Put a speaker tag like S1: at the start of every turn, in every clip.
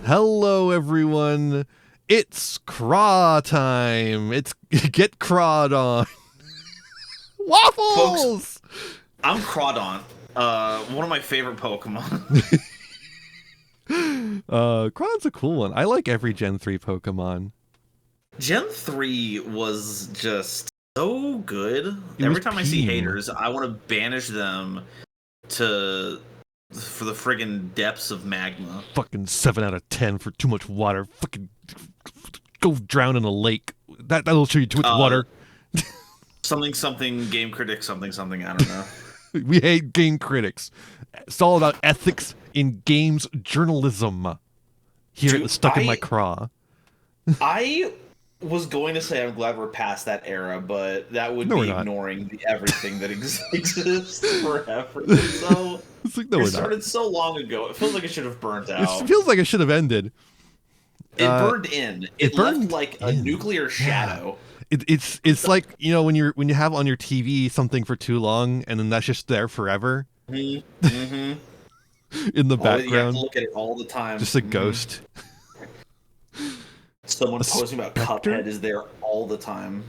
S1: Hello, everyone. It's Craw time. It's get crawed on. Waffles!
S2: Folks, I'm Crawdon, one of my favorite Pokemon.
S1: Crawdon's a cool one. I like every Gen 3 Pokemon.
S2: Gen 3 was just so good. Every time I see haters, I want to banish them for the friggin' depths of magma.
S1: Fucking 7 out of 10 for too much water. Fucking go drown in a lake. That'll show you too much water.
S2: Something game critics, something, I don't know.
S1: We hate game critics. It's all about ethics in games journalism. Here at the Stuck in My Craw.
S2: I was going to say I'm glad we're past that era, but that would be ignoring everything that exists forever. So
S1: it's like, no,
S2: it started so long ago. It feels like it should have burnt out.
S1: It feels like it should have ended.
S2: It burned in. It left like a nuclear shadow.
S1: It's like, you know, when you have on your TV something for too long and then that's just there forever.
S2: Mm-hmm.
S1: In the background.
S2: You have to look at it all the time.
S1: Just a ghost.
S2: Someone posting about Cuphead is there all the time.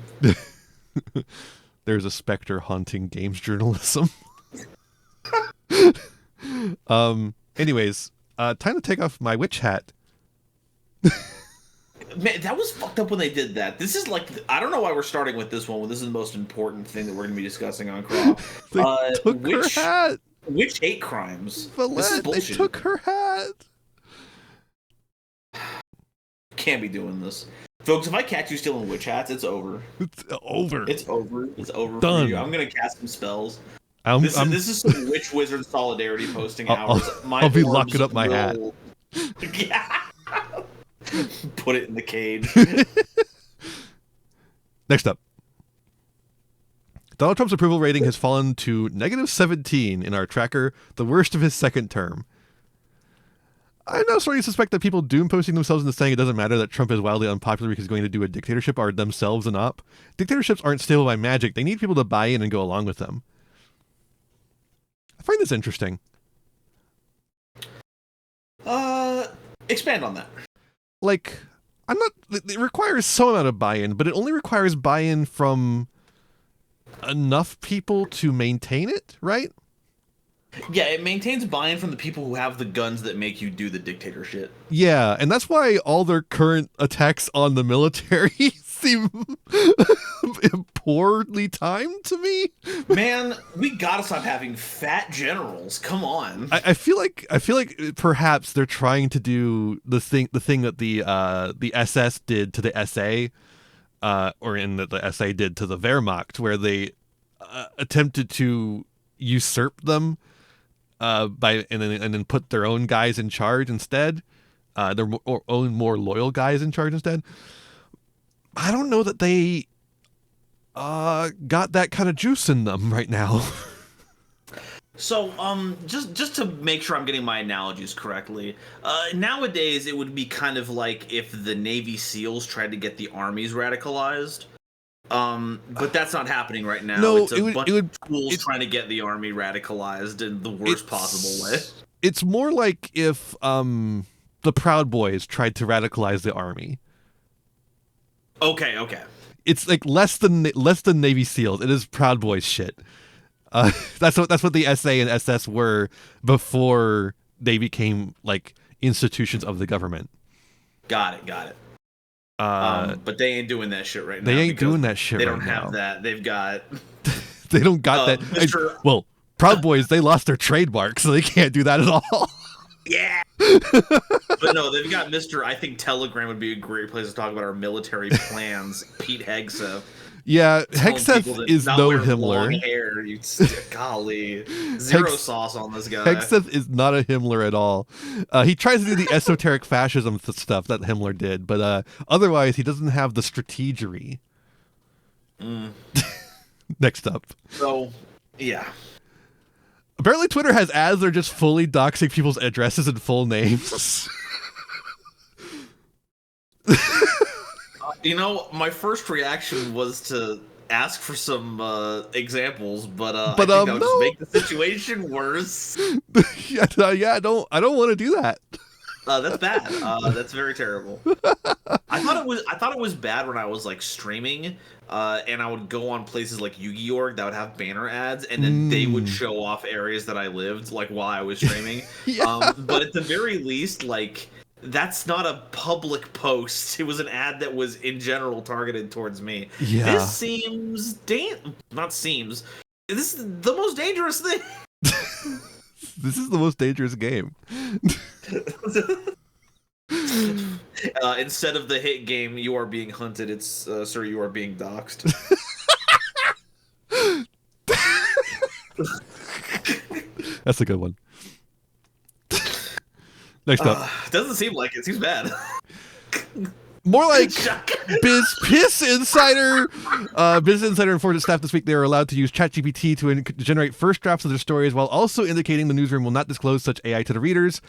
S1: There's a specter haunting games journalism. Anyways, time to take off my witch hat.
S2: Man, that was fucked up when they did that. This is like, I don't know why we're starting with this one when this is the most important thing that we're going to be discussing on Craw.
S1: Took her hat.
S2: Witch hate crimes.
S1: This is bullshit. They took her hat.
S2: Can't be doing this. Folks, if I catch you stealing witch hats, it's over.
S1: It's over.
S2: It's over. It's over
S1: Done.
S2: For you. I'm going to cast some spells. This is some witch wizard solidarity posting hours.
S1: I'll be locking up my hat.
S2: Yeah. Put it in the cage.
S1: Next up. Donald Trump's approval rating has fallen to -17 in our tracker, the worst of his second term. I'm now starting to suspect that people doom posting themselves into saying it doesn't matter that Trump is wildly unpopular because he's going to do a dictatorship are themselves an op. Dictatorships aren't stable by magic. They need people to buy in and go along with them. I find this interesting.
S2: Expand on that.
S1: Like, it requires some amount of buy-in, but it only requires buy-in from enough people to maintain it, right?
S2: Yeah, it maintains buy-in from the people who have the guns that make you do the dictator shit.
S1: Yeah, and that's why all their current attacks on the military seem poorly timed to me.
S2: Man, we gotta stop having fat generals. Come on.
S1: I feel like perhaps they're trying to do the thing that the SS did to the SA, or in that the SA did to the Wehrmacht, where they attempted to usurp them. And then put their own guys in charge instead, their own more loyal guys in charge instead. I don't know that they got that kind of juice in them right now.
S2: So, just to make sure I'm getting my analogies correctly, nowadays it would be kind of like if the Navy SEALs tried to get the armies radicalized. But that's not happening right now.
S1: No,
S2: it's a bunch of schools trying to get the army radicalized in the worst possible way.
S1: It's more like if the Proud Boys tried to radicalize the army.
S2: Okay.
S1: It's like less than Navy SEALs. It is Proud Boys shit. That's what the SA and SS were before they became like institutions of the government.
S2: Got it. But they ain't doing that shit right now.
S1: They ain't doing that shit right now.
S2: They don't have that. They've got...
S1: They don't got that. Well, Proud Boys, they lost their trademark, so they can't do that at all.
S2: Yeah! But no, they've got Mr. I think Telegram would be a great place to talk about our military plans. Pete Hegseth.
S1: Yeah, Hegseth is no Himmler.
S2: Long hair, golly. Zero sauce on this guy.
S1: Hegseth is not a Himmler at all. He tries to do the esoteric fascism stuff that Himmler did, but otherwise he doesn't have the strategery. Next up.
S2: So, yeah.
S1: Apparently Twitter has ads that are just fully doxing people's addresses and full names.
S2: You know, my first reaction was to ask for some examples, but I think that would just make the situation worse.
S1: Yeah, I don't want to do that.
S2: That's bad. That's very terrible. I thought it was bad when I was like streaming, and I would go on places like Yu-Gi-Oh! That would have banner ads, and then they would show off areas that I lived, like while I was streaming.
S1: Yeah.
S2: But at the very least, like that's not a public post. It was an ad that was in general targeted towards me.
S1: Yeah.
S2: This seems not seems. This is the most dangerous thing.
S1: This is the most dangerous game.
S2: Instead of the hit game, you are being hunted. It's sir, you are being doxxed.
S1: That's a good one. Next up.
S2: Doesn't seem like it. Seems bad.
S1: More like Piss Insider. Business Insider informed its staff this week they are allowed to use ChatGPT to generate first drafts of their stories, while also indicating the newsroom will not disclose such AI to the readers.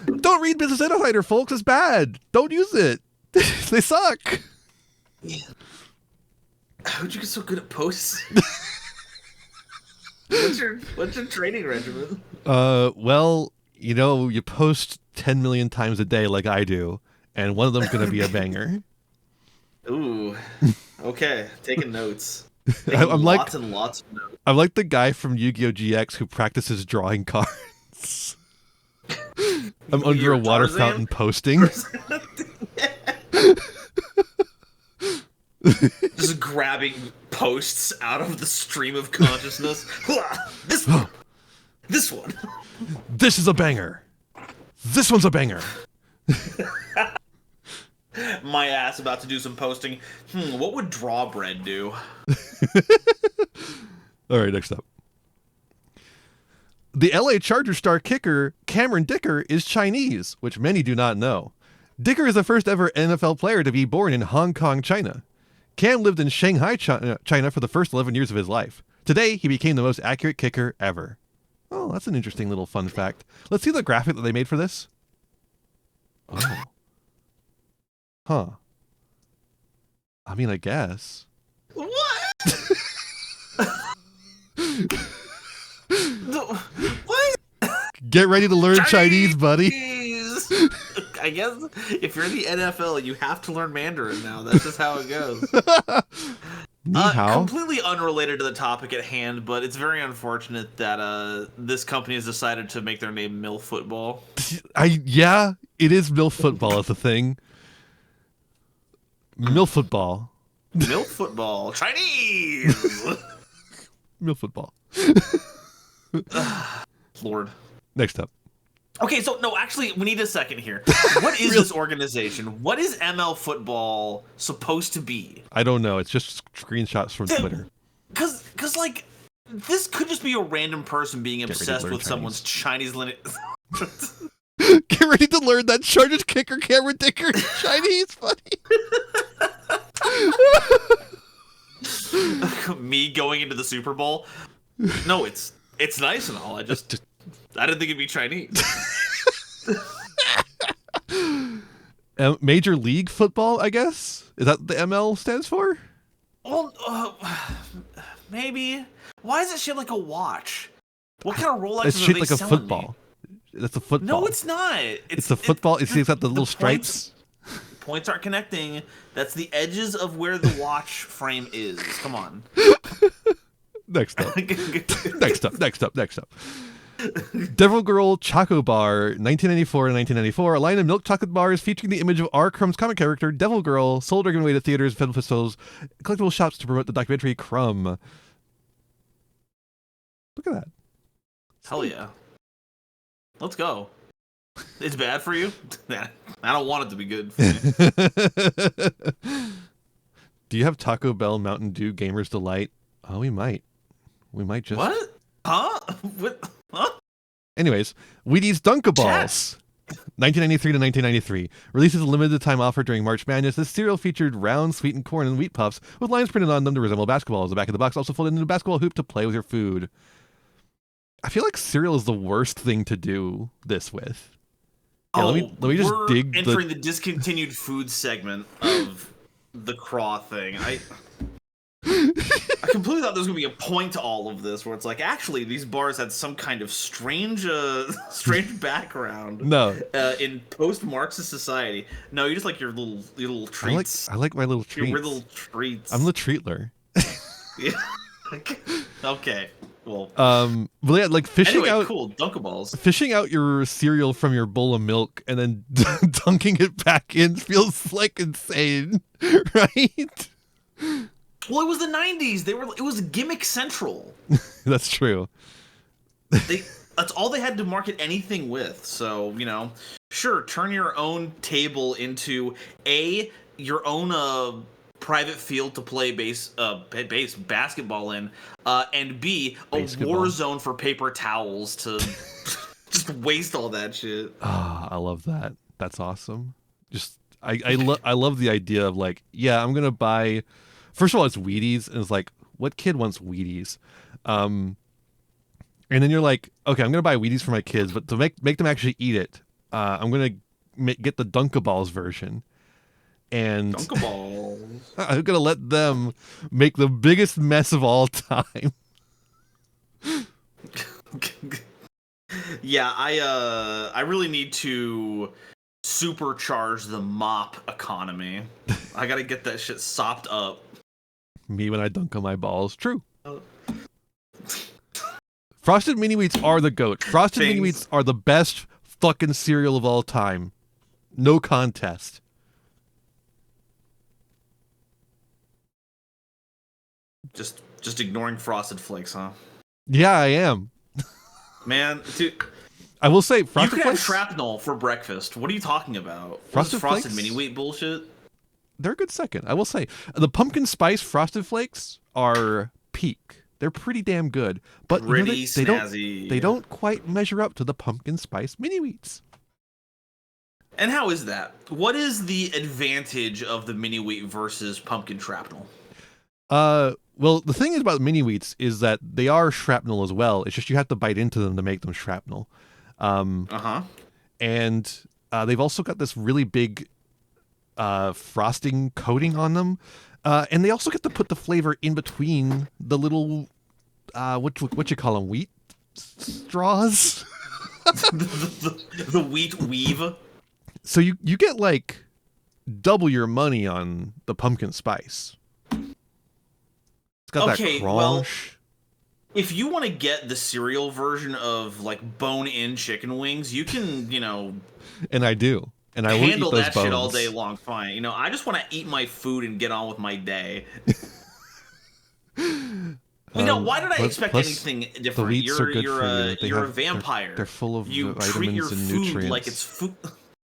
S1: Don't read Business Insider, folks. It's bad. Don't use it. They suck.
S2: Yeah. How'd you get so good at posts? What's your training regimen?
S1: Well, you know, you post 10 million times a day like I do, and one of them's going to be a banger.
S2: Ooh. Okay. Taking notes.
S1: I'm
S2: lots and lots of notes.
S1: I'm like the guy from Yu-Gi-Oh! GX who practices drawing cards. I'm under a water fountain posting.
S2: Just grabbing posts out of the stream of consciousness. This one. This one.
S1: This is a banger. This one's a banger.
S2: My ass about to do some posting. What would Drawbread do?
S1: All right, next up. The LA Chargers star kicker Cameron Dicker is Chinese, which many do not know. Dicker is the first ever NFL player to be born in Hong Kong, China. Cam lived in Shanghai, China for the first 11 years of his life. Today, he became the most accurate kicker ever. Oh, that's an interesting little fun fact. Let's see the graphic that they made for this. Oh. Huh. I mean, I guess.
S2: What? What?
S1: Get ready to learn Chinese, buddy.
S2: I guess if you're in the NFL, you have to learn Mandarin now. That's just how it goes.
S1: Ni hao.
S2: Completely unrelated to the topic at hand, but it's very unfortunate that this company has decided to make their name MILF Football.
S1: Yeah, it is MILF Football as a thing. MILF Football.
S2: MILF Football. Chinese!
S1: MILF Football.
S2: Lord.
S1: Next up.
S2: Okay, so no, actually, we need a second here. What is this organization? What is ML Football supposed to be?
S1: I don't know. It's just screenshots from Twitter.
S2: Because, like, this could just be a random person being obsessed with someone's Chinese lineage.
S1: Get ready to learn that Chargers kicker Cameron Dicker is Chinese, buddy.
S2: Me going into the Super Bowl? No, it's nice and all. I didn't think it'd be Chinese.
S1: Major League Football, I guess? Is that what the ML stands for?
S2: Well, maybe. Why is it shaped like a watch? What kind of Rolex
S1: it's
S2: are
S1: shaped
S2: they
S1: like a
S2: selling
S1: football.
S2: me?
S1: That's a football.
S2: No, it's not.
S1: It's a football. It's got the little stripes.
S2: Points aren't connecting. That's the edges of where the watch frame is. Come on.
S1: Next up. Next up. Devil Girl Choco Bar, 1994 to 1994. A line of milk chocolate bars featuring the image of R. Crumb's comic character, Devil Girl, sold or given away to theaters, film festivals, collectible shops to promote the documentary Crumb. Look at that.
S2: Hell yeah. Let's go. It's bad for you? I don't want it to be good for me.
S1: Do you have Taco Bell Mountain Dew Gamer's Delight? Oh, we might. We might just...
S2: What? Huh? What? Huh?
S1: Anyways, Wheaties Dunkaballs. 1993 to 1993. Released as a limited time offer during March Madness, this cereal featured round sweetened corn and wheat puffs with lines printed on them to resemble basketballs. The back of the box also folded into a basketball hoop to play with your food. I feel like cereal is the worst thing to do this with. Yeah, let me just dig
S2: entering the discontinued food segment of the Craw thing. I completely thought there was gonna be a point to all of this, where it's like, actually, these bars had some kind of strange, strange background.
S1: No.
S2: In post-Marxist society. No, you just like your little treats.
S1: I like my little treats.
S2: Your little treats.
S1: I'm the treatler.
S2: Yeah. Okay. Well.
S1: But yeah, like fishing out.
S2: Cool. Dunkaballs.
S1: Fishing out your cereal from your bowl of milk and then dunking it back in feels like insane, right?
S2: Well, it was the '90s. It was gimmick central.
S1: That's true.
S2: That's all they had to market anything with. So, sure, turn your own table into your own private field to play basketball in, and B, a war zone for paper towels to just waste all that shit.
S1: Ah, I love that. That's awesome. Just I love the idea of like, yeah, I'm gonna buy. First of all, it's Wheaties, and it's like, what kid wants Wheaties? And then you're like, okay, I'm gonna buy Wheaties for my kids, but to make them actually eat it, I'm gonna get the Dunkaballs version. And
S2: Dunkaballs.
S1: I'm gonna let them make the biggest mess of all time.
S2: Yeah, I really need to supercharge the mop economy. I gotta get that shit sopped up.
S1: Me when I dunk on my balls. True. Frosted Mini Wheats are the GOAT. Frosted Mini Wheats are the best fucking cereal of all time. No contest.
S2: Just ignoring Frosted Flakes, huh?
S1: Yeah, I am.
S2: Man, dude.
S1: I will say, Frosted
S2: you could
S1: Flakes.
S2: Have shrapnel for breakfast. What are you talking about?
S1: Frosted
S2: Mini Wheat bullshit?
S1: They're a good second. I will say, the pumpkin spice Frosted Flakes are peak. They're pretty damn good, but they don't quite measure up to the pumpkin spice Mini Wheats.
S2: And how is that? What is the advantage of the Mini Wheat versus pumpkin shrapnel?
S1: Well, the thing is about Mini Wheats is that they are shrapnel as well. It's just you have to bite into them to make them shrapnel. And they've also got this really big frosting coating on them. And they also get to put the flavor in between the little, what you call them, wheat straws?
S2: the wheat weave.
S1: So you get like double your money on the pumpkin spice. It's got that crunch.
S2: Well, if you want to get the cereal version of like bone-in chicken wings, you can,
S1: And I do. And I
S2: handle
S1: will eat those
S2: that
S1: bones.
S2: Shit all day long. Fine. I just want to eat my food and get on with my day. Why did I expect anything different?
S1: The wheats are good for you.
S2: You're a vampire.
S1: They're full of
S2: you
S1: vitamins
S2: treat your
S1: and
S2: food
S1: nutrients.
S2: like it's food.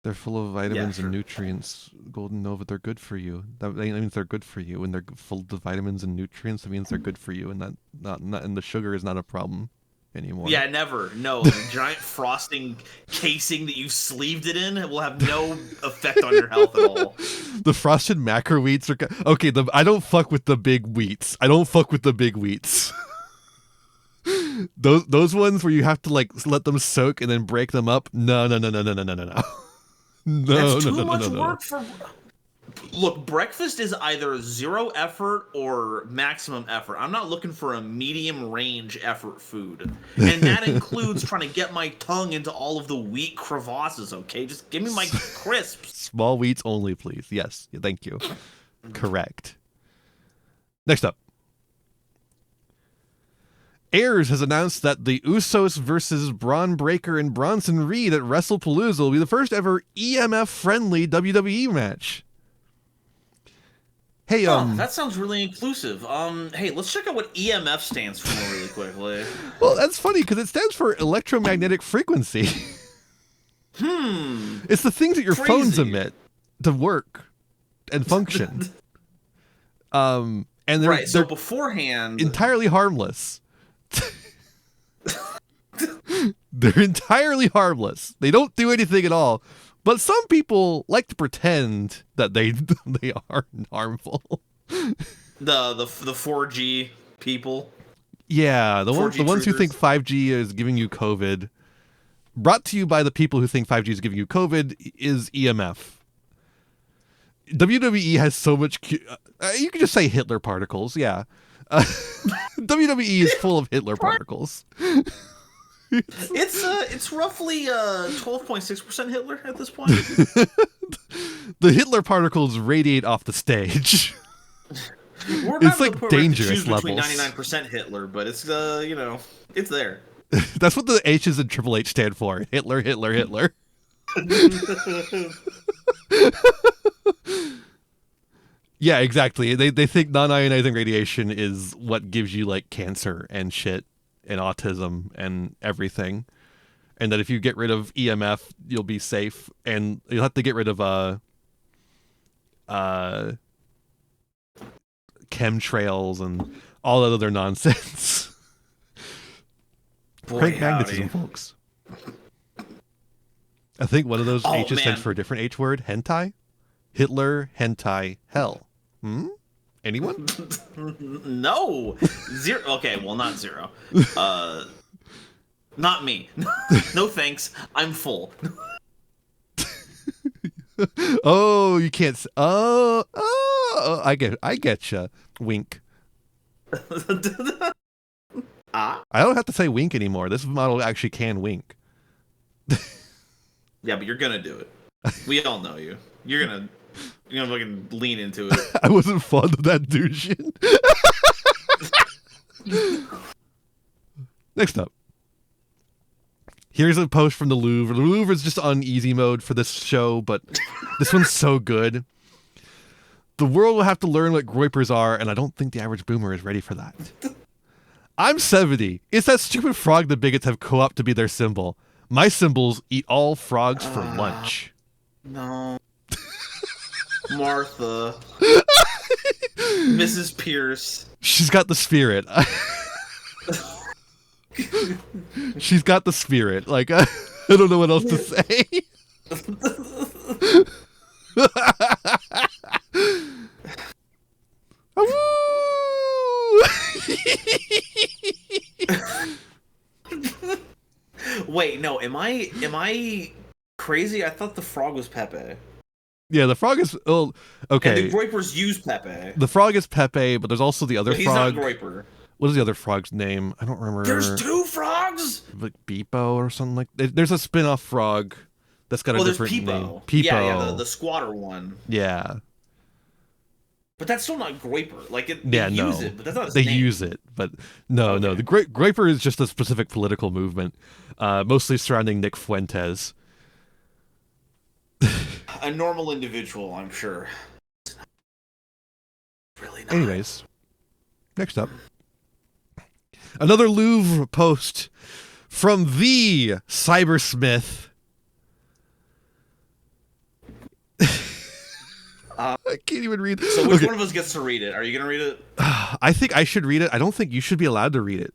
S1: They're full of vitamins and nutrients. Golden Nova, they're good for you. That means they're good for you. When they're full of vitamins and nutrients, that means they're good for you. And and the sugar is not a problem anymore.
S2: Yeah, never. No, the giant frosting casing that you sleeved it in will have no effect on your health at all.
S1: The frosted macro wheats are okay. I don't fuck with the big wheats. Those ones where you have to like let them soak and then break them up. No.
S2: That's too much work for. Look, breakfast is either zero effort or maximum effort. I'm not looking for a medium range effort food, and that includes trying to get my tongue into all of the wheat crevasses. Okay, just give me my crisps.
S1: Small wheats only, please. Yes, thank you. Correct. Next up. Ayers has announced that the Usos versus Braun Breaker and Bronson Reed at WrestlePalooza will be the first ever EMF-friendly WWE match. Hey,
S2: that sounds really inclusive. Hey, let's check out what EMF stands for really quickly.
S1: Well, that's funny because it stands for electromagnetic frequency. It's the things that your phones emit to work and function. And they're
S2: beforehand
S1: entirely harmless. They're entirely harmless. They don't do anything at all. But some people like to pretend that they are harmful.
S2: The 4G people.
S1: Yeah, the ones who think 5G is giving you COVID. Brought to you by the people who think 5G is giving you COVID is EMF. WWE has so much. You can just say Hitler particles, yeah. WWE is full of Hitler particles.
S2: It's roughly 12.6% Hitler at this point.
S1: The Hitler particles radiate off the stage.
S2: We're
S1: It's
S2: not
S1: like
S2: to put
S1: dangerous
S2: between
S1: levels.
S2: 99% Hitler, but it's it's there.
S1: That's what the H's in Triple H stand for. Hitler, Hitler, Hitler. Yeah, exactly. They think non-ionizing radiation is what gives you like cancer and shit and autism and everything. And that if you get rid of EMF, you'll be safe, and you'll have to get rid of chemtrails and all that other nonsense.
S2: Boy,
S1: Crank magnetism, folks. I think one of those H's stands for a different H word. Hentai? Hitler, hentai, hell. Anyone?
S2: No. Zero. Okay, well, not zero. Not me. No thanks. I'm full.
S1: Oh, you can't. I get you. Wink. I don't have to say wink anymore. This model actually can wink.
S2: Yeah, but you're gonna do it. We all know you. You're gonna fucking lean into it.
S1: I wasn't fond of that douche. Next up. Here's a post from the Louvre. The Louvre is just on easy mode for this show, but this one's so good. The world will have to learn what groypers are, and I don't think the average boomer is ready for that. I'm 70. It's that stupid frog the bigots have co-opted to be their symbol. My symbols eat all frogs for lunch.
S2: No. Martha. Mrs. Pierce.
S1: She's got the spirit. She's got the spirit. Like, I don't know what else to say.
S2: Wait, no, am I crazy? I thought the frog was Pepe.
S1: Yeah, the frog is okay.
S2: And the groypers use Pepe.
S1: The frog is Pepe, but there's also the other
S2: But
S1: frog.
S2: He's not groyper.
S1: What is the other frog's name? I don't remember.
S2: There's two frogs?
S1: Like Beepo or something like that. There's a spin-off frog that's got a different name. Peepo.
S2: Yeah, the squatter one.
S1: Yeah.
S2: But that's still not groyper. Like, use it, but that's not his
S1: They
S2: name.
S1: use it, but no. The groyper is just a specific political movement, mostly surrounding Nick Fuentes.
S2: A normal individual, I'm sure. Really not.
S1: Anyways, next up. Another Louvre post from the Cybersmith. I can't even read.
S2: So which one of us gets to read it? Are you going to read it?
S1: I think I should read it. I don't think you should be allowed to read it.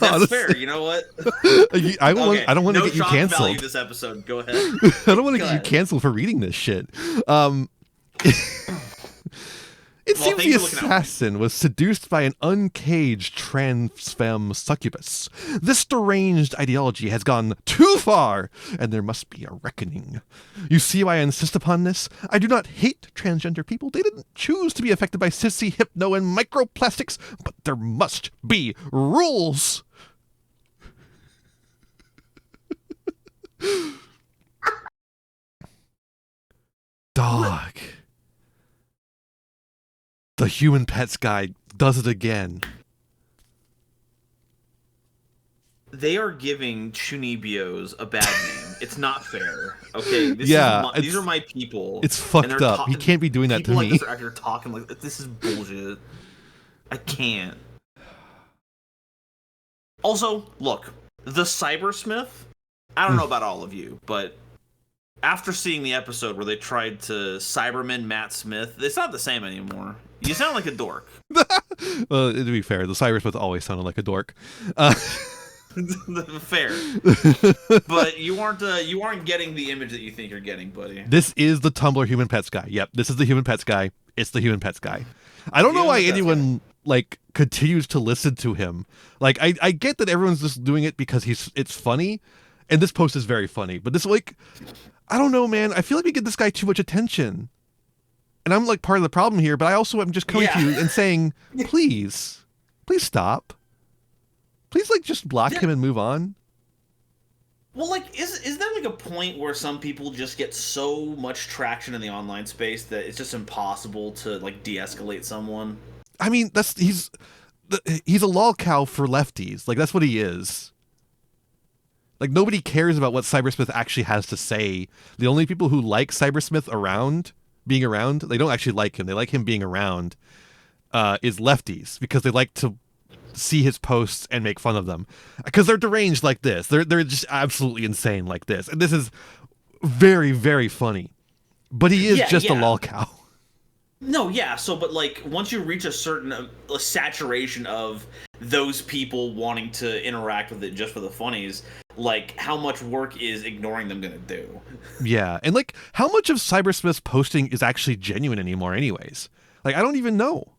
S2: That's fair. You know what?
S1: I don't want to get you canceled.
S2: Value this episode. Go ahead.
S1: I don't want to get you canceled for reading this shit. It seems the assassin was seduced by an uncaged trans femme succubus. This deranged ideology has gone too far, and there must be a reckoning. You see why I insist upon this? I do not hate transgender people. They didn't choose to be affected by sissy, hypno, and microplastics, but there must be rules. Dog. The Human Pets Guy does it again.
S2: They are giving Chunibios a bad name. It's not fair. Okay, these are my people.
S1: It's fucked up. He can't be doing that to me.
S2: People like this are actually talking like this is bullshit. I can't. Also, look, the Cybersmith. I don't know about all of you, but after seeing the episode where they tried to Cyberman Matt Smith, it's not the same anymore. You sound like a dork.
S1: Well, to be fair, the Cybersmith always sounded like a dork.
S2: Fair, but you aren't getting the image that you think you're getting, buddy.
S1: This is the Tumblr Human Pets Guy. Yep, this is the Human Pets Guy. It's the Human Pets Guy. I don't know why anyone like continues to listen to him. Like, I get that everyone's just doing it because it's funny, and this post is very funny. But this, like, I don't know, man. I feel like we give this guy too much attention. And I'm like part of the problem here, but I also am just coming to you and saying, please stop. Please, like, just block him and move on.
S2: Well, like, is there like a point where some people just get so much traction in the online space that it's just impossible to like de-escalate someone?
S1: I mean, he's a lol cow for lefties. Like, that's what he is. Like, nobody cares about what Cybersmith actually has to say. The only people who like Cybersmith being around, they don't actually like him. They like him being around, is lefties, because they like to see his posts and make fun of them. Because they're deranged like this. They're just absolutely insane like this. And this is very, very funny. But he is just a lol cow.
S2: No, yeah. So, but like, once you reach a certain saturation of those people wanting to interact with it just for the funnies, like, how much work is ignoring them gonna do?
S1: Yeah, and like, how much of Cybersmith's posting is actually genuine anymore anyways? Like, I don't even know.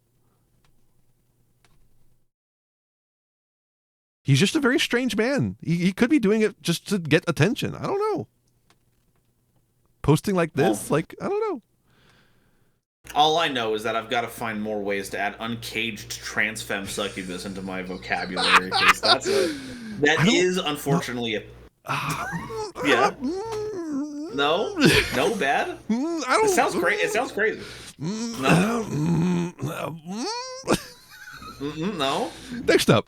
S1: He's just a very strange man. He could be doing it just to get attention. I don't know. Posting like this, like, I don't know.
S2: All I know is that I've got to find more ways to add uncaged trans femme succubus into my vocabulary, because that is unfortunately a yeah. No bad. It sounds great. It sounds crazy. No. No.
S1: Next up.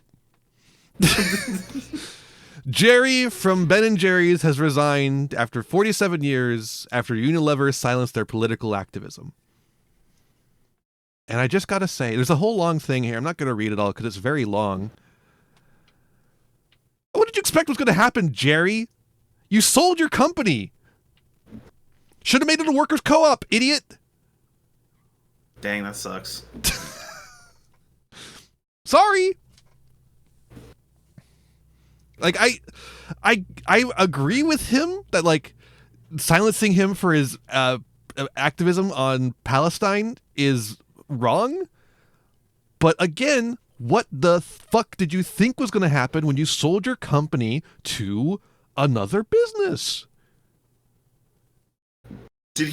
S1: Jerry from Ben & Jerry's has resigned after 47 years after Unilever silenced their political activism. And I just gotta say, there's a whole long thing here. I'm not gonna read it all because it's very long. What did you expect was gonna happen, Jerry? You sold your company. Should have made it a workers' co-op, idiot.
S2: Dang, that sucks.
S1: Sorry. Like, I agree with him that, like, silencing him for his activism on Palestine is wrong. But again, what the fuck did you think was going to happen when you sold your company to another business?
S2: Did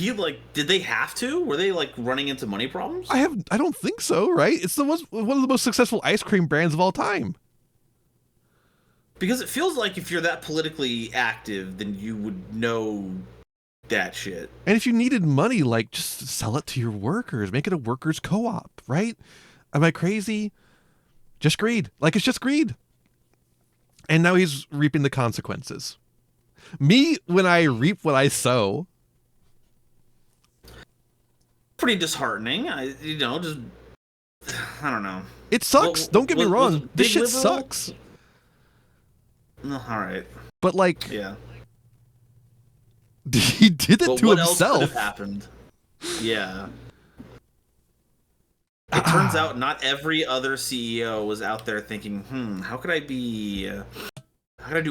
S2: they have to? Were they, like, running into money problems?
S1: I don't think so, right? It's one of the most successful ice cream brands of all time.
S2: Because it feels like if you're that politically active, then you would know that shit.
S1: And if you needed money, like, just sell it to your workers. Make it a workers' co-op, right? Am I crazy? Just greed. Like, it's just greed. And now he's reaping the consequences. Me, when I reap what I sow.
S2: Pretty disheartening. I don't know.
S1: It sucks. Don't get me wrong. This shit sucks.
S2: No, all right.
S1: But, like,
S2: yeah,
S1: he did it to himself.
S2: What else could have happened? Yeah. It turns out not every other CEO was out there thinking, how could I do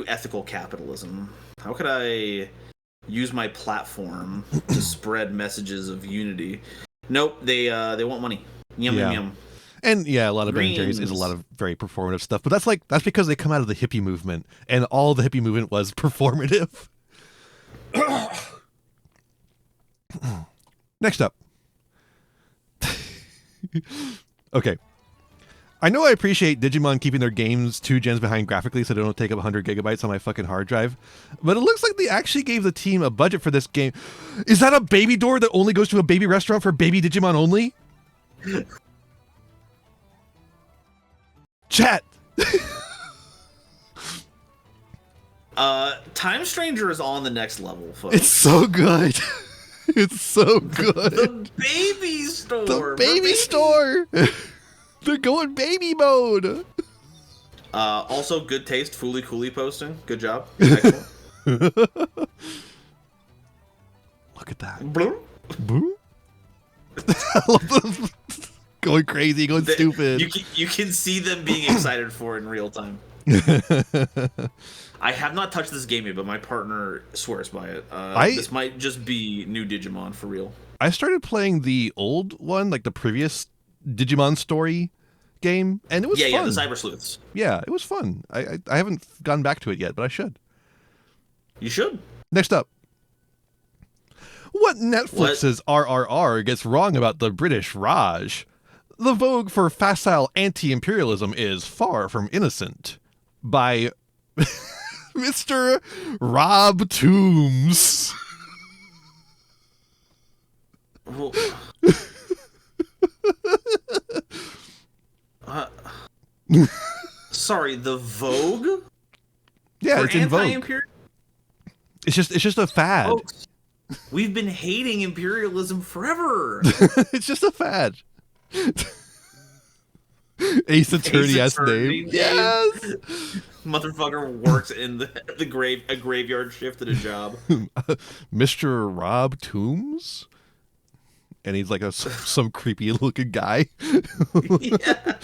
S2: ethical capitalism? How could I use my platform to spread messages of unity? Nope, they want money. Yum, yum, yum.
S1: And yeah, a lot of Ben & Jerry's is a lot of very performative stuff, but that's because they come out of the hippie movement, and all the hippie movement was performative. Next up. Okay. I know I appreciate Digimon keeping their games 2 gens behind graphically so they don't take up 100 gigabytes on my fucking hard drive, but it looks like they actually gave the team a budget for this game. Is that a baby door that only goes to a baby restaurant for baby Digimon only? Chat.
S2: Time Stranger is on the next level, folks.
S1: It's so good. It's so good.
S2: The baby store.
S1: The baby store. They're going baby mode.
S2: Also, good taste. Fooly Cooly posting. Good job. Excellent.
S1: Look at that.
S2: Bloop.
S1: Boo. I love them. Going crazy, going stupid.
S2: You can see them being excited for it in real time. I have not touched this game yet, but my partner swears by it. This might just be new Digimon for real.
S1: I started playing the old one, like the previous Digimon story game, and it was fun.
S2: Yeah, the Cyber Sleuths.
S1: Yeah, it was fun. I haven't gone back to it yet, but I should.
S2: You should.
S1: Next up. What Netflix's RRR gets wrong about the British Raj? The vogue for facile anti-imperialism is far from innocent. By Mr. Rob Toombs.
S2: Well, sorry, the Vogue?
S1: Yeah,
S2: For
S1: it's in Vogue.
S2: anti-imperial?
S1: It's just a fad.
S2: Folks, we've been hating imperialism forever.
S1: It's just a fad. Ace Attorney-ass name. Yes!
S2: Motherfucker works in a graveyard shift at a job.
S1: Mr. Rob Toombs? And he's like some creepy looking guy.
S2: Yeah.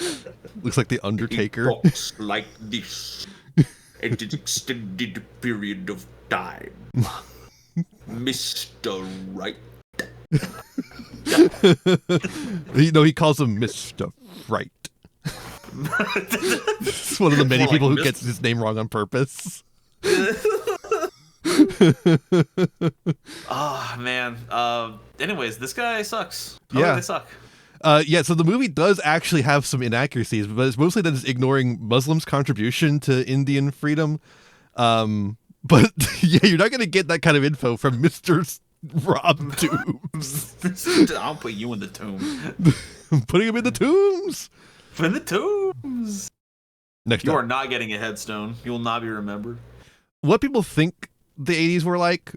S1: Looks like the Undertaker.
S2: He talks like this. At an extended period of time. Mr. Right.
S1: He calls him Mr. Right. It's one of the many
S2: More
S1: people
S2: like
S1: who gets his name wrong on purpose.
S2: Oh, man. Anyways, this guy sucks.
S1: Yeah.
S2: They suck.
S1: Yeah, so the movie does actually have some inaccuracies, but it's mostly that it's ignoring Muslims' contribution to Indian freedom. But yeah, you're not going to get that kind of info from Mr. Rob Toombs.
S2: I'll put you in the tomb.
S1: I'm putting him in the tombs.
S2: In the tombs.
S1: Next
S2: You
S1: up.
S2: are not getting a headstone. You will not be remembered.
S1: What people think the 80s were like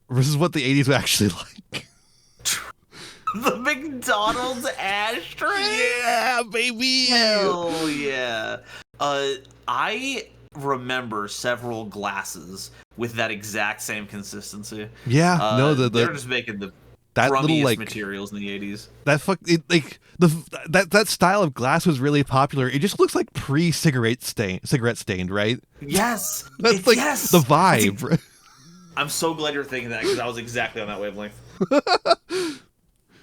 S1: versus what the 80s were actually like.
S2: The McDonald's ashtray?
S1: Yeah, baby.
S2: Hell yeah. I remember several glasses with that exact same consistency.
S1: Yeah, no,
S2: they're just making the
S1: that little
S2: crummiest
S1: like
S2: materials in the 80s.
S1: That style of glass was really popular. It just looks like cigarette stained, right?
S2: Yes.
S1: That's like
S2: yes.
S1: the vibe.
S2: I'm so glad you're thinking that because I was exactly on that wavelength.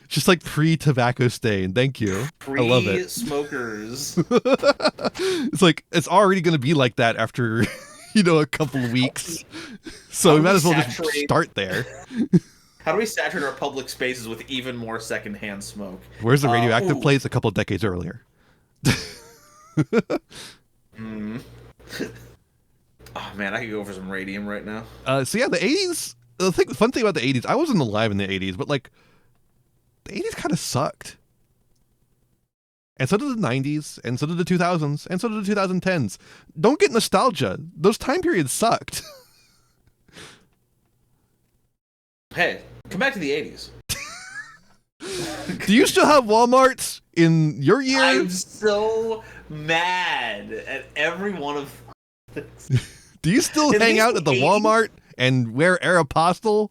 S1: Just like pre-tobacco stain. Thank you. I love it.
S2: Pre-smokers.
S1: It's like it's already going to be like that after a couple of weeks. So we might as well just start there.
S2: How do we saturate our public spaces with even more secondhand smoke?
S1: Where's the radioactive place a couple of decades earlier?
S2: Oh man, I could go for some radium right now.
S1: So yeah, the 80s. The fun thing about the 80s, I wasn't alive in the 80s, but like the 80s kind of sucked. And so did the 90s, and so did the 2000s, and so did the 2010s. Don't get nostalgia. Those time periods sucked.
S2: Hey, come back to the 80s.
S1: Do you still have Walmarts in your year?
S2: I'm so mad at every one of this.
S1: Do you still hang out at the
S2: 80s?
S1: Walmart and wear Aeropostale?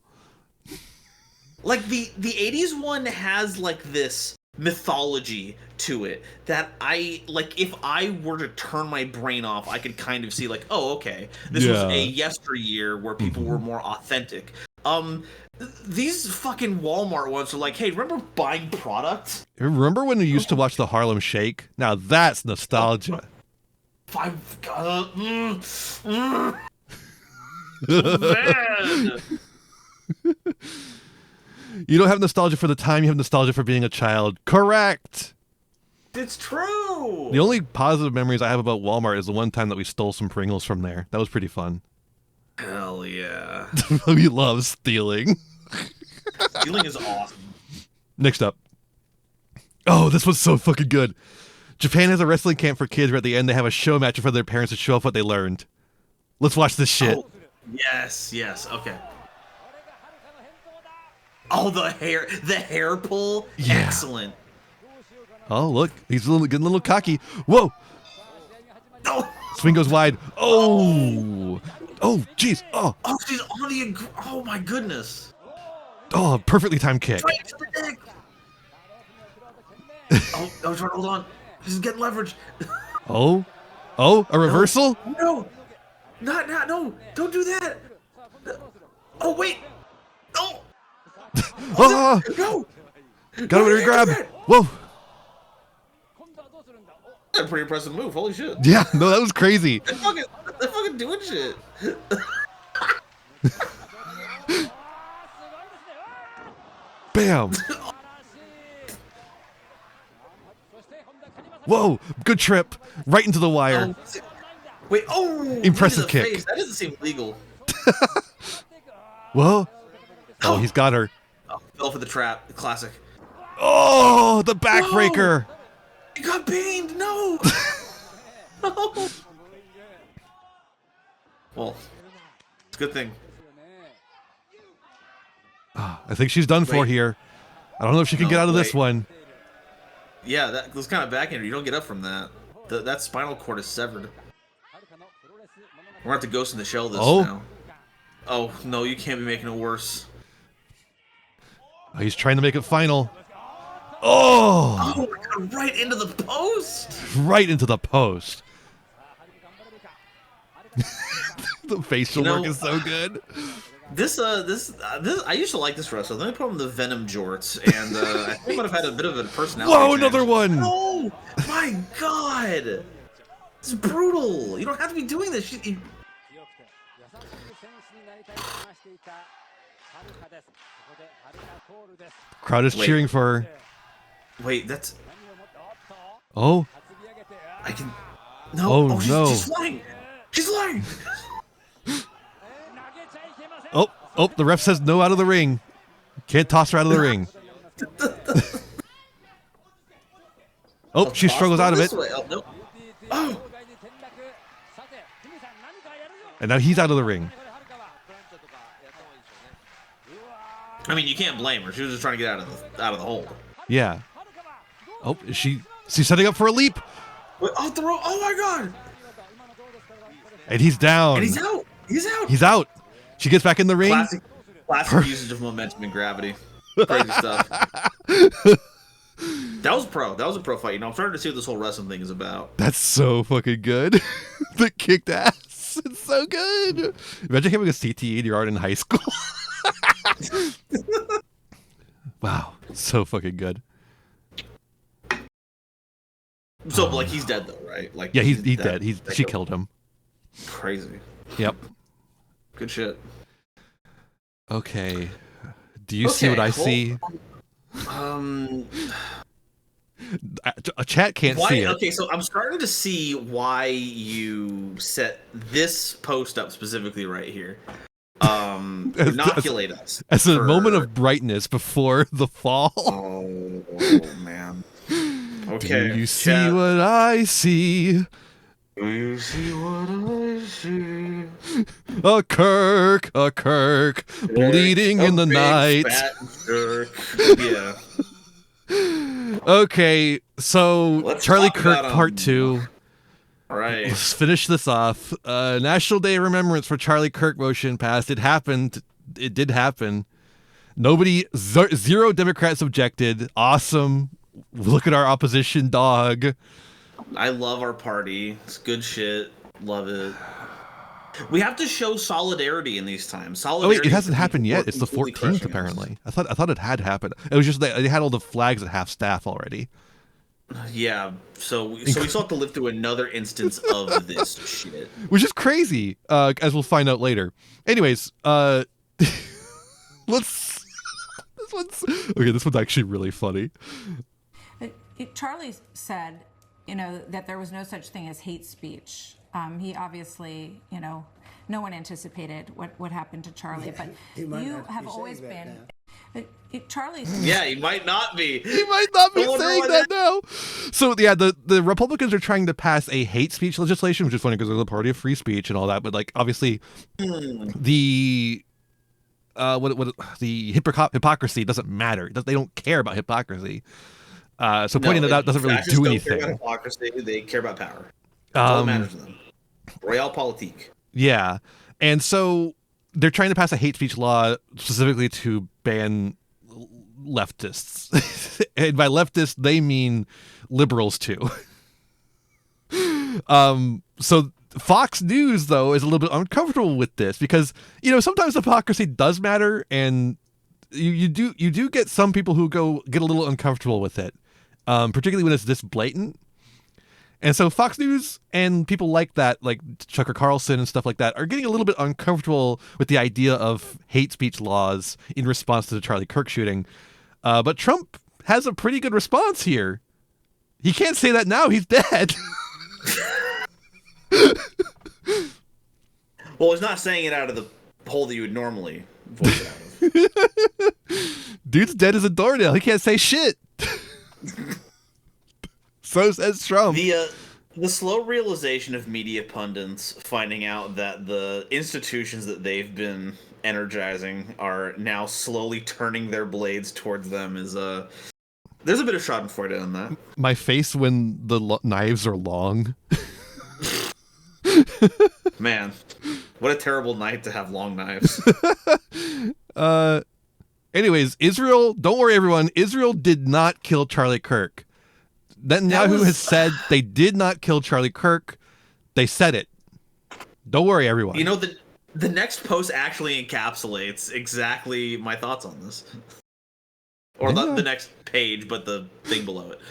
S2: Like the 80s one has like this mythology to it that I like. If I were to turn my brain off, I could kind of see like, oh, okay, this was a yesteryear where people were more authentic. These fucking Walmart ones are like, hey, remember buying products?
S1: Remember when we used to watch the Harlem Shake? Now that's nostalgia.
S2: Man.
S1: You don't have nostalgia for the time, you have nostalgia for being a child. Correct!
S2: It's true!
S1: The only positive memories I have about Walmart is the one time that we stole some Pringles from there. That was pretty fun.
S2: Hell yeah.
S1: We love stealing.
S2: Stealing is awesome.
S1: Next up. Oh, this was so fucking good. Japan has a wrestling camp for kids where at the end they have a show match in front of their parents to show off what they learned. Let's watch this shit.
S2: Oh, yes, okay. Oh, the hair pull?
S1: Yeah.
S2: Excellent.
S1: Oh, look, he's getting a little cocky. Whoa!
S2: Oh,
S1: Swing goes wide. Oh! Oh, jeez. Oh,
S2: she's on the... Oh, my goodness.
S1: oh, perfectly timed kick.
S2: Right to the neck. Oh, hold on. This is getting leverage.
S1: Oh, a reversal?
S2: No. No. Don't do that. Oh, wait. Oh.
S1: Oh,
S2: No.
S1: got him to grab. Whoa.
S2: That's a pretty impressive move. Holy shit.
S1: Yeah, no, that was crazy.
S2: They're fucking doing shit.
S1: Whoa, good trip. Right into the wire.
S2: Oh, wait,
S1: Impressive
S2: knee to the
S1: kick.
S2: face. That doesn't seem legal.
S1: Whoa. Oh, he's got her.
S2: Oh, fell for the trap. Classic.
S1: Oh, the backbreaker.
S2: He got pained. No. No. Well, it's a good thing.
S1: I think she's done for here. I don't know if she can get out of this one.
S2: Yeah, that was kind of backhand. You don't get up from that. That spinal cord is severed. We're gonna have to Ghost in the Shell this now. Oh, no, you can't be making it worse.
S1: Oh, he's trying to make it final. Oh!
S2: Oh, my God, right into the post!
S1: Right into the post. The facial work is so good.
S2: This I used to like this wrestler. The only problem, the Venom jorts, and I think I might have had a bit of a personality.
S1: Whoa,
S2: change.
S1: another one!
S2: Oh my God, it's brutal. You don't have to be doing this.
S1: Crowd is cheering for her.
S2: Wait, that's.
S1: Oh.
S2: I can. No.
S1: Oh, no.
S2: She's flying. She's flying.
S1: Oh, the ref says no out of the ring. Can't toss her out of the ring. Oh, she struggles out of it.
S2: Oh, no. Oh.
S1: And now he's out of the ring.
S2: I mean, you can't blame her. She was just trying to get out of the hole.
S1: Yeah. Oh, she's setting up for a leap.
S2: Wait, off the rope. Oh my God.
S1: And he's down.
S2: And he's out. He's out.
S1: He's out. She gets back in the ring.
S2: Classic usage of momentum and gravity. Crazy stuff. That was pro. That was a pro fight. You know, I'm starting to see what this whole wrestling thing is about.
S1: That's so fucking good. The kicked ass. It's so good. Imagine having a CTE in your art in high school. Wow. So fucking good.
S2: So, like, he's dead, though, right? Like,
S1: yeah, he's dead. She killed him.
S2: Crazy.
S1: Yep.
S2: Good shit.
S1: Okay. Do you see what I see? A chat can't see it.
S2: Okay, so I'm starting to see why you set this post up specifically right here. Inoculate us.
S1: As a moment of brightness before the fall.
S2: Oh man. Okay.
S1: Do you see what I see?
S2: Do you see what I see?
S1: A Kirk, bleeding in the night.
S2: Fat jerk. Yeah.
S1: Okay, so
S2: Let's
S1: Charlie
S2: talk
S1: Kirk
S2: about,
S1: Part 2.
S2: All right.
S1: Let's finish this off. National Day of Remembrance for Charlie Kirk motion passed. It happened. It did happen. Zero Democrats objected. Awesome. Look at our opposition dog.
S2: I love our party. It's good shit. Love it. We have to show solidarity in these times. Solidarity.
S1: Oh wait, it hasn't happened yet. It's the 14th apparently. I thought it had happened. It was just that they had all the flags at half staff already.
S2: Yeah, so we still have to live through another instance of this shit,
S1: which is crazy. As we'll find out later. Anyways, let's. This one's actually really funny.
S3: Charlie said, that there was no such thing as hate speech. He obviously, no one anticipated what happened to Charlie, but you have always been. Charlie.
S2: Yeah, he might not be.
S1: He might not be saying that now. So yeah, the Republicans are trying to pass a hate speech legislation, which is funny because they're the party of free speech and all that. But like, obviously, the hypocrisy doesn't matter. They don't care about hypocrisy. So pointing that out doesn't really do anything.
S2: They care about hypocrisy. They care about power. That's all that matters to them. Realpolitik.
S1: Yeah, and so they're trying to pass a hate speech law specifically to ban leftists. And by leftists, they mean liberals too. So Fox News, though, is a little bit uncomfortable with this because, sometimes hypocrisy does matter, and you do get some people who get a little uncomfortable with it, particularly when it's this blatant. And so Fox News and people like that, like Tucker Carlson and stuff like that, are getting a little bit uncomfortable with the idea of hate speech laws in response to the Charlie Kirk shooting. But Trump has a pretty good response here. He can't say that now. He's dead.
S2: Well, he's not saying it out of the hole that you would normally voice it out of.
S1: Dude's dead as a doornail. He can't say shit. So says Trump.
S2: The slow realization of media pundits finding out that the institutions that they've been energizing are now slowly turning their blades towards them is there's a bit of schadenfreude in that.
S1: My face when the knives are long.
S2: Man, what a terrible night to have long knives.
S1: Anyways, Israel, don't worry everyone, Israel did not kill Charlie Kirk. Netanyahu has said they did not kill Charlie Kirk. They said it. Don't worry everyone.
S2: You know, the next post actually encapsulates exactly my thoughts on this. Or not the next page, but the thing below it.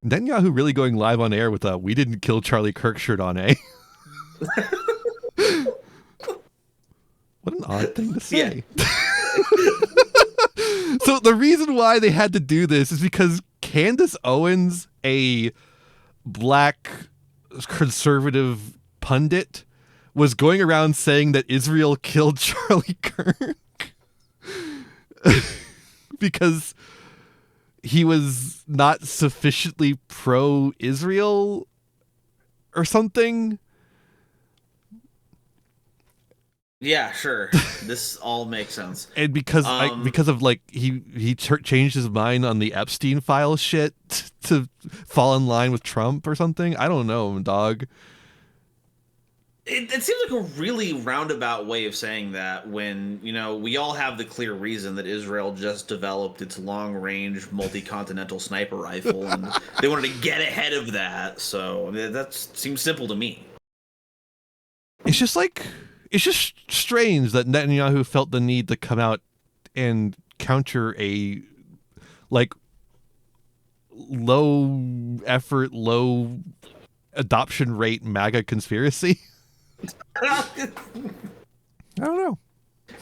S1: Netanyahu really going live on air with a "We didn't kill Charlie Kirk" shirt on, eh? What an odd thing to say. Yeah. So the reason why they had to do this is because Candace Owens, a black conservative pundit, was going around saying that Israel killed Charlie Kirk because he was not sufficiently pro-Israel or something.
S2: Yeah, sure. This all makes sense.
S1: And because of like he changed his mind on the Epstein file shit to fall in line with Trump or something. I don't know, dog.
S2: It seems like a really roundabout way of saying that when, you know, we all have the clear reason that Israel just developed its long-range multi-continental sniper rifle and they wanted to get ahead of that. So I mean, that seems simple to me.
S1: It's just strange that Netanyahu felt the need to come out and counter a like low effort, low adoption rate MAGA conspiracy. I don't know.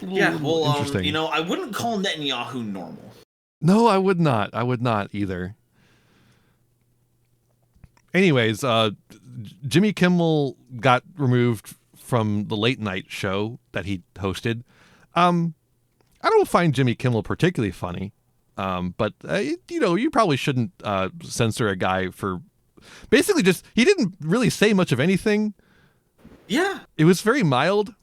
S2: Yeah, well,
S1: interesting.
S2: you know, I wouldn't call Netanyahu normal.
S1: No, I would not. I would not either. Anyways, Jimmy Kimmel got removed from the late night show that he hosted. I don't find Jimmy Kimmel particularly funny, but you know, you probably shouldn't censor a guy for basically just he didn't really say much of anything.
S2: Yeah,
S1: it was very mild.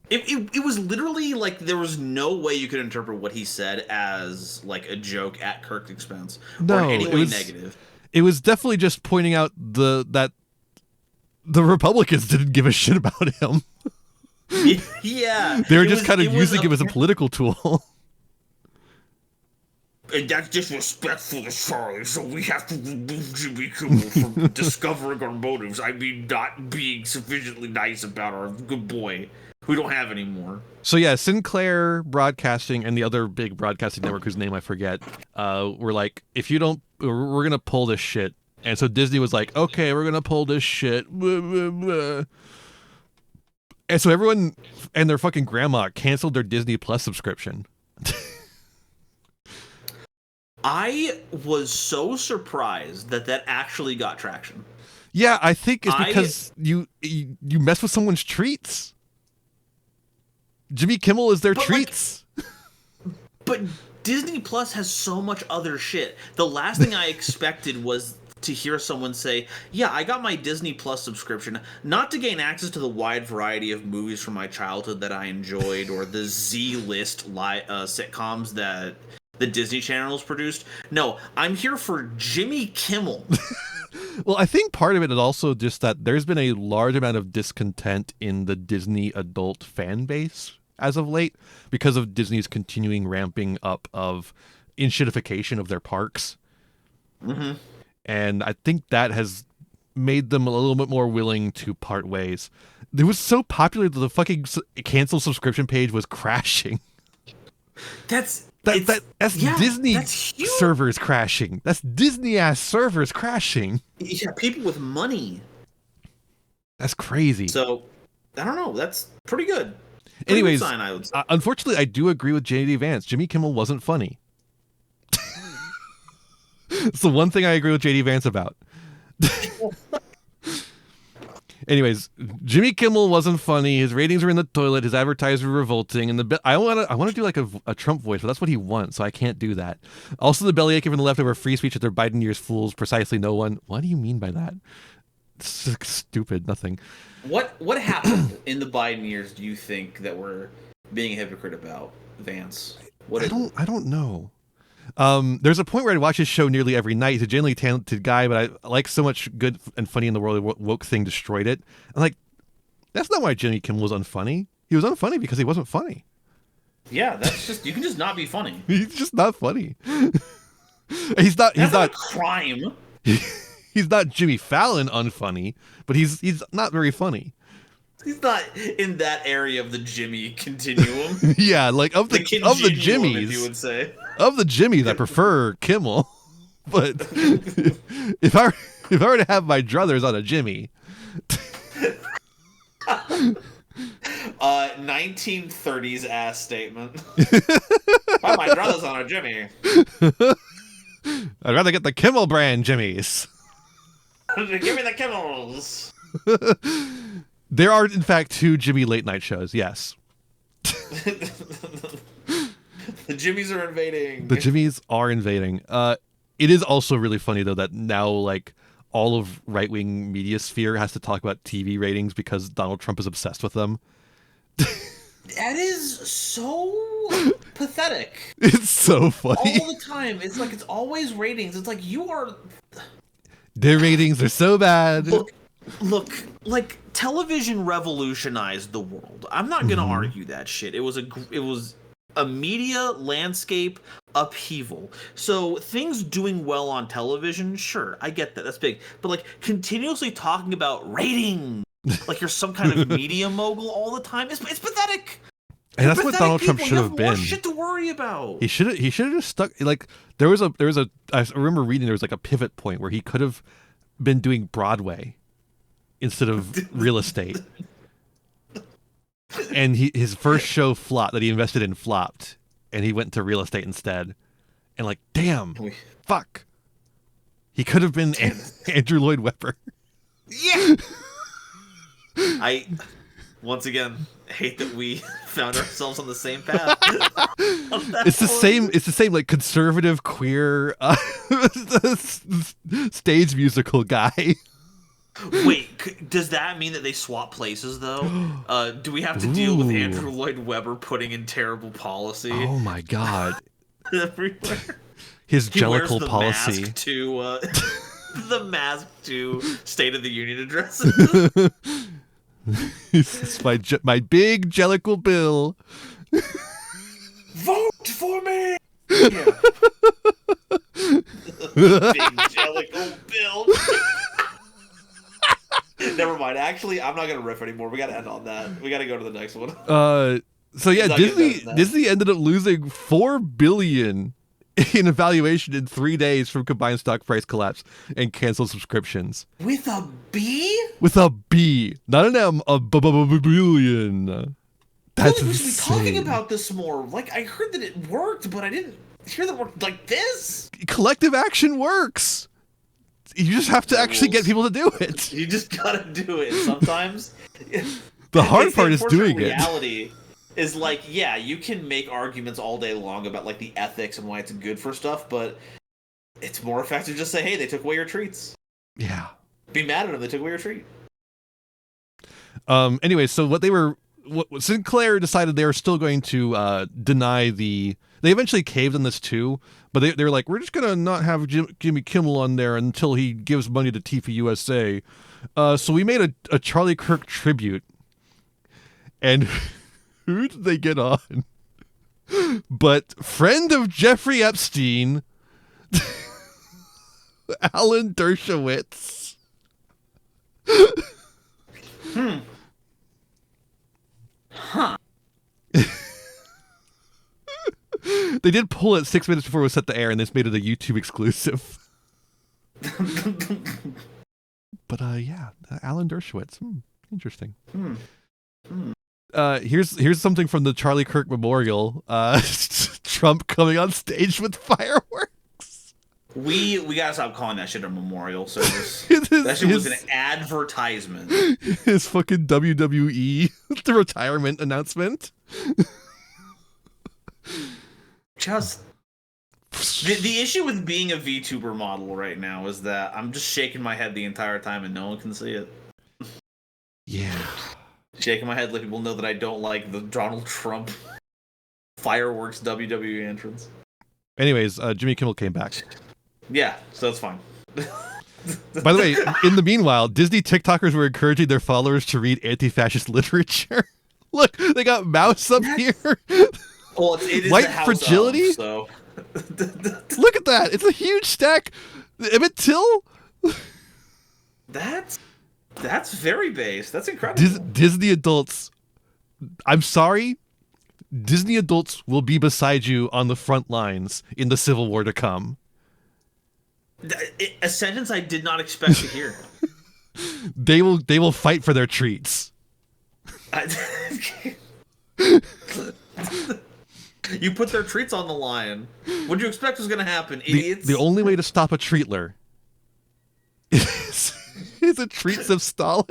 S2: It was literally like there was no way you could interpret what he said as like a joke at Kirk's expense or in any way negative.
S1: It was definitely just pointing out that the Republicans didn't give a shit about him.
S2: Yeah.
S1: They were just kind of using him as a political tool.
S2: And that's disrespectful to Charlie, so we have to remove Jimmy Kimmel from discovering our motives. I mean, not being sufficiently nice about our good boy, who we don't have anymore.
S1: So yeah, Sinclair Broadcasting and the other big broadcasting network whose name I forget, were like, if you don't, we're gonna pull this shit. And so Disney was like, okay, we're gonna pull this shit. And so everyone and their fucking grandma canceled their Disney Plus subscription.
S2: I was so surprised that actually got traction.
S1: Yeah, I think it's because you mess with someone's treats. Jimmy Kimmel is their treats.
S2: But Disney Plus has so much other shit. The last thing I expected was to hear someone say, yeah, I got my Disney Plus subscription not to gain access to the wide variety of movies from my childhood that I enjoyed or the Z-list sitcoms that the Disney Channel has produced. No, I'm here for Jimmy Kimmel.
S1: Well, I think part of it is also just that there's been a large amount of discontent in the Disney adult fan base as of late because of Disney's continuing ramping up of inshitification of their parks.
S2: Mm-hmm.
S1: And I think that has made them a little bit more willing to part ways. It was so popular that the fucking cancel subscription page was crashing. That's Disney servers crashing. That's Disney ass servers crashing.
S2: Yeah, people with money.
S1: That's crazy.
S2: So, I don't know. That's pretty good.
S1: Anyways,
S2: good sign, I would say.
S1: Unfortunately, I do agree with JD Vance. Jimmy Kimmel wasn't funny. It's the one thing I agree with JD Vance about. Anyways, Jimmy Kimmel wasn't funny. His ratings were in the toilet. His advertisers were revolting. And I want to do like a Trump voice, but that's what he wants, so I can't do that. Also, the bellyaching from the left over free speech at their Biden years fools precisely no one. What do you mean by that? It's stupid. Nothing.
S2: What happened in the Biden years? Do you think that we're being a hypocrite about, Vance? I
S1: don't know. There's a point where I watch his show nearly every night. He's a genuinely talented guy, but I like so much good and funny in the world. The woke thing destroyed it. I'm like, that's not why Jimmy Kimmel was unfunny. He was unfunny because he wasn't funny.
S2: Yeah, that's just, you can just not be funny.
S1: He's just not funny. He's not
S2: a crime.
S1: He's not Jimmy Fallon unfunny, but he's not very funny.
S2: He's not in that area of the Jimmy continuum.
S1: Yeah, like of the Jimmys,
S2: if you would say.
S1: Of the Jimmys, I prefer Kimmel. But if I were to have my druthers on a Jimmy,
S2: 1930s ass statement. Have my druthers on a Jimmy.
S1: I'd rather get the Kimmel brand Jimmys.
S2: Give me the Kimmels.
S1: There are, in fact, 2 Jimmy late night shows. Yes.
S2: The Jimmys are invading.
S1: The Jimmys are invading. It is also really funny though that now like all of right-wing media sphere has to talk about TV ratings because Donald Trump is obsessed with them.
S2: That is so pathetic.
S1: It's so funny.
S2: All the time. It's like it's always ratings. It's like you are.
S1: Their ratings are so bad.
S2: Look, like television revolutionized the world. I'm not gonna argue that shit. It was a media landscape upheaval. So things doing well on television, sure, I get that. That's big. But like continuously talking about ratings, like you're some kind of media mogul all the time, it's pathetic.
S1: And that's what Donald Trump should have been.
S2: More shit to worry about.
S1: He should have just stuck. Like there was a. I remember reading there was like a pivot point where he could have been doing Broadway instead of real estate. And his first show flopped that he invested in flopped, and he went to real estate instead. And like, damn, fuck, he could have been Andrew Lloyd Webber.
S2: Yeah. I once again hate that we found ourselves on the same path.
S1: It's the same. It's the same like conservative queer stage musical guy.
S2: Wait, does that mean that they swap places though? Do we have to deal with Andrew Lloyd Webber putting in terrible policy?
S1: Oh my god!
S2: Everywhere.
S1: His
S2: He wears
S1: jellicle
S2: the
S1: policy.
S2: Mask to the mask to State of the Union addresses.
S1: It's my big jellicle bill.
S2: Vote for me. Yeah. Big jellicle bill. Never mind. Actually, I'm not gonna riff anymore. We gotta end on that. We gotta go to the next one.
S1: So yeah, Disney ended up losing $4 billion in evaluation in 3 days from combined stock price collapse and canceled subscriptions.
S2: With a B?
S1: With a B, not an M. A billion. That's
S2: we should be
S1: insane.
S2: talking about this more. Like I heard that it worked, but I didn't hear that it worked like this.
S1: Collective action works. You just have to actually get people to do it.
S2: You just gotta do it. Sometimes
S1: the hard part is doing it.
S2: Reality is like, yeah, you can make arguments all day long about like the ethics and why it's good for stuff, but it's more effective to just say, hey, they took away your treats.
S1: Yeah.
S2: Be mad at them, they took away your treat.
S1: Anyway, so what Sinclair decided they were still going to deny the. They eventually caved on this too, but they were like, we're just gonna not have Jimmy Kimmel on there until he gives money to TPUSA. So we made a Charlie Kirk tribute, and who did they get on? But friend of Jeffrey Epstein, Alan Dershowitz.
S2: Huh.
S1: They did pull it 6 minutes before it was set to air, and this made it a YouTube exclusive. But yeah, Alan Dershowitz. Interesting. Here's something from the Charlie Kirk Memorial. Trump coming on stage with fireworks.
S2: We gotta stop calling that shit a memorial service.
S1: It is
S2: That shit was an advertisement.
S1: His fucking WWE the retirement announcement.
S2: Just the issue with being a VTuber model right now is that I'm just shaking my head the entire time and no one can see it.
S1: Yeah.
S2: Shaking my head, let people know that I don't like the Donald Trump fireworks WWE entrance.
S1: Anyways, Jimmy Kimmel came back.
S2: Yeah, so that's fine.
S1: By the way, in the meanwhile, Disney TikTokers were encouraging their followers to read anti-fascist literature. Look, they got Mouse up here.
S2: Well, it is
S1: White
S2: the House
S1: fragility?
S2: Of, so.
S1: Look at that. It's a huge stack. Emmett Till?
S2: That's very base. That's incredible.
S1: Disney adults. I'm sorry. Disney adults will be beside you on the front lines in the Civil War to come.
S2: A sentence I did not expect to hear.
S1: They will fight for their treats.
S2: You put their treats on the line. What do you expect was going to happen, idiots?
S1: The only way to stop a treatler is a treats of Stalin.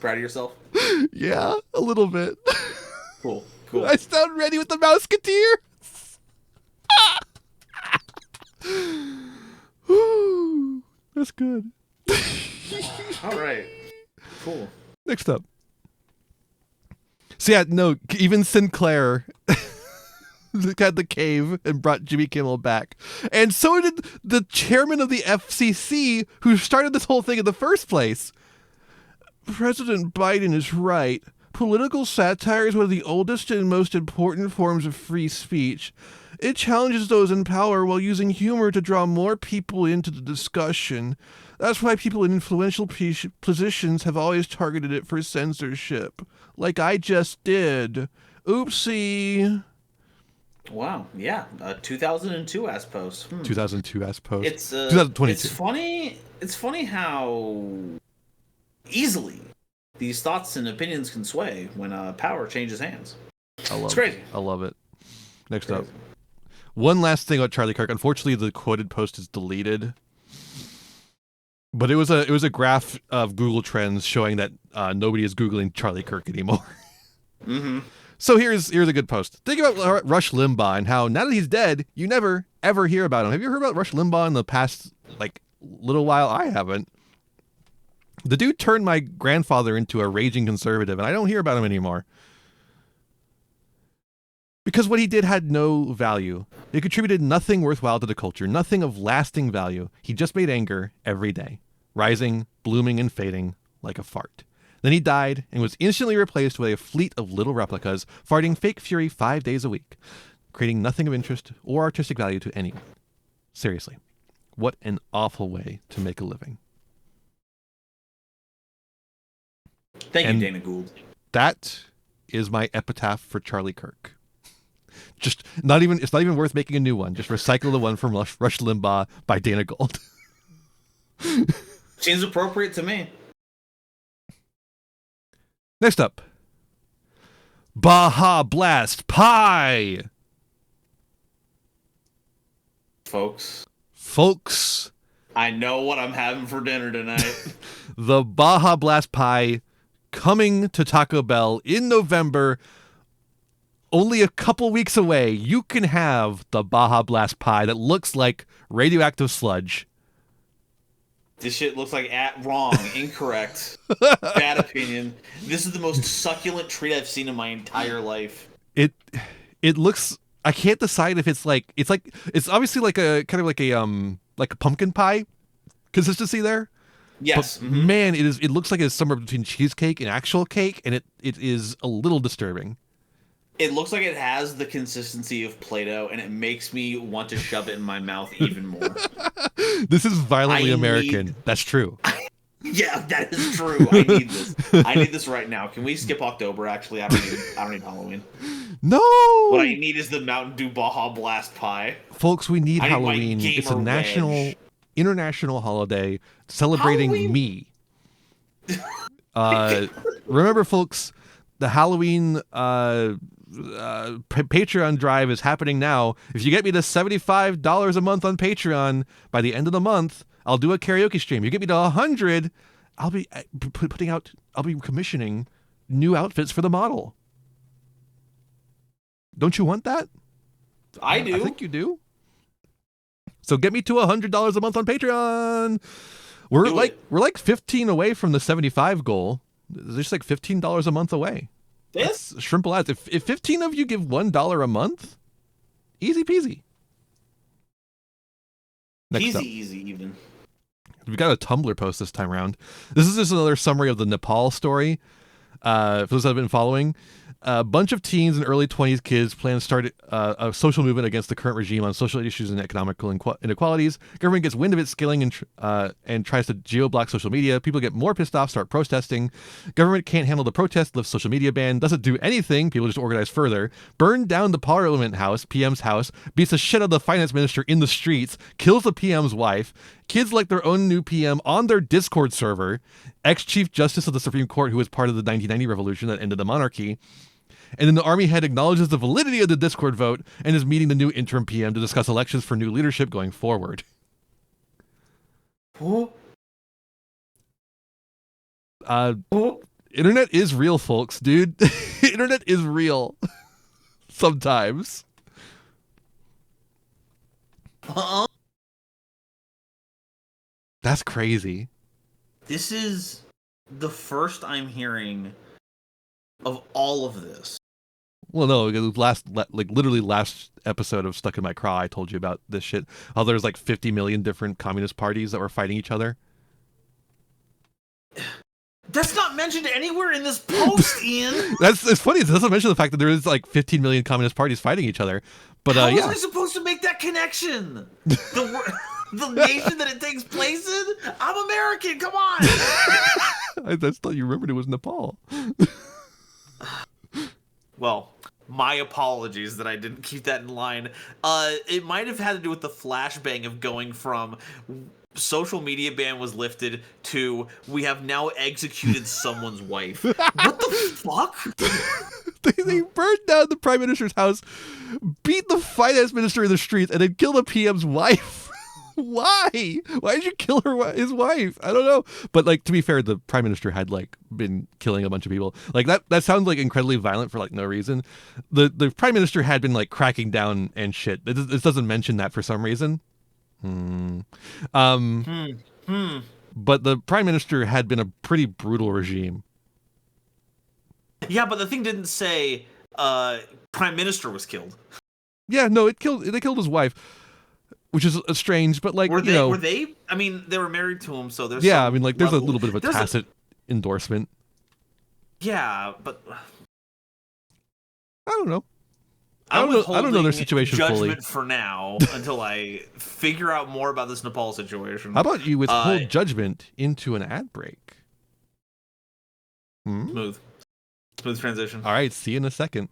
S2: Proud of yourself?
S1: Yeah, a little bit.
S2: Cool.
S1: I stand ready with the Mouseketeers. Woo, that's good.
S2: All right. Cool.
S1: Next up. So yeah, no, even Sinclair had the cave and brought Jimmy Kimmel back. And so did the chairman of the FCC who started this whole thing in the first place. President Biden is right. Political satire is one of the oldest and most important forms of free speech. It challenges those in power while using humor to draw more people into the discussion. That's why people in influential positions have always targeted it for censorship. Like I just did. Oopsie.
S2: Wow. Yeah. 2002 as post.
S1: 2002 as post.
S2: It's
S1: 2022.
S2: It's funny how easily these thoughts and opinions can sway when power changes hands. It's crazy.
S1: I love it. Next up. One last thing about Charlie Kirk. Unfortunately, the quoted post is deleted. But it was a graph of Google Trends showing that nobody is Googling Charlie Kirk anymore.
S2: Mm-hmm.
S1: So here's a good post. Think about Rush Limbaugh and how now that he's dead, you never ever hear about him. Have you heard about Rush Limbaugh in the past little while? I haven't. The dude turned my grandfather into a raging conservative, and I don't hear about him anymore. Because what he did had no value. It contributed nothing worthwhile to the culture, nothing of lasting value. He just made anger every day, rising, blooming, and fading like a fart. Then he died and was instantly replaced with a fleet of little replicas, farting fake fury 5 days a week, creating nothing of interest or artistic value to anyone. Seriously, what an awful way to make a living.
S2: Thank you, Dana Gould.
S1: That is my epitaph for Charlie Kirk. Just it's not even worth making a new one. Just recycle the one from Rush Limbaugh by Dana Gould.
S2: Seems appropriate to me.
S1: Next up. Baja Blast Pie. Folks.
S2: I know what I'm having for dinner tonight.
S1: The Baja Blast Pie coming to Taco Bell in November. Only a couple weeks away, you can have the Baja Blast Pie that looks like radioactive sludge.
S2: This shit looks like wrong, incorrect, bad opinion. This is the most succulent treat I've seen in my entire life.
S1: It looks. I can't decide if it's obviously like a kind of like a pumpkin pie consistency there.
S2: Yes,
S1: but man, it looks like it's somewhere between cheesecake and actual cake, and it is a little disturbing.
S2: It looks like it has the consistency of Play-Doh, and it makes me want to shove it in my mouth even more.
S1: This is violently American. That's true.
S2: Yeah, that is true. I need this. I need this right now. Can we skip October? Actually, I don't need Halloween.
S1: No.
S2: What I need is the Mountain Dew Baja Blast Pie.
S1: Folks, we need Halloween. It's a international holiday celebrating me. Remember, folks. the Halloween Patreon drive is happening now. If you get me to $75 a month on Patreon by the end of the month, I'll do a karaoke stream. You get me to 100, I'll be commissioning new outfits for the model. Don't you want that?
S2: I do.
S1: I think you do. So get me to $100 a month on Patreon. We're like 15 away from the 75 goal. It's just like $15 a month away. That's shrimp ads. If 15 of you give $1 a month, easy peasy.
S2: Easy even.
S1: We got a Tumblr post this time around. This is just another summary of the Nepal story. For those that have been following, a bunch of teens and early 20s kids plan to start a social movement against the current regime on social issues and economical inequalities. Government gets wind of it scaling and tries to geo-block social media. People get more pissed off, start protesting. Government can't handle the protest, lifts social media ban, doesn't do anything. People just organize further. Burn down the Parliament House, PM's house, beats the shit out of the finance minister in the streets, kills the PM's wife. Kids like their own new PM on their Discord server. Ex-Chief Justice of the Supreme Court, who was part of the 1990 revolution that ended the monarchy. And then the army head acknowledges the validity of the Discord vote and is meeting the new interim PM to discuss elections for new leadership going forward. Internet is real, folks, dude. Internet is real. Sometimes. That's crazy.
S2: This is the first I'm hearing of all of this.
S1: Well, no, literally last episode of Stuck in My Craw, I told you about this shit. How there's like 50 million different communist parties that were fighting each other.
S2: That's not mentioned anywhere in this post, Ian.
S1: It's funny. It doesn't mention the fact that there is like 15 million communist parties fighting each other. But
S2: how was I supposed to make that connection? The nation that it takes place in? I'm American. Come on.
S1: I thought you remembered it was Nepal.
S2: Well, my apologies that I didn't keep that in line. It might have had to do with the flashbang of going from social media ban was lifted to we have now executed someone's wife. What the fuck?
S1: They burned down the prime minister's house, beat the finance minister in the streets, and then killed the PM's wife. Why? Why did you kill his wife? I don't know. But like, to be fair, the prime minister had like been killing a bunch of people. Like that sounds like incredibly violent for like no reason. The prime minister had been like cracking down and shit. It doesn't mention that for some reason. But the prime minister had been a pretty brutal regime.
S2: Yeah, but the thing didn't say prime minister was killed.
S1: Yeah, no, they killed his wife. Which is strange, but like,
S2: were they? I mean, they were married to him, so there's
S1: I mean, like, there's a little bit of a tacit endorsement.
S2: Yeah, but
S1: I don't know. I don't know their situation fully
S2: for now until I figure out more about this Nepal situation.
S1: How about you withhold judgment into an ad break?
S2: Smooth transition.
S1: All right, see you in a second.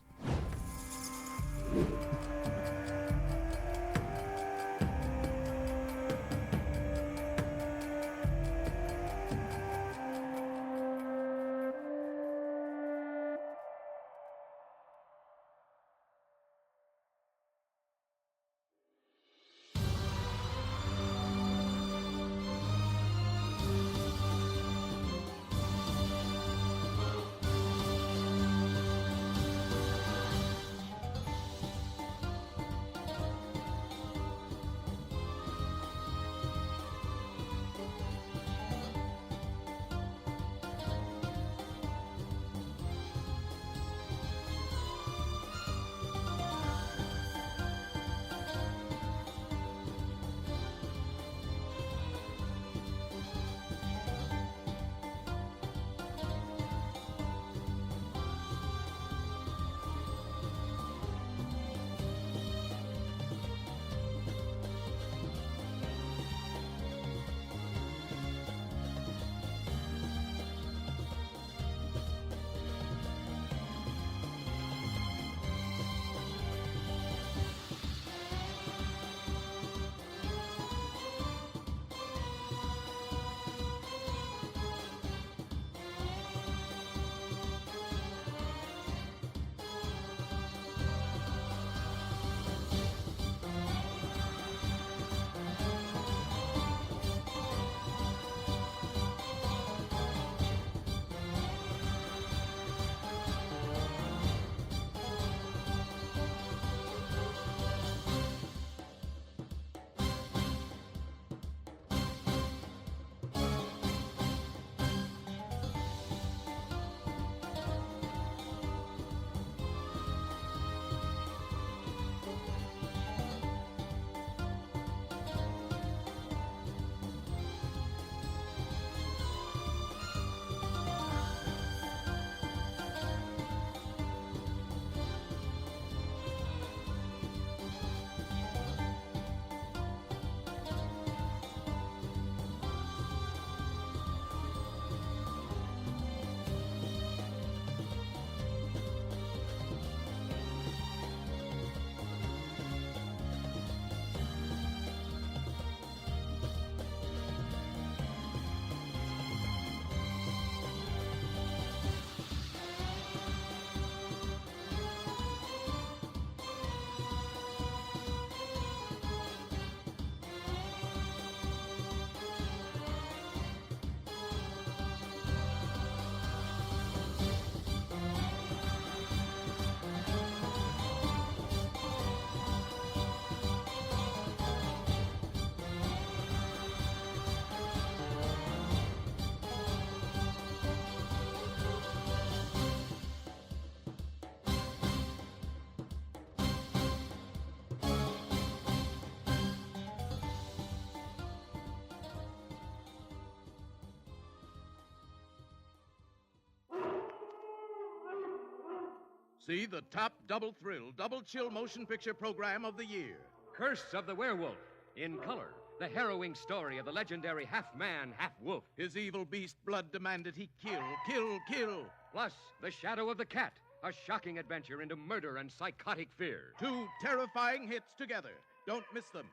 S4: see the top double thrill, double chill motion picture program of the year.
S5: Curse of the Werewolf, in color. The harrowing story of the legendary half-man, half-wolf.
S4: His evil beast blood demanded he kill, kill, kill.
S5: Plus, The Shadow of the Cat, a shocking adventure into murder and psychotic fear.
S4: 2 terrifying hits together. Don't miss them.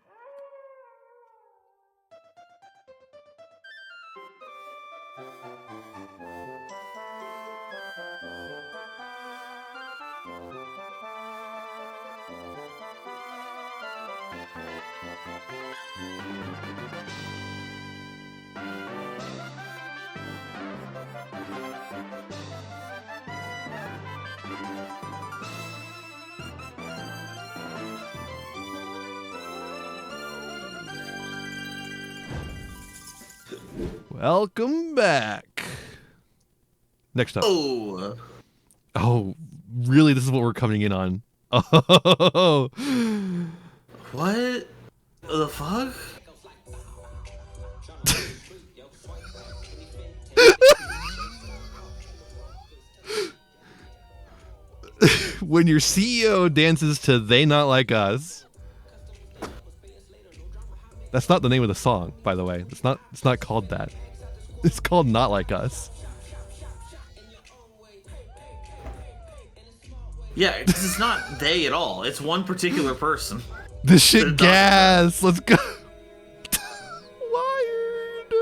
S1: Welcome back. Next up. Oh, really? This is what we're coming in on. Oh.
S2: What the fuck?
S1: When your CEO dances to They Not Like Us. That's not the name of the song, by the way. It's not called that. It's called Not Like Us.
S2: Yeah, because it's not they at all. It's one particular person.
S1: This shit gas. Let's go. Wired.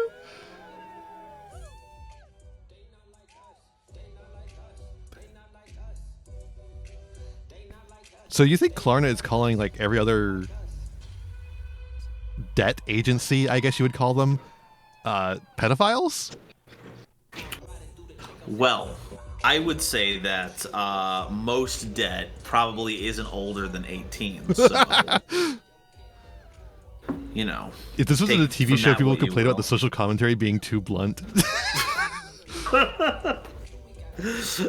S1: So you think Klarna is calling like every other debt agency, I guess you would call them, pedophiles?
S2: Well, I would say that most debt probably isn't older than 18. So, you know.
S1: If this wasn't a
S2: take
S1: TV
S2: from
S1: show,
S2: that
S1: people
S2: what
S1: would
S2: you
S1: complain about
S2: will.
S1: the social commentary being too blunt.
S2: This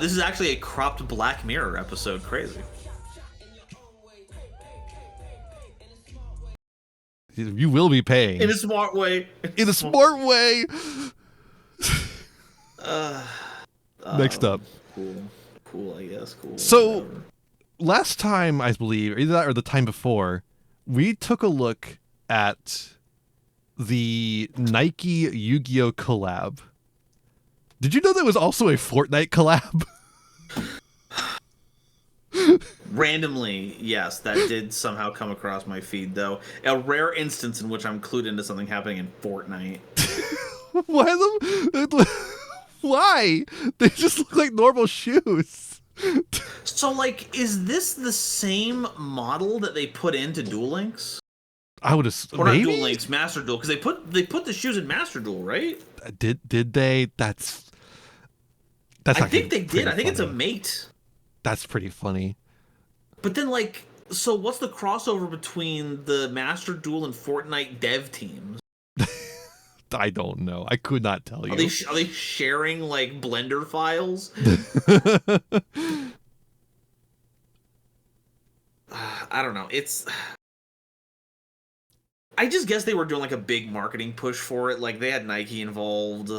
S2: is actually a cropped Black Mirror episode. Crazy.
S1: You will be paying.
S2: In a smart way.
S1: In a smart way. Next up.
S2: Cool, I guess. Cool.
S1: So,
S2: whatever.
S1: last time, I believe, either that or the time before, we took a look at the Nike Yu-Gi-Oh collab. Did you know there was also a Fortnite collab?
S2: Randomly, yes, that did somehow come across my feed, though. A rare instance in which I'm clued into something happening in Fortnite.
S1: Why? They just look like normal shoes.
S2: So, like, is this the same model that they put into Duel Links?
S1: I would assume.
S2: Or
S1: Maybe?
S2: not Duel Links, Master Duel, because they put the shoes in Master Duel, right?
S1: Did they? That's
S2: I
S1: actually
S2: think they did.
S1: pretty
S2: I think it's a
S1: funny.
S2: mate.
S1: That's pretty funny.
S2: But then, like, so what's the crossover between the Master Duel and Fortnite dev teams?
S1: I don't know. I could not tell you.
S2: Are they sharing, like, Blender files? I don't know. I just guess they were doing, like, a big marketing push for it. Like, they had Nike involved.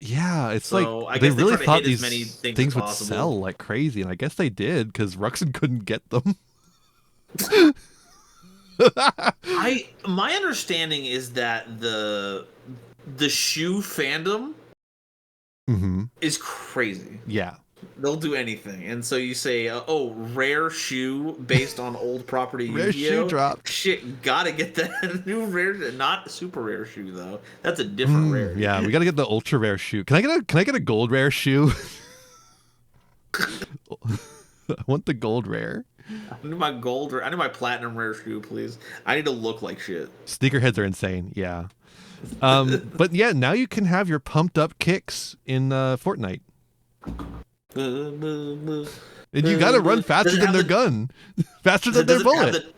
S1: Yeah, it's
S2: So,
S1: like
S2: I
S1: they
S2: guess they
S1: really
S2: try to
S1: thought
S2: hit as
S1: these
S2: many things
S1: things
S2: as
S1: would
S2: possible.
S1: sell like crazy, and I guess they did because Ruxin couldn't get them.
S2: My understanding is that the shoe fandom
S1: Mm-hmm.
S2: is crazy.
S1: Yeah.
S2: They'll do anything. And so you say, rare shoe based on old property
S1: Rare
S2: Yu-Gi-Oh.
S1: shoe drop.
S2: Shit, gotta get that new rare, not super rare shoe though. That's a different rare.
S1: Yeah, we gotta get the ultra rare shoe. Can I get a gold rare shoe? I want the gold rare.
S2: I need my gold, I need my platinum rare shoe, please. I need to look like shit.
S1: Sneakerheads are insane. Yeah. But yeah, now you can have your pumped up kicks in Fortnite. And you gotta run faster than their gun. Faster than their bullet.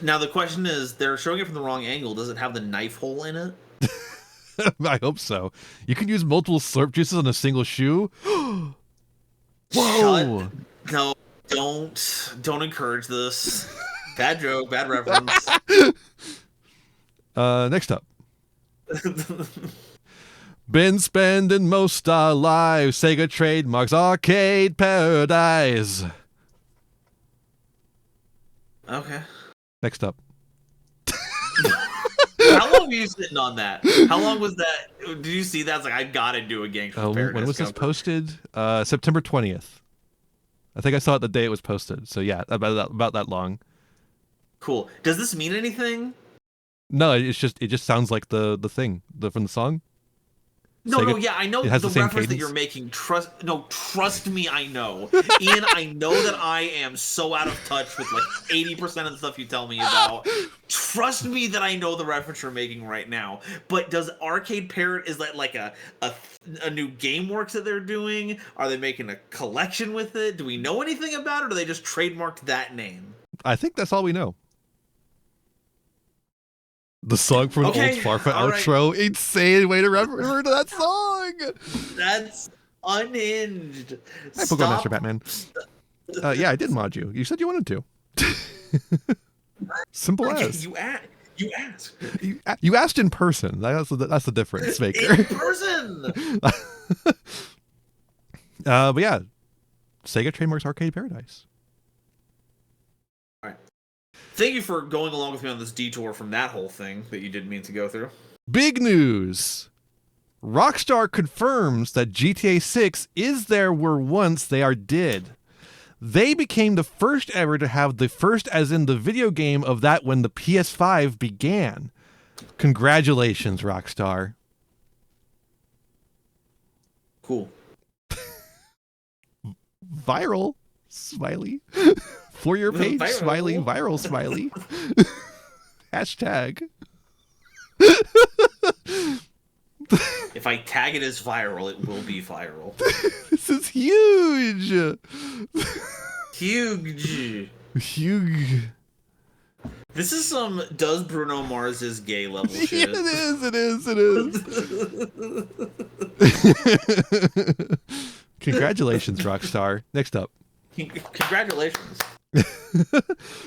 S2: Now the question is, they're showing it from the wrong angle. Does it have the knife hole in it?
S1: I hope so. You can use multiple slurp juices on a single shoe. Whoa!
S2: No, don't encourage this. Bad joke, bad reference.
S1: Next up. Been spending most our lives. Sega trademarks arcade paradise.
S2: Okay.
S1: Next up.
S2: How long were you sitting on that? How long was that? Did you see that? It's like, I gotta do a Gangster's Paradise
S1: When was this
S2: cover.
S1: posted? September 20th. I think I saw it the day it was posted. So yeah, about that long.
S2: Cool. Does this mean anything?
S1: No, it just sounds like the thing from the song.
S2: No, yeah, I know
S1: it has
S2: the
S1: the same
S2: reference that
S1: cadence.
S2: you're making. Trust me, I know. Ian, I know that I am so out of touch with like 80% of the stuff you tell me about. Trust me that I know the reference you're making right now. But does Arcade Parrot, is that like a new GameWorks that they're doing? Are they making a collection with it? Do we know anything about it, or do they just trademarked that name?
S1: I think that's all we know. The song from
S2: Okay,
S1: Old Farfa
S2: all right.
S1: outro. Insane way to refer to that song.
S2: That's unhinged.
S1: Hi, Pokemon Master Batman. Yeah, I did mod you. You said you wanted to. Simple
S2: Okay,
S1: as.
S2: you asked.
S1: You asked in person. That's the difference maker.
S2: In person.
S1: But yeah, Sega trademarks Arcade Paradise.
S2: All right. Thank you for going along with me on this detour from that whole thing that you didn't mean to go through.
S1: Big news! Rockstar confirms that GTA 6 is there were once they are did. They became the first ever to have the first as in the video game of that when the PS5 began. Congratulations, Rockstar.
S2: Cool.
S1: Viral smiley. For your page,
S2: Viral.
S1: smiley, viral smiley. Hashtag.
S2: If I tag it as viral, it will be viral.
S1: This is huge.
S2: Huge.
S1: Huge.
S2: This is some does Bruno Mars's gay level shit.
S1: It is. Congratulations, Rockstar. Next up.
S2: Congratulations.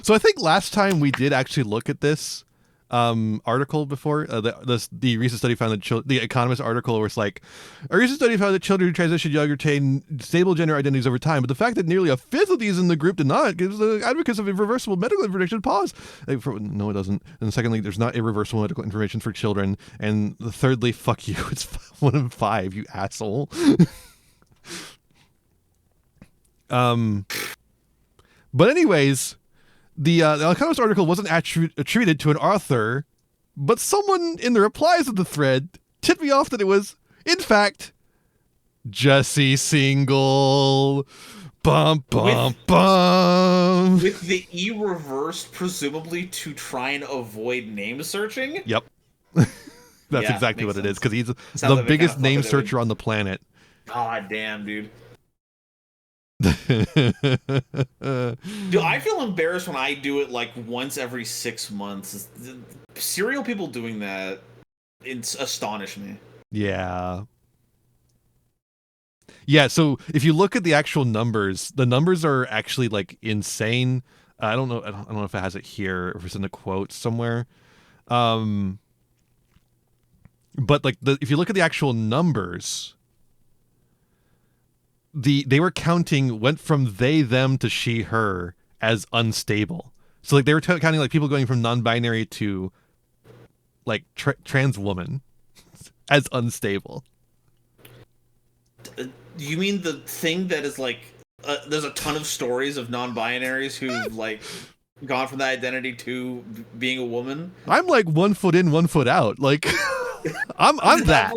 S1: So I think last time we did actually look at this article before. The recent study found that the Economist article was like, a recent study found that children who transition young retain stable gender identities over time, but the fact that nearly a fifth of these in the group did not gives the advocates of irreversible medical information pause. No, it doesn't. And secondly, there's not irreversible medical information for children. And thirdly, fuck you. It's 1 in 5, you asshole. But anyways, the Economist article wasn't attributed to an author, but someone in the replies of the thread tipped me off that it was, in fact, Jesse Single. Bum, bum, bum.
S2: With the E reversed, presumably to try and avoid name searching?
S1: Yep. That's exactly what it is, because he's the biggest name searcher on the planet.
S2: God damn, dude. Dude, I feel embarrassed when I do it like once every 6 months. Serial people doing that, it's astonished me.
S1: Yeah. Yeah, so if you look at the actual numbers, the numbers are actually like insane. I don't know if it has it here or if it's in the quotes somewhere. But like if you look at the actual numbers, they were counting went from they them to she her as unstable. So like they were counting like people going from non-binary to like trans woman as unstable.
S2: You mean the thing that is like there's a ton of stories of non-binaries who've like gone from that identity to being a woman?
S1: I'm like 1 foot in, 1 foot out. Like I'm that.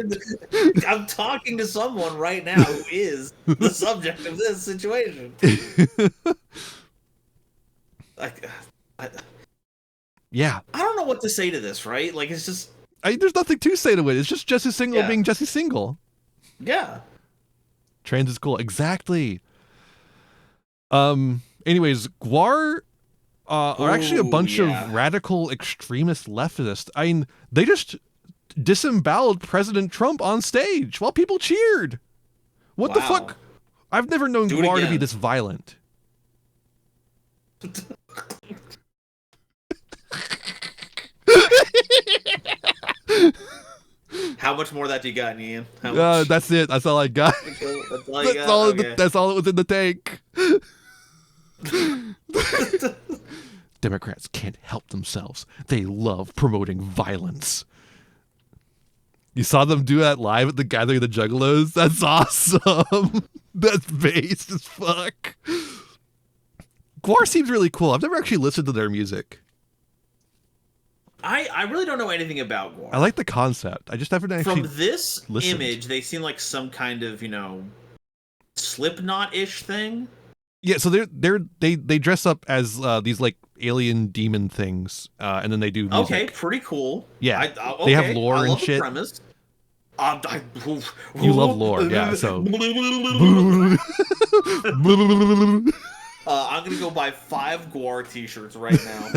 S2: I'm talking to someone right now who is the subject of this situation.
S1: Yeah.
S2: I don't know what to say to this, right? Like, it's just...
S1: there's nothing to say to it. It's just Jesse Single being Jesse Single.
S2: Yeah.
S1: Trans is cool. Exactly. Anyways, Gwar are actually a bunch of radical extremist leftists. I mean, they just disemboweled President Trump on stage while people cheered. What the fuck? I've never known Gwar to be this violent.
S2: How much more of that do you got, Ian? How much?
S1: That's it. That's all I got.
S2: That's all you got? Okay.
S1: That's all it was in the tank. Democrats can't help themselves. They love promoting violence. You saw them do that live at the Gathering of the Juggalos? That's awesome. That's based as fuck. Gwar seems really cool. I've never actually listened to their music.
S2: I really don't know anything about Gwar.
S1: I like the concept. I just haven't actually
S2: From this
S1: listened.
S2: image, they seem like some kind of, Slipknot-ish thing.
S1: Yeah, so they dress up as these like alien demon things, and then they do music.
S2: Okay, pretty cool.
S1: Yeah,
S2: okay,
S1: they have lore
S2: I
S1: and
S2: love
S1: shit.
S2: The premise.
S1: You love lore, yeah. So
S2: I'm gonna go buy 5 Gwar t-shirts right now.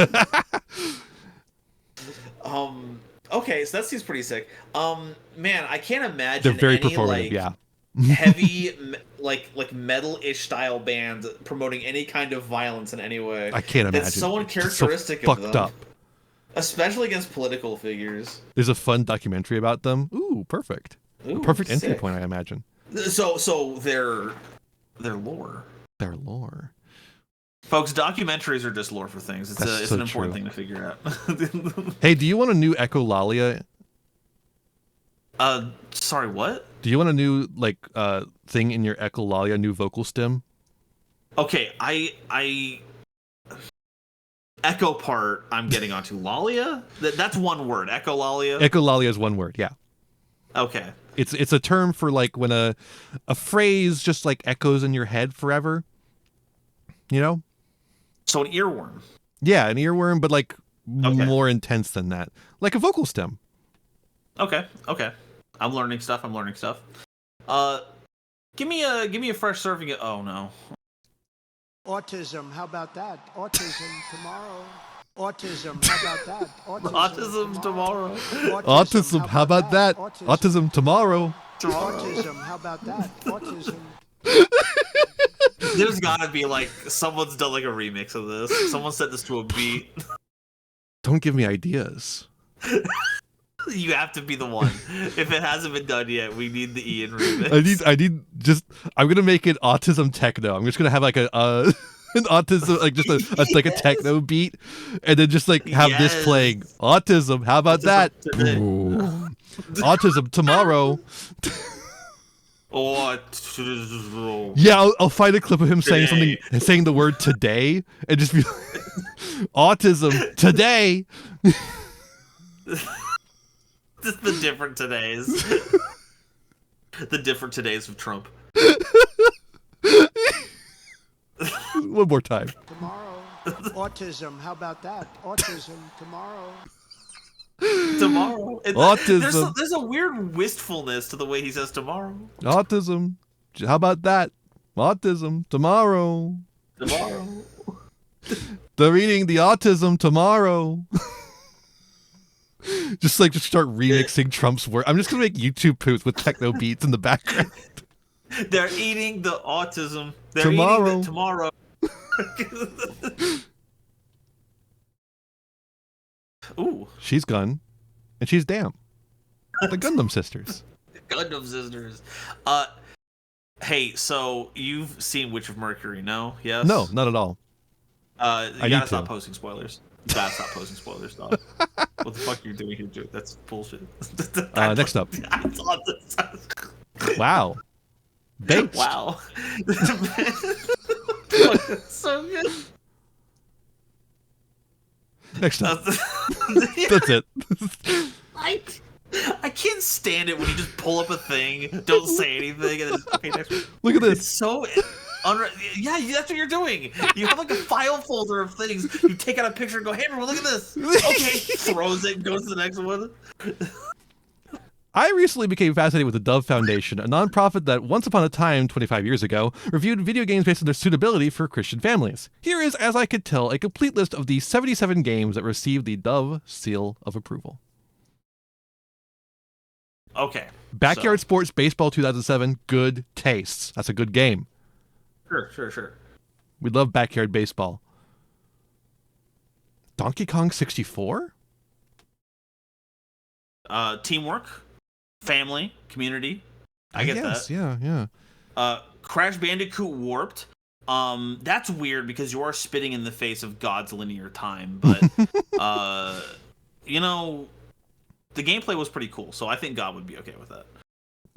S2: Okay, so that seems pretty sick. Man, I can't imagine
S1: they're very
S2: any
S1: performative. Yeah.
S2: heavy like metal-ish style band promoting any kind of violence in any way.
S1: I can't imagine.
S2: That's so uncharacteristic
S1: so
S2: of them.
S1: fucked up.
S2: Especially against political figures.
S1: There's a fun documentary about them. Ooh, perfect.
S2: Ooh,
S1: Perfect entry
S2: sick.
S1: point, I imagine.
S2: So their lore.
S1: Their lore.
S2: Folks, documentaries are just lore for things. It's
S1: That's
S2: an important
S1: true.
S2: thing to figure out.
S1: Hey, do you want a new echolalia?
S2: Sorry, what?
S1: Do you want a new thing in your echolalia, new vocal stem?
S2: Okay, I echo part I'm getting onto. Lalia? That's one word. Echolalia?
S1: Echolalia is one word, yeah.
S2: Okay.
S1: It's a term for like when a phrase just like echoes in your head forever. You know?
S2: So an earworm.
S1: Yeah, an earworm, but like
S2: Okay.
S1: more intense than that. Like a vocal stem.
S2: Okay. I'm learning stuff. Give me a fresh serving. Oh no.
S6: Autism, how about that? Autism tomorrow. Autism, how about that?
S2: Autism tomorrow.
S1: Autism, how about that? Autism tomorrow.
S6: Autism, how about that? Autism.
S2: There's gotta be like someone's done like a remix of this. Someone set this to a beat.
S1: Don't give me ideas.
S2: You have to be the one. If it hasn't been done yet, we need the Ian remix.
S1: I'm gonna make it autism techno. I'm just gonna have like an autism, like just a techno beat, and then just like have this playing. Autism, how about that? Ooh. Autism tomorrow.
S2: Autism.
S1: Yeah, I'll find a clip of him saying
S2: Today.
S1: something, saying the word today, and just be autism today.
S2: Just the different todays. The different todays of Trump.
S1: One more time.
S6: Tomorrow. Autism, how about that? Autism tomorrow.
S2: Tomorrow.
S1: Autism.
S2: There's a weird wistfulness to the way he says tomorrow.
S1: Autism. How about that? Autism tomorrow.
S2: Tomorrow.
S1: They're reading the autism tomorrow. just start remixing Trump's work. I'm just gonna make YouTube posts with techno beats in the background.
S2: They're eating the autism. They're
S1: Tomorrow.
S2: eating the tomorrow. Ooh.
S1: She's Gun, and she's Damn. The Gundam sisters.
S2: Gundam sisters. Hey, so you've seen Witch of Mercury, no? Yes?
S1: No, not at all.
S2: You
S1: I
S2: gotta
S1: need
S2: stop
S1: to.
S2: posting spoilers. You gotta stop posting spoilers, dog. What the fuck are you doing here, dude? That's bullshit.
S1: Next up.
S2: I saw this.
S1: Wow. Based.
S2: Wow. So good.
S1: Next up. That's it.
S2: I can't stand it when you just pull up a thing, don't say anything, and then just, okay, next one.
S1: Look at
S2: It's
S1: this.
S2: so yeah, that's what you're doing. You have like a file folder of things. You take out a picture and go, "Hey, everyone, look at this." Okay, throws it, and goes to the next one.
S1: I recently became fascinated with the Dove Foundation, a nonprofit that once upon a time, 25 years ago, reviewed video games based on their suitability for Christian families. Here is, as I could tell, a complete list of the 77 games that received the Dove seal of approval.
S2: Okay.
S1: Backyard Sports Baseball 2007, good tastes. That's a good game.
S2: Sure.
S1: We love Backyard Baseball. Donkey Kong 64?
S2: Teamwork. family, community. I get that.
S1: Yeah.
S2: Crash Bandicoot Warped. That's weird because you are spitting in the face of God's linear time, but you know, the gameplay was pretty cool, so I think God would be okay with that.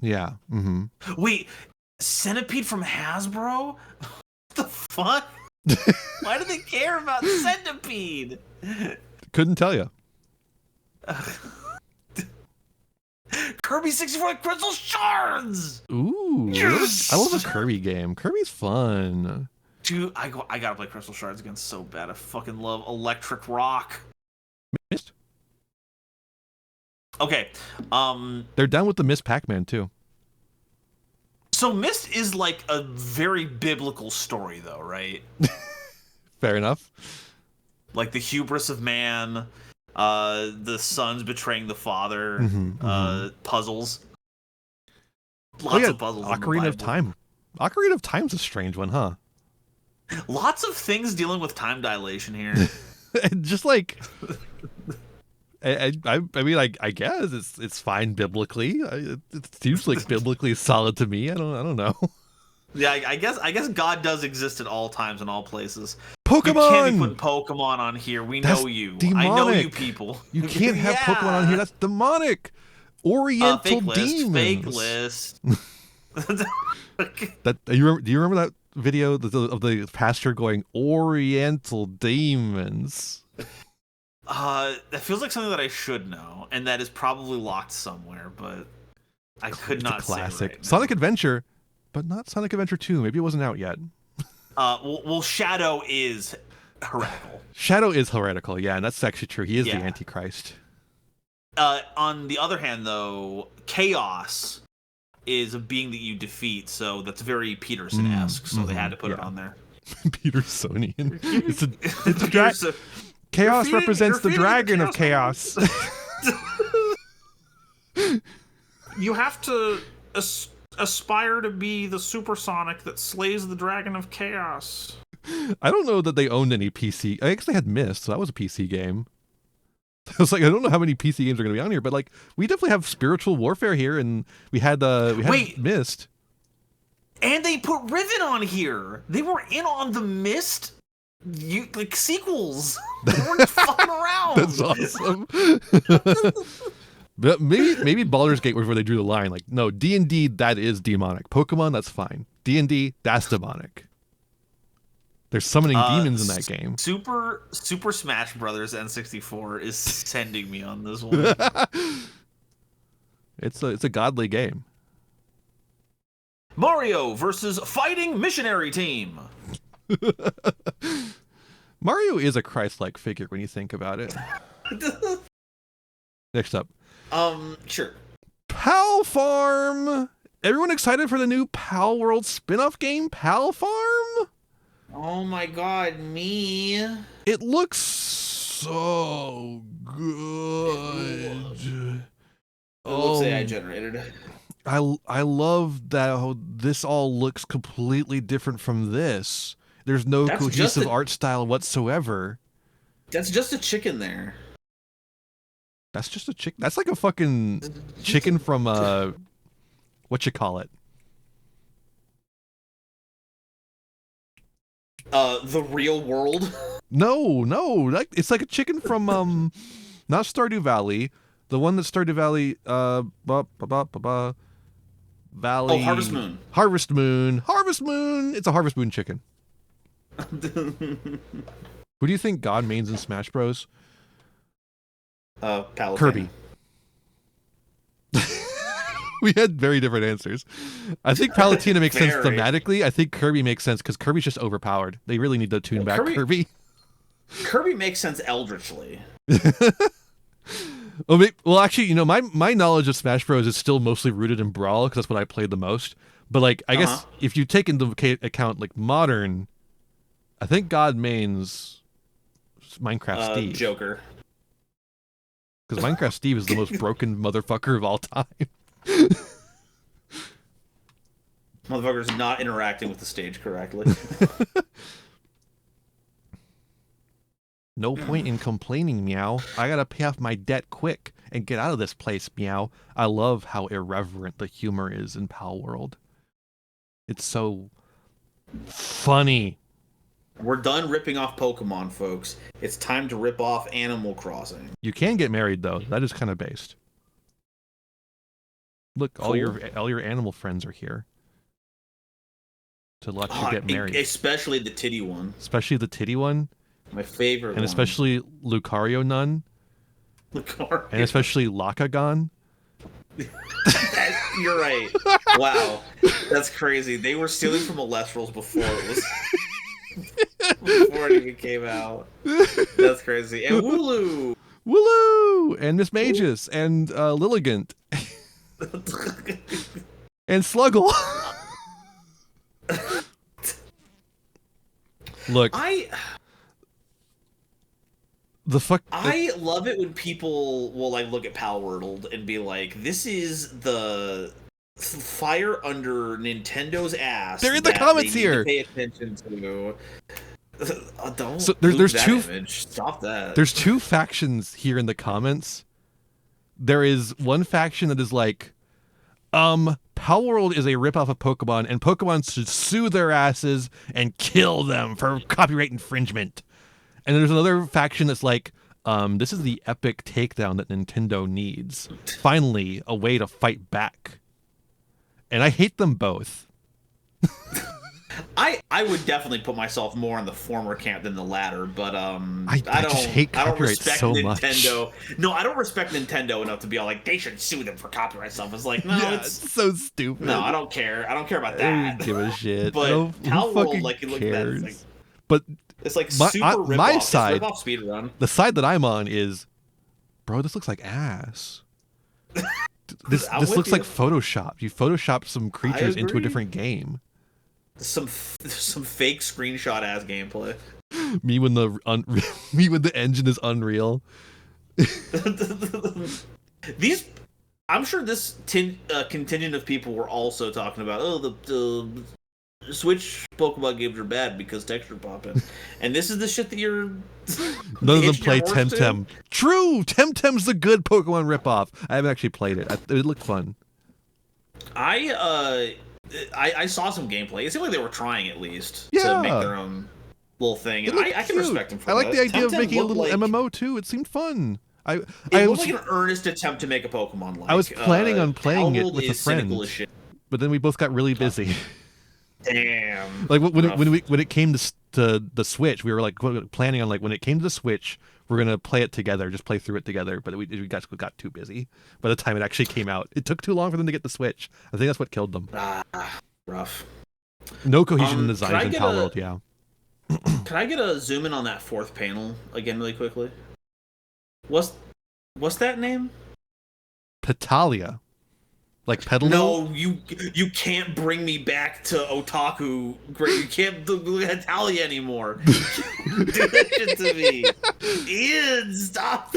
S1: Yeah. Mm-hmm.
S2: Wait, Centipede from Hasbro? What the fuck? Why do they care about Centipede?
S1: Couldn't tell you.
S2: Kirby 64 Crystal Shards!
S1: Ooh,
S2: Yes!
S1: I love a Kirby game. Kirby's fun.
S2: Dude, I gotta play Crystal Shards again so bad. I fucking love Electric Rock.
S1: Mist?
S2: Okay,
S1: They're done with the Miss Pac-Man too.
S2: so Myst is like a very biblical story, though, right?
S1: Fair enough.
S2: Like the hubris of man, the sons betraying the father, puzzles. Lots of puzzles.
S1: Ocarina of Time. Ocarina of Time's a strange one, huh?
S2: Lots of things dealing with time dilation here.
S1: Just like, I mean, I guess it's fine biblically. It seems like biblically solid to me. I don't know.
S2: Yeah, I guess God does exist at all times and all places.
S1: Pokemon!
S2: You can't be putting Pokemon on here. We know you.
S1: Demonic.
S2: I know you people.
S1: You can't have Pokemon on here. That's demonic. Oriental
S2: fake
S1: demons.
S2: Fake list.
S1: Do you remember that video of the pastor going Oriental demons?
S2: That feels like something that I should know, and that is probably locked somewhere, but I could not say
S1: classic
S2: right now.
S1: Sonic Adventure, but not Sonic Adventure 2. Maybe it wasn't out yet.
S2: Well, Shadow is heretical.
S1: Shadow is heretical, yeah, and that's actually true. He is the
S2: Yeah.
S1: Antichrist.
S2: On the other hand, though, Chaos is a being that you defeat, so that's very Peterson-esque, so they had to put it on there.
S1: Petersonian. Chaos represents the dragon of chaos.
S2: You have to aspire to be the supersonic that slays the dragon of chaos.
S1: I don't know that they owned any PC. I guess they had Myst, so that was a PC game. I was like, I don't know how many PC games are going to be on here, but like, we definitely have Spiritual Warfare here, and we had Myst.
S2: And they put Riven on here. They were in on the Myst sequels. They weren't fucking around.
S1: That's awesome. But maybe Baldur's Gate was where they drew the line. Like, no, D&D, that is demonic. Pokemon, that's fine. D&D, that's demonic. There's summoning demons in that game.
S2: Super Smash Brothers N64 is sending me on this one.
S1: It's a godly game.
S2: Mario versus Fighting Missionary Team.
S1: Mario is a Christ-like figure when you think about it. Next up.
S2: Sure.
S1: Pal Farm. Everyone excited for the new Pal World spin-off game, Pal Farm?
S2: Oh my god, me.
S1: It looks so good.
S2: It looks AI generated.
S1: I love that how this all looks completely different from this. There's no cohesive art style whatsoever.
S2: That's just a chicken there.
S1: That's just a chicken. That's like a fucking chicken from what you call it?
S2: The real world.
S1: No, it's like a chicken from not Stardew Valley, the one that Stardew Valley Valley.
S2: Oh, Harvest Moon.
S1: Harvest Moon. It's a Harvest Moon chicken. Who do you think God mains in Smash Bros?
S2: Palutena.
S1: Kirby. We had very different answers. I think Palutena makes sense thematically. I think Kirby makes sense because Kirby's just overpowered. They really need to tune back Kirby.
S2: Kirby makes sense eldritchly.
S1: Well, actually, you know, my knowledge of Smash Bros. Is still mostly rooted in Brawl because that's what I played the most. But like, I guess if you take into account like modern, I think God mains Minecraft Steve.
S2: Joker.
S1: Because Minecraft Steve is the most broken motherfucker of all time.
S2: Motherfucker's not interacting with the stage correctly.
S1: No point in complaining, meow. I gotta pay off my debt quick and get out of this place, meow. I love how irreverent the humor is in Pal World. It's so funny.
S2: We're done ripping off Pokemon, folks. It's time to rip off Animal Crossing.
S1: You can get married though. That is kind of based. Look,
S2: Cool.
S1: all your animal friends are here to let you get married.
S2: Especially the titty one.
S1: Especially the titty one.
S2: My favorite
S1: and
S2: one.
S1: Especially Lucario Nun.
S2: Lucario.
S1: And especially Lakagon.
S2: You're right. Wow. That's crazy. They were stealing from Alestrals before it was... before it even came out. That's crazy. And Wooloo!
S1: Wooloo! And Miss Magus. And Lilligant. And Sluggle. Look.
S2: I love it when people will like look at Pal World and be like, "This is the fire under Nintendo's ass."
S1: They're in the comments
S2: they
S1: here.
S2: Need to pay attention to. Don't.
S1: So there's
S2: that
S1: two.
S2: Image. Stop that.
S1: There's two factions here in the comments. There is one faction that is like, Pal World is a ripoff of Pokemon, and Pokemon should sue their asses and kill them for copyright infringement. And there's another faction that's like, this is the epic takedown that Nintendo needs. Finally, a way to fight back. And I hate them both.
S2: I would definitely put myself more in the former camp than the latter, but
S1: I just hate copyright so
S2: Nintendo.
S1: much.
S2: No, I don't respect Nintendo enough to be all like, they should sue them for copyright stuff. It's like, no,
S1: yeah,
S2: it's
S1: so stupid.
S2: No, I don't care. I don't care about
S1: I
S2: that.
S1: don't give a shit.
S2: But Pal World, like, you look at that, it's like,
S1: but
S2: it's like super rip-off.
S1: My side,
S2: rip-off speedrun.
S1: The side that I'm on is, bro, this looks like ass. This looks like Photoshop. You photoshopped some creatures into a different game.
S2: Some fake screenshot ass gameplay.
S1: Me when the engine is Unreal.
S2: I'm sure this contingent of people were also talking about, the Switch Pokemon games are bad because texture popping, and this is the shit that you're.
S1: None of them play Temtem. True, Temtem's the good Pokemon ripoff. I haven't actually played it. It looked fun.
S2: I saw some gameplay. It seemed like they were trying at least to make their own little thing, and I can respect them for that.
S1: I like the idea of
S2: Temtem
S1: making a little
S2: like,
S1: MMO too. It seemed fun.
S2: It looked like an earnest attempt to make a Pokemon. Like
S1: I was planning on playing it with a friend, but then we both got really busy.
S2: Damn.
S1: Like when it came to the Switch, we were like planning on like when it came to the Switch, we're gonna play it together, just play through it together. But we got too busy by the time it actually came out. It took too long for them to get the Switch. I think that's what killed them.
S2: Rough.
S1: No cohesion in designs in Pal World. Yeah.
S2: Can I get a zoom in on that fourth panel again, really quickly? What's that name?
S1: Petalia. Like Petal?
S2: No, you can't bring me back to Otaku. Great, you can't do Italia anymore. Do that shit to me. Ian, stop.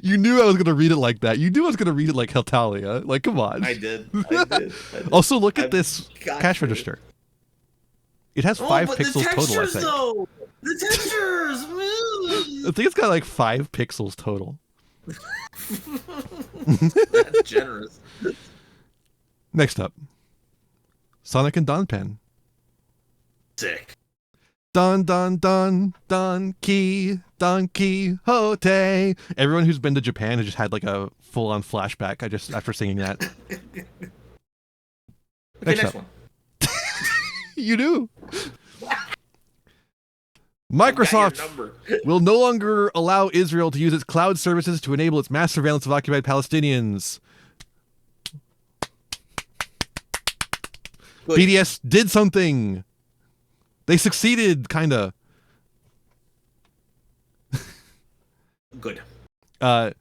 S1: You knew I was gonna read it like that. You knew I was gonna read it like Hetalia. Like, come on.
S2: I did.
S1: Also, look at this cash register. It has 5 pixels total, I think.
S2: Though. The textures!
S1: I think it's got like 5 pixels total.
S2: That's generous.
S1: Next up, Sonic and Donpen.
S2: Sick.
S1: Don Quixote. Everyone who's been to Japan has just had like a full-on flashback. After singing that.
S2: Next one.
S1: You do. Microsoft will no longer allow Israel to use its cloud services to enable its mass surveillance of occupied Palestinians. Good. BDS did something. They succeeded, kinda.
S2: Good.
S1: So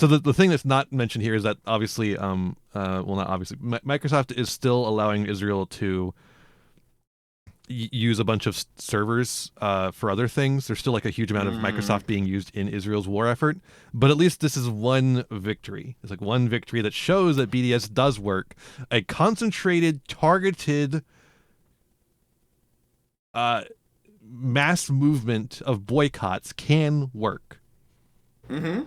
S1: the thing that's not mentioned here is that obviously, well, not obviously, Microsoft is still allowing Israel to use a bunch of servers for other things. There's still like a huge amount of Microsoft being used in Israel's war effort, but at least this is one victory. It's like one victory that shows that BDS does work. A concentrated, targeted mass movement of boycotts can work.
S2: Mm-hmm.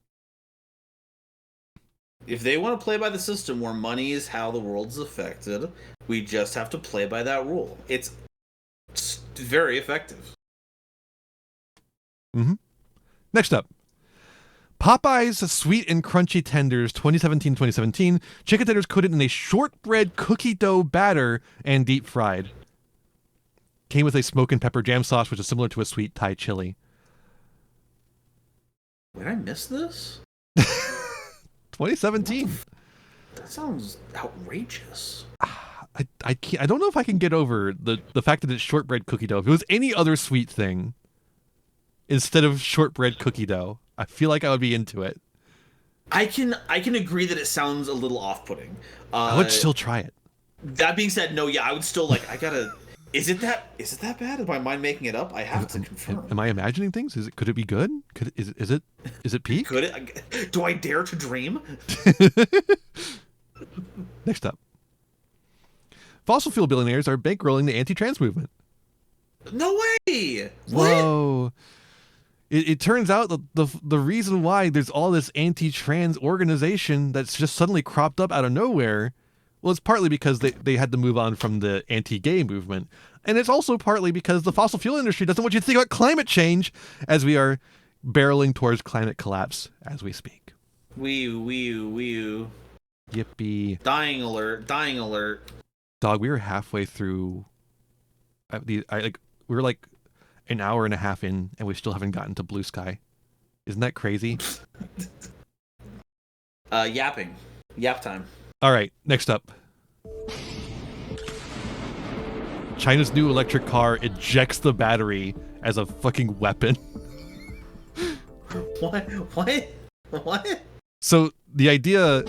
S2: If they want to play by the system where money is how the world's affected, we just have to play by that rule. It's very effective.
S1: Mm-hmm. Next up. Popeye's Sweet and Crunchy Tenders 2017-2017. Chicken tenders coated in a shortbread cookie dough batter and deep fried. Came with a smoke and pepper jam sauce, which is similar to a sweet Thai chili.
S2: Did I miss this?
S1: 2017.
S2: That sounds outrageous.
S1: I can't. I don't know if I can get over the fact that it's shortbread cookie dough. If it was any other sweet thing instead of shortbread cookie dough, I feel like I would be into it.
S2: I can agree that it sounds a little off-putting.
S1: I would still try it.
S2: That being said, no, yeah, I would still I gotta. Is it that bad? Is my mind making it up? I have to confirm.
S1: Am I imagining things? Could it be good? Is it peak?
S2: Could it? Do I dare to dream?
S1: Next up. Fossil fuel billionaires are bankrolling the anti-trans movement.
S2: No way!
S1: Whoa. It turns out that the reason why there's all this anti-trans organization that's just suddenly cropped up out of nowhere, well, it's partly because they had to move on from the anti-gay movement. And it's also partly because the fossil fuel industry doesn't want you to think about climate change as we are barreling towards climate collapse as we speak.
S2: Wee
S1: Yippee.
S2: Dying alert.
S1: Dog, we were halfway through. We were like an hour and a half in, and we still haven't gotten to Blue Sky. Isn't that crazy?
S2: Yapping. Yap time.
S1: All right, next up. China's new electric car ejects the battery as a fucking weapon.
S2: What?
S1: So the idea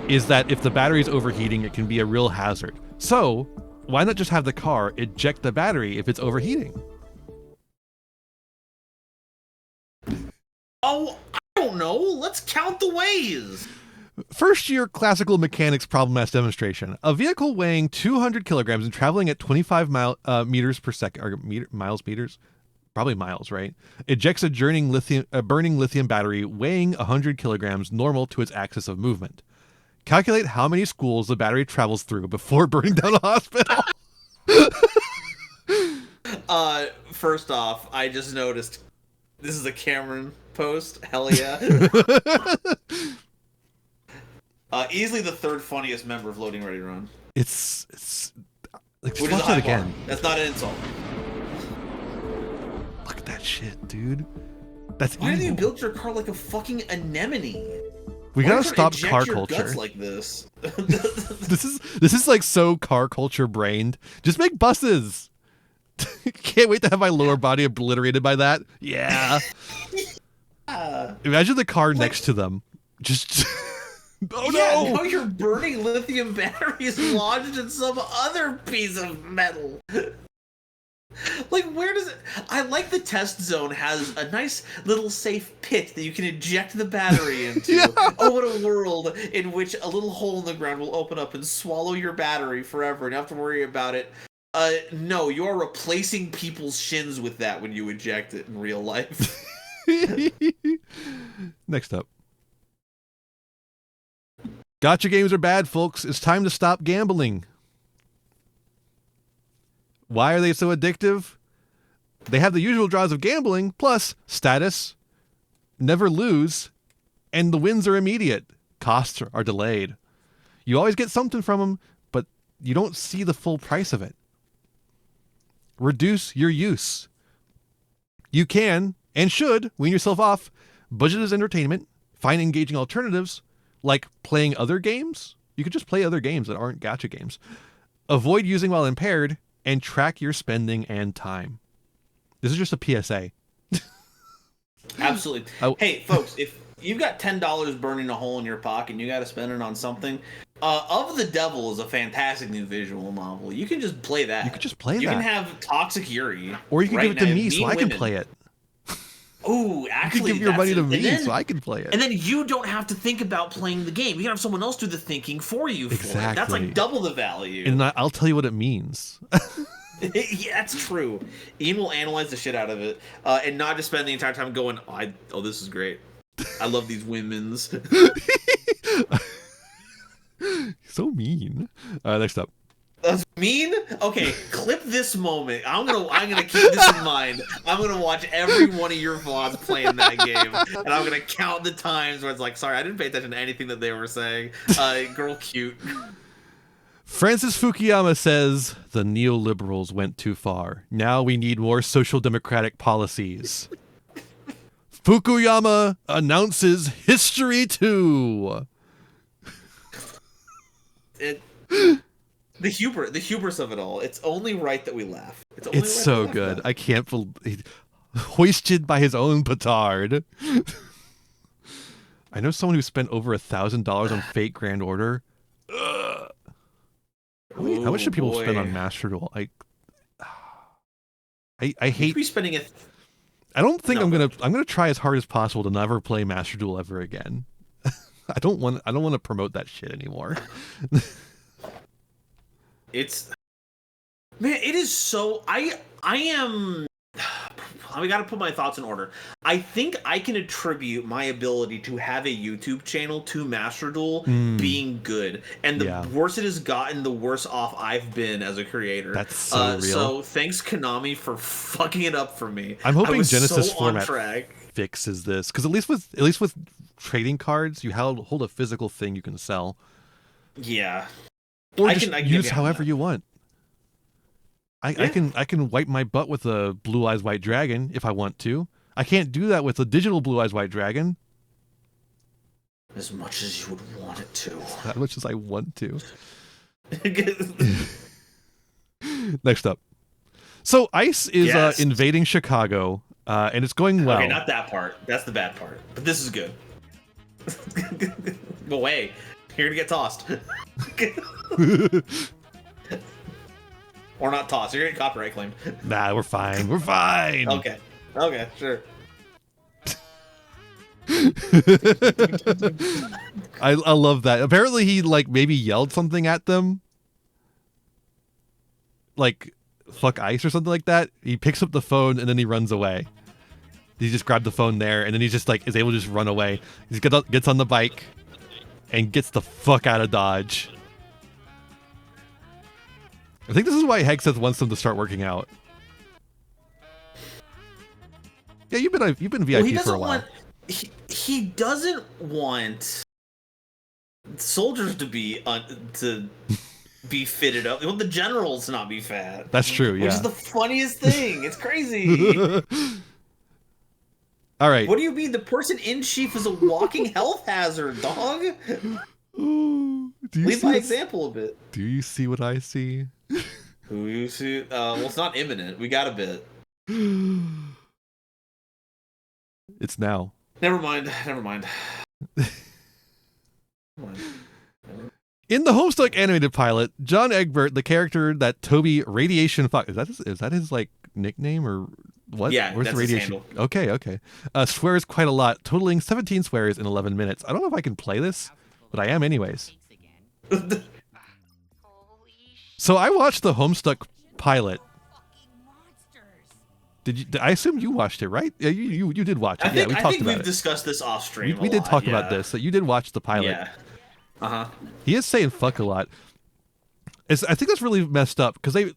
S1: is that if the battery's overheating, it can be a real hazard. So why not just have the car eject the battery if it's overheating?
S2: Oh, I don't know. Let's count the ways.
S1: First year classical mechanics problem mass demonstration. A vehicle weighing 200 kilograms and traveling at 25 meters per second, or meters? Probably miles, right? Ejects a burning lithium battery weighing 100 kilograms normal to its axis of movement. Calculate how many schools the battery travels through before burning down a hospital.
S2: First off, I just noticed this is a Cameron post. Hell yeah. Easily the third funniest member of Loading Ready Run.
S1: It's like,
S2: Which
S1: watch
S2: is a high
S1: it again.
S2: bar. That's not an insult.
S1: Look at that shit, dude. That's
S2: Why do you
S1: evil.
S2: build your car like a fucking anemone?
S1: We
S2: Why
S1: gotta
S2: do you
S1: stop
S2: eject
S1: car
S2: your
S1: culture.
S2: guts like this.
S1: This is like so car culture brained. Just make buses. Can't wait to have my lower body obliterated by that. Yeah. Imagine the car next to them. Just oh
S2: yeah,
S1: no!
S2: no, you're burning lithium batteries lodged in some other piece of metal. Like, where does it... I like the test zone has a nice little safe pit that you can eject the battery into.
S1: Yeah.
S2: Oh, what a world in which a little hole in the ground will open up and swallow your battery forever and you don't have to worry about it. No, you are replacing people's shins with that when you eject it in real life.
S1: Next up. Gotcha games are bad, folks. It's time to stop gambling. Why are they so addictive? They have the usual draws of gambling, plus status, never lose, and the wins are immediate. Costs are delayed. You always get something from them, but you don't see the full price of it. Reduce your use. You can, and should, wean yourself off budgeted entertainment, find engaging alternatives, like playing other games. You could just play other games that aren't gacha games. Avoid using while impaired, and track your spending and time. This is just a PSA.
S2: Absolutely. Hey, folks, if you've got $10 burning a hole in your pocket and you got to spend it on something, Of the Devil is a fantastic new visual novel. You can just play that.
S1: You could just play that.
S2: You can have Toxic Yuri.
S1: Or you can
S2: right
S1: give it to
S2: now.
S1: me so I can play it.
S2: Ooh, actually,
S1: you can give your money to me
S2: then,
S1: so I can play it.
S2: And then you don't have to think about playing the game. You can have someone else do the thinking for you. For it. That's like double the value.
S1: And I'll tell you what it means.
S2: Yeah, that's true. Ian will analyze the shit out of it, and not just spend the entire time going, "Oh, this is great. I love these women's."
S1: So mean. Next up.
S2: That's mean. Okay, clip this moment. I'm gonna keep this in mind. I'm gonna watch every one of your VODs playing that game, and I'm gonna count the times where it's like, sorry, I didn't pay attention to anything that they were saying. Girl, cute.
S1: Francis Fukuyama says the neoliberals went too far. Now we need more social democratic policies. Fukuyama announces History 2.
S2: The hubris of it all. It's only right that we laugh.
S1: It's so good. I can't believe hoisted by his own petard. I know someone who spent over $1,000 on fake Grand Order. How much do people spend on Master Duel? I hate.
S2: Be spending it.
S1: I don't think I'm gonna try as hard as possible to never play Master Duel ever again. I don't want to promote that shit anymore.
S2: It is so. I am. I gotta put my thoughts in order. I think I can attribute my ability to have a YouTube channel to Master Duel being good, and the worse it has gotten, the worse off I've been as a creator.
S1: That's so real.
S2: So thanks Konami for fucking it up for me.
S1: I'm hoping Genesis
S2: so
S1: format fixes this, because at least with trading cards, you hold a physical thing you can sell.
S2: Yeah.
S1: Or I can use however you want. I can wipe my butt with a Blue Eyes White Dragon if I want to. I can't do that with a digital Blue Eyes White Dragon.
S2: As much as you would want it to.
S1: As much as I want to. Next up. So ICE is invading Chicago, and it's going well.
S2: Okay, not that part. That's the bad part. But this is good. Go away. You're gonna get tossed. Or not tossed. You're gonna get copyright claimed.
S1: Nah, we're fine. We're fine.
S2: Okay, sure.
S1: I love that. Apparently he maybe yelled something at them. Like, fuck ICE or something like that. He picks up the phone and then he runs away. He just grabbed the phone there and then he just is able to just run away. He gets on the bike and gets the fuck out of Dodge. I think this is why Hexeth wants them to start working out. Yeah, you've been VIP for a while.
S2: He doesn't want soldiers to be fitted up. He wants the generals to not be fat.
S1: That's true. Yeah,
S2: which is the funniest thing. It's crazy.
S1: All right.
S2: What do you mean? The person in chief is a walking health hazard, dog. Lead by example a bit.
S1: Do you see what I see?
S2: Who you see? Well, it's not imminent. We got a bit.
S1: It's now.
S2: Never mind.
S1: In the Homestuck animated pilot, John Egbert, the character that Toby Radiation Fox, is that his nickname or what?
S2: Yeah,
S1: where's
S2: that's
S1: the radiation?
S2: his handle.
S1: Okay. Swears quite a lot, totaling 17 swears in 11 minutes. I don't know if I can play this, but I am anyways. So I watched the Homestuck pilot. Did you? I assume you watched it, right? Yeah, you did watch it.
S2: I think we've discussed this off stream.
S1: We did talk about this. So you did watch the pilot.
S2: Yeah.
S1: He is saying fuck a lot. I think that's really messed up because I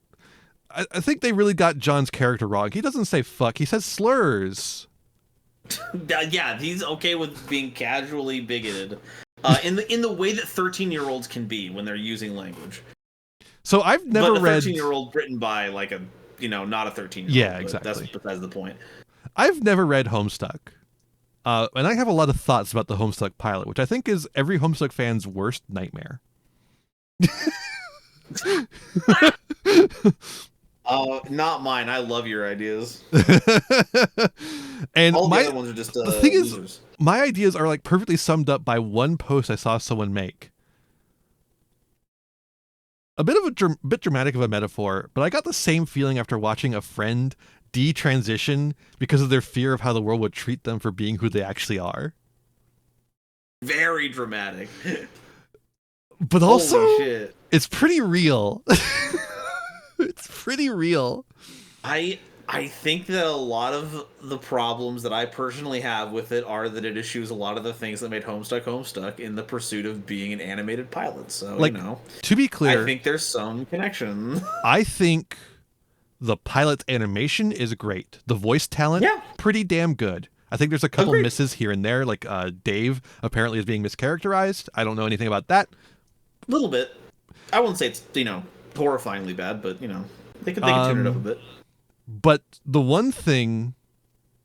S1: think they really got John's character wrong. He doesn't say fuck. He says slurs.
S2: Yeah, he's okay with being casually bigoted, in the way that 13-year-olds can be when they're using language.
S1: So I've never read
S2: 13-year-old written by not a 13-year-old.
S1: Yeah, exactly.
S2: That's besides the point.
S1: I've never read Homestuck. And I have a lot of thoughts about the Homestuck pilot, which I think is every Homestuck fan's worst nightmare.
S2: Not mine. I love your ideas.
S1: And
S2: all the other ones are just
S1: the thing
S2: losers.
S1: is, my ideas are perfectly summed up by one post I saw someone make. A bit dramatic of a metaphor, but I got the same feeling after watching a friend detransition because of their fear of how the world would treat them for being who they actually are.
S2: Very dramatic.
S1: But also, it's pretty real. It's pretty real.
S2: I think that a lot of the problems that I personally have with it are that it eschews a lot of the things that made Homestuck in the pursuit of being an animated pilot. So,
S1: Like,
S2: you know,
S1: to be clear,
S2: I think there's some connection.
S1: I think the pilot's animation is great. The voice talent, pretty damn good. I think there's a couple misses here and there, like Dave apparently is being mischaracterized. I don't know anything about that.
S2: A little bit. I wouldn't say it's, you know, horrifyingly bad, but, you know, they could tune it up a bit.
S1: But the one thing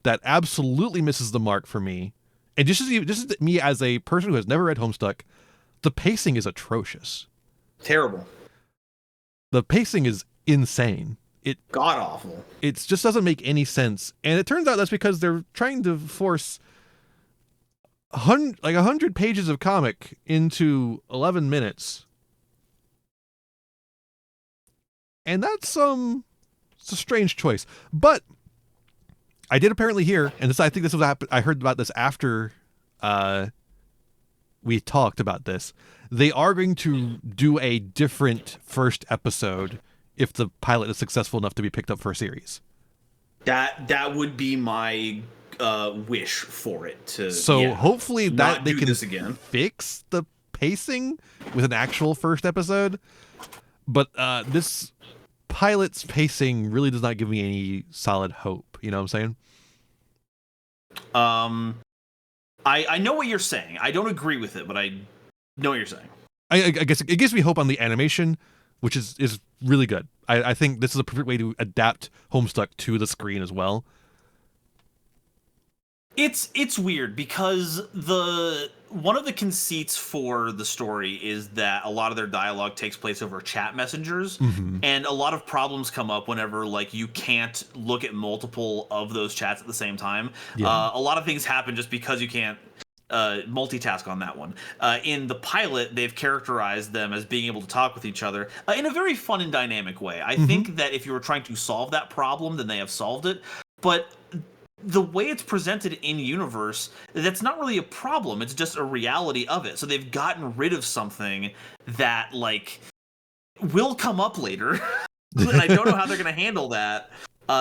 S1: that absolutely misses the mark for me, and just as me as a person who has never read Homestuck, the pacing is atrocious.
S2: Terrible.
S1: The pacing is insane. It
S2: god awful.
S1: It just doesn't make any sense, and it turns out that's because they're trying to force 100 pages of comic into 11 minutes, and that's it's a strange choice. But I did apparently hear, and I think this was I heard about this after we talked about this. They are going to do a different first episode if the pilot is successful enough to be picked up for a series.
S2: That would be my wish for it to.
S1: So hopefully that they can
S2: this again.
S1: Fix the pacing with an actual first episode. But this pilot's pacing really does not give me any solid hope. You know what I'm saying?
S2: I know what you're saying. I don't agree with it, but I know what you're saying.
S1: I guess it gives me hope on the animation, which is really good. I think this is a perfect way to adapt Homestuck to the screen as well.
S2: It's weird because one of the conceits for the story is that a lot of their dialogue takes place over chat messengers, and a lot of problems come up whenever like you can't look at multiple of those chats at the same time. A lot of things happen just because you can't multitask on that one. In the pilot, they've characterized them as being able to talk with each other in a very fun and dynamic way. I think that if you were trying to solve that problem, then they have solved it. But the way it's presented in universe, that's not really a problem. It's just a reality of it. So they've gotten rid of something that like will come up later. And I don't know how they're going to handle that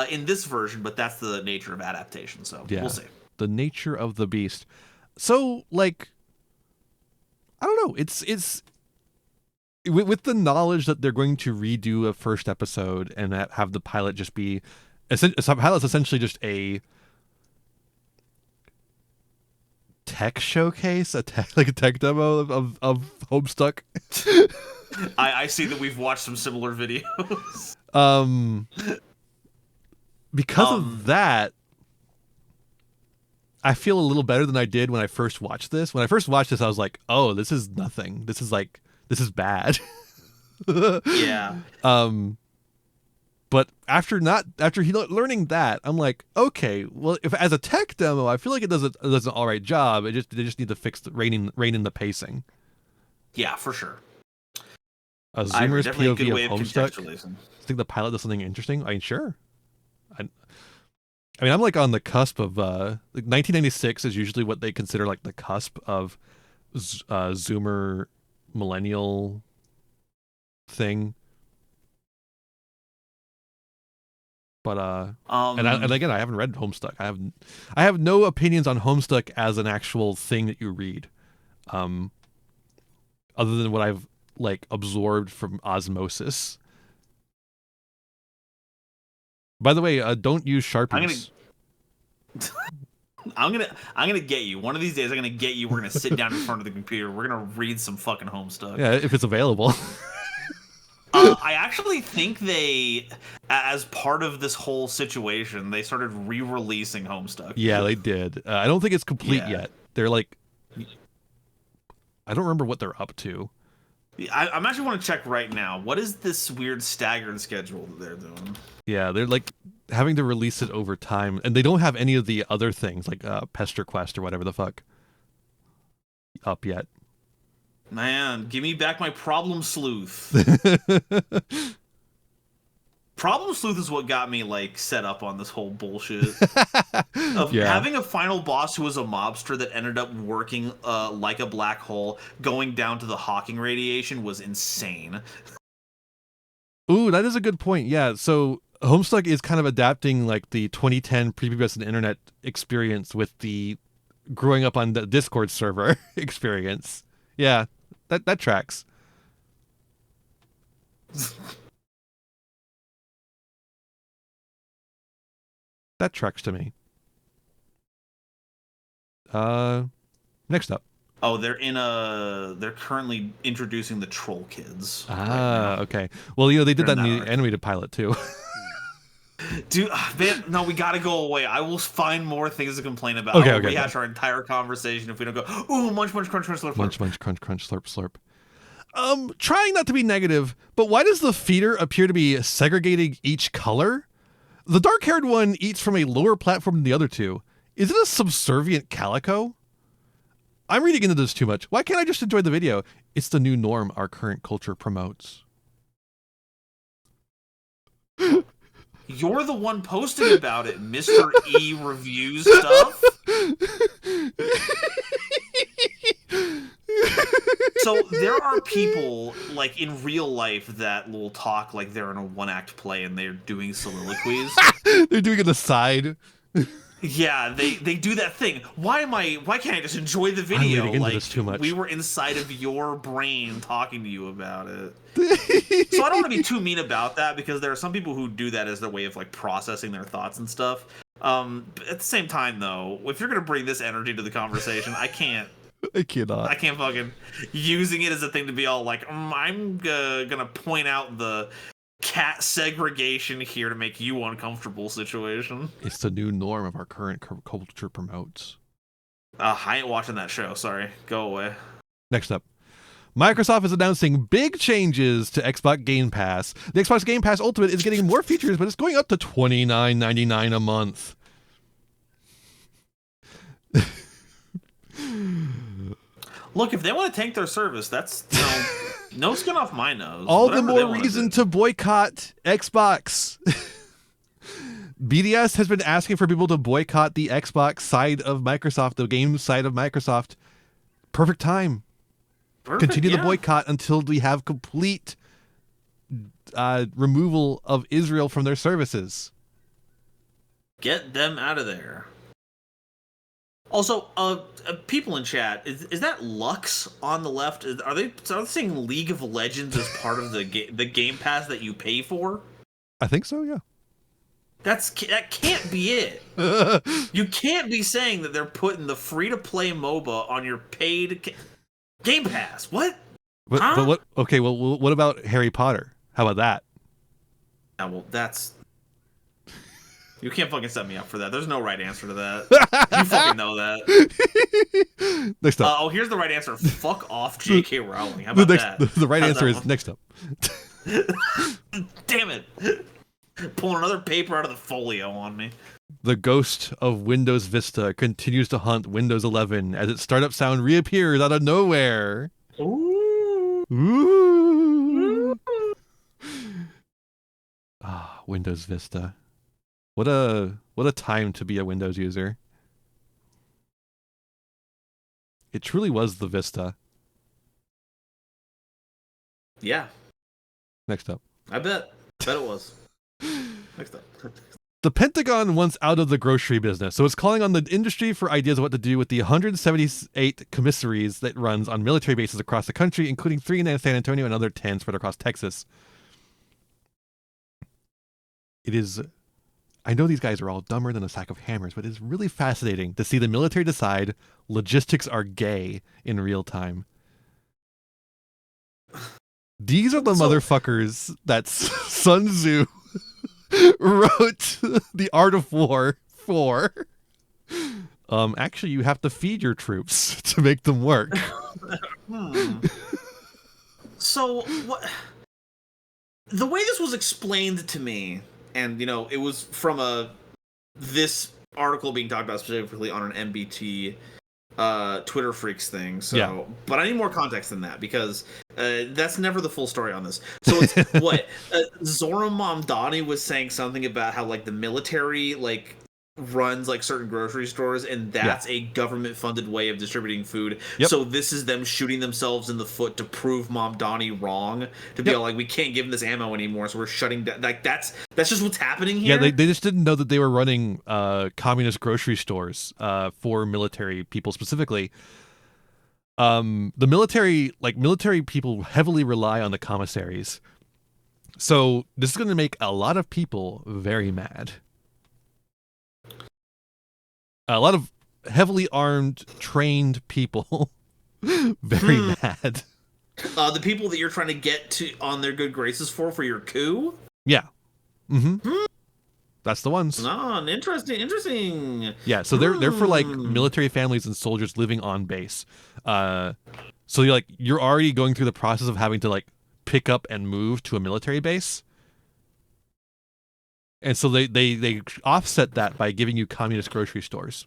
S2: in this version, but that's the nature of adaptation. So we'll see.
S1: The nature of the beast. So like, I don't know. It's with the knowledge that they're going to redo a first episode and have the pilot just be, pilot's essentially just a tech showcase, a tech demo of Homestuck.
S2: I see that we've watched some similar videos.
S1: Because of that, I feel a little better than I did when I first watched this. When I first watched this, I was like, "Oh, this is nothing. This is bad."
S2: Yeah.
S1: But after learning that, I'm like, okay, well, if as a tech demo, I feel like it does an all right job. They just need to fix rein in the pacing.
S2: Yeah, for sure.
S1: A zoomer's POV
S2: good way
S1: of
S2: of
S1: Homestuck. I think the pilot does something interesting. I mean, sure. I mean, I'm like on the cusp of like 1996 is usually what they consider like the cusp of Zoomer millennial thing. But and again, I haven't read Homestuck. I have no opinions on Homestuck as an actual thing that you read, other than what I've like absorbed from osmosis. By the way, don't use Sharpies.
S2: I'm gonna get you. One of these days I'm gonna get you. We're gonna sit down in front of the computer. We're gonna read some fucking Homestuck.
S1: Yeah, if it's available.
S2: I actually think they, as part of this whole situation, they started re-releasing Homestuck.
S1: Yeah, they did. I don't think it's complete yet. They're like, I don't remember what they're up to.
S2: I'm actually want to check right now. What is this weird staggered schedule that they're doing?
S1: Yeah, they're like having to release it over time, and they don't have any of the other things like Pester Quest or whatever the fuck up yet.
S2: Man, give me back my Problem Sleuth. Problem Sleuth is what got me like set up on this whole bullshit of having a final boss who was a mobster that ended up working like a black hole, going down to the Hawking radiation was insane.
S1: Ooh, that is a good point. Yeah, so Homestuck is kind of adapting like the 2010 prepubescent internet experience with the growing up on the Discord server experience. Yeah, that tracks. That tracks to me. Next up.
S2: Oh, they're currently introducing the Troll Kids.
S1: Okay. Well, they did
S2: They're
S1: that in
S2: in
S1: the
S2: that
S1: animated pilot too.
S2: Dude, man, no, we gotta go away. I will find more things to complain about.
S1: Okay,
S2: I will
S1: okay.
S2: rehash our entire conversation if we don't go, ooh, munch, munch, crunch, crunch, slurp,
S1: Munch,
S2: slurp.
S1: munch, crunch, crunch, slurp, slurp. Trying not to be negative, but why does the feeder appear to be segregating each color? The dark-haired one eats from a lower platform than the other two. Is it a subservient calico? I'm reading into this too much. Why can't I just enjoy the video? It's the new norm our current culture promotes.
S2: You're the one posting about it, Mr. E reviews stuff. So there are people like in real life that will talk like they're in a one-act play and they're doing soliloquies.
S1: They're doing it aside.
S2: Yeah, they do that thing. Why can't I just enjoy the video?
S1: I'm reading into
S2: Like
S1: this too much.
S2: we were inside of your brain talking to you about it. So I don't want to be too mean about that because there are some people who do that as their way of like processing their thoughts and stuff. But at the same time though, if you're gonna bring this energy to the conversation, I can't fucking using it as a thing to be all like, I'm gonna point out the cat segregation here to make you uncomfortable situation.
S1: It's the new norm of our current culture promotes.
S2: I ain't watching that show. Sorry. Go away.
S1: Next up. Microsoft is announcing big changes to Xbox Game Pass. The Xbox Game Pass Ultimate is getting more features, but it's going up to $29.99 a month.
S2: Look, if they want to tank their service, that's no skin off my nose.
S1: All the
S2: Whatever they
S1: more
S2: wanna
S1: reason
S2: do.
S1: to boycott Xbox. BDS has been asking for people to boycott the Xbox side of Microsoft, the game side of Microsoft. Perfect time.
S2: Perfect,
S1: Continue the
S2: yeah.
S1: boycott until we have complete removal of Israel from their services.
S2: Get them out of there. Also, people in chat, is that Lux on the left? Are they saying League of Legends as part of the Game Pass that you pay for?
S1: I think so, yeah.
S2: That can't be it. You can't be saying that they're putting the free-to-play MOBA on your paid Game Pass. What?
S1: But what? Okay, well, what about Harry Potter? How about that?
S2: Yeah, well, that's... You can't fucking set me up for that. There's no right answer to that. You fucking know that.
S1: Next up.
S2: Here's the right answer. Fuck off, J.K. Rowling. How about that?
S1: The right
S2: How's
S1: answer
S2: that
S1: is next up.
S2: Damn it. Pulling another paper out of the folio on me.
S1: The ghost of Windows Vista continues to haunt Windows 11 as its startup sound reappears out of nowhere.
S2: Ooh.
S1: Ooh. Windows Vista. What a time to be a Windows user. It truly was the Vista.
S2: Yeah,
S1: Next up.
S2: I bet it was. Next up.
S1: The Pentagon wants out of the grocery business, so it's calling on the industry for ideas of what to do with the 178 commissaries that runs on military bases across the country, including 3 in San Antonio and another 10 spread across Texas. It is... I know these guys are all dumber than a sack of hammers, but it's really fascinating to see the military decide logistics are gay in real time. These are the motherfuckers that Sun Tzu wrote The Art of War for. Actually, you have to feed your troops to make them work.
S2: So, what? The way this was explained to me, and it was from this article being talked about specifically on an MBT Twitter Freaks thing. So,
S1: yeah.
S2: But I need more context than that because that's never the full story on this. So it's what Zoram Mamdani was saying something about how like the military runs like certain grocery stores, and that's a government-funded way of distributing food.
S1: Yep.
S2: So this is them shooting themselves in the foot to prove Mom Donnie wrong, to be all like, we can't give him this ammo anymore, so we're shutting down. Like that's just what's happening here.
S1: Yeah, they just didn't know that they were running communist grocery stores for military people specifically. The military people heavily rely on the commissaries. So this is going to make a lot of people very mad. A lot of heavily armed, trained people very mad.
S2: The people that you're trying to get to on their good graces for your coup?
S1: Yeah. Mm-hmm. That's the ones.
S2: Oh, interesting.
S1: Yeah, so they're for like military families and soldiers living on base. So you're already going through the process of having to like pick up and move to a military base. And so they offset that by giving you communist grocery stores.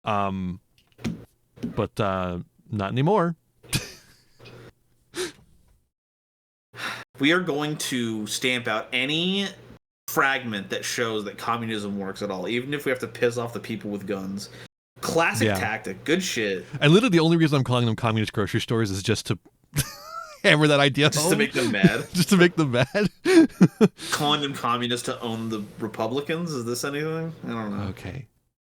S1: But not anymore.
S2: We are going to stamp out any fragment that shows that communism works at all, even if we have to piss off the people with guns. Classic tactic. Good shit.
S1: And literally the only reason I'm calling them communist grocery stores is just to hammer that idea
S2: Just
S1: home.
S2: to make them mad.
S1: Just to make them mad.
S2: Calling them communists to own the Republicans? Is this anything? I don't know.
S1: Okay.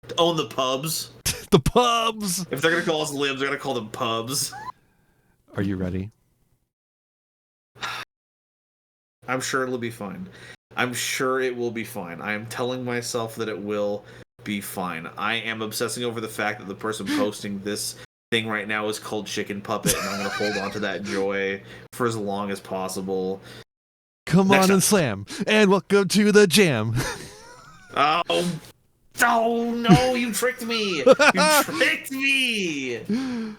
S2: To own the pubs?
S1: The pubs!
S2: If they're going to call us libs, they're going to call them pubs.
S1: Are you ready?
S2: I'm sure it'll be fine. I'm sure it will be fine. I am telling myself that it will be fine. I am obsessing over the fact that the person posting this thing right now is called Chicken Puppet, and I'm going to hold on to that joy for as long as possible.
S1: Come on and slam, and welcome to the jam.
S2: Oh no, you tricked me! You tricked me!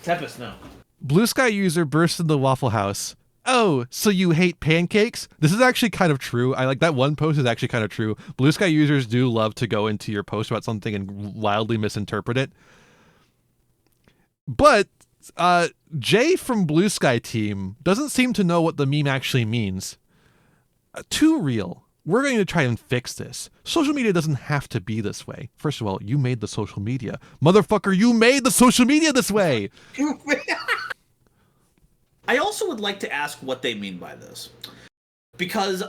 S2: Tempest, no.
S1: Blue Sky user burst in the Waffle House. Oh, so you hate pancakes? This is actually kind of true. I like that one post is actually kind of true. Blue Sky users do love to go into your post about something and wildly misinterpret it. But Jay from Blue Sky team doesn't seem to know what the meme actually means. Too real. We're going to try and fix this. Social media doesn't have to be this way. First of all, you made the social media. Motherfucker, you made the social media this way!
S2: I also would like to ask what they mean by this. Because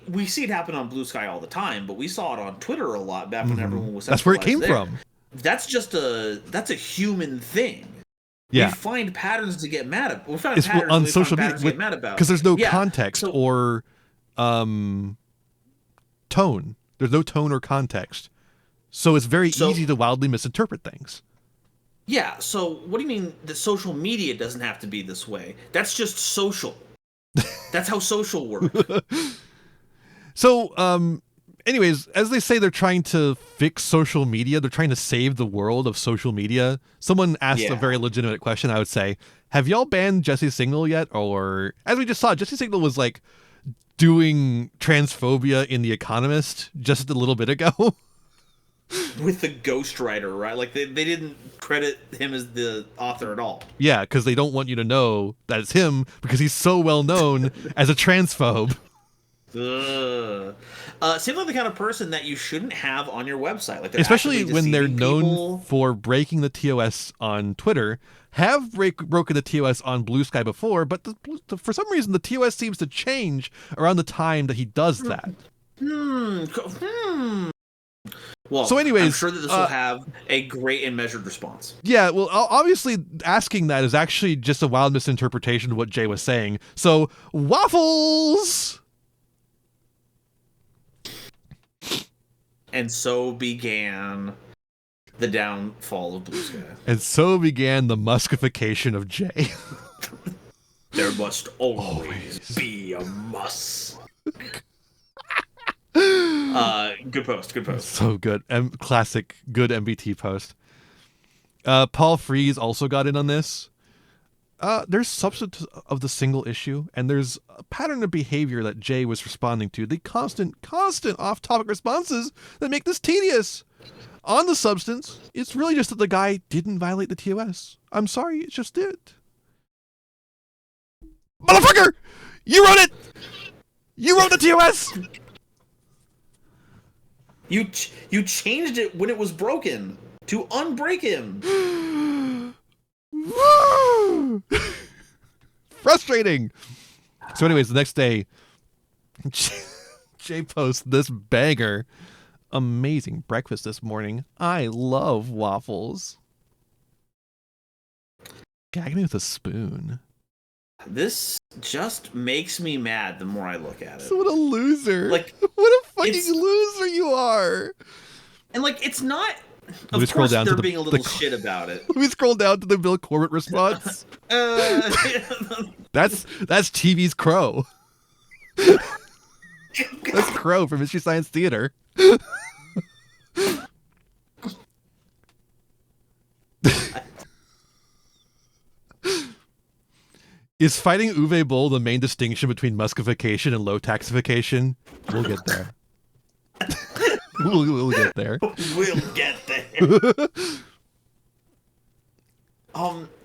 S2: we see it happen on Blue Sky all the time, but we saw it on Twitter a lot back when everyone was
S1: That's where it came
S2: centralized
S1: from.
S2: That's a human thing.
S1: Yeah.
S2: We find patterns to get mad at. We find
S1: It's
S2: patterns
S1: on
S2: we
S1: social
S2: find patterns
S1: media
S2: to get mad about.
S1: because there's no
S2: Yeah,
S1: context
S2: so-
S1: or tone. There's no tone or context. So it's very easy to wildly misinterpret things.
S2: Yeah, so what do you mean that social media doesn't have to be this way? That's just social. That's how social works.
S1: So, anyways, as they say they're trying to fix social media, they're trying to save the world of social media. Someone asked a very legitimate question, I would say. Have y'all banned Jesse Signal yet? Or, as we just saw, Jesse Signal was like doing transphobia in The Economist just a little bit ago.
S2: With the ghostwriter, right? Like, they didn't credit him as the author at all.
S1: Yeah, because they don't want you to know that it's him because he's so well known as a transphobe.
S2: Seems like the kind of person that you shouldn't have on your website. Like,
S1: especially when they're known
S2: people.
S1: for breaking the TOS on Twitter, have broken the TOS on Blue Sky before, but for some reason the TOS seems to change around the time that he does that.
S2: Well,
S1: so anyways,
S2: I'm sure that this will have a great and measured response.
S1: Yeah, well, obviously asking that is actually just a wild misinterpretation of what Jay was saying. So, waffles!
S2: And so began the downfall of Blue Sky.
S1: And so began the Muskification of Jay.
S2: There must always be a Musk. Good post.
S1: So good. Classic, good MBT post. Paul Frees also got in on this. There's substance of the single issue, and there's a pattern of behavior that Jay was responding to. The constant off-topic responses that make this tedious. On the substance, it's really just that the guy didn't violate the TOS. I'm sorry, it's just it. Motherfucker! You wrote it! You wrote the TOS!
S2: You changed it when it was broken to unbreak him.
S1: Frustrating. So anyways, the next day, Jay posts this banger. Amazing breakfast this morning. I love waffles. Gag me with a spoon.
S2: This just makes me mad the more I look at it.
S1: So what a loser.
S2: Like,
S1: what a fucking loser you are.
S2: And like, it's not...
S1: Let me scroll down
S2: they're
S1: to
S2: being a little shit about it.
S1: Let me scroll down to the Bill Corbett response. That's TV's Craw. That's Craw from Mystery Science Theater. Is fighting Uwe Boll the main distinction between muskification and low taxification? We'll get there. We'll get there.
S2: We'll get there.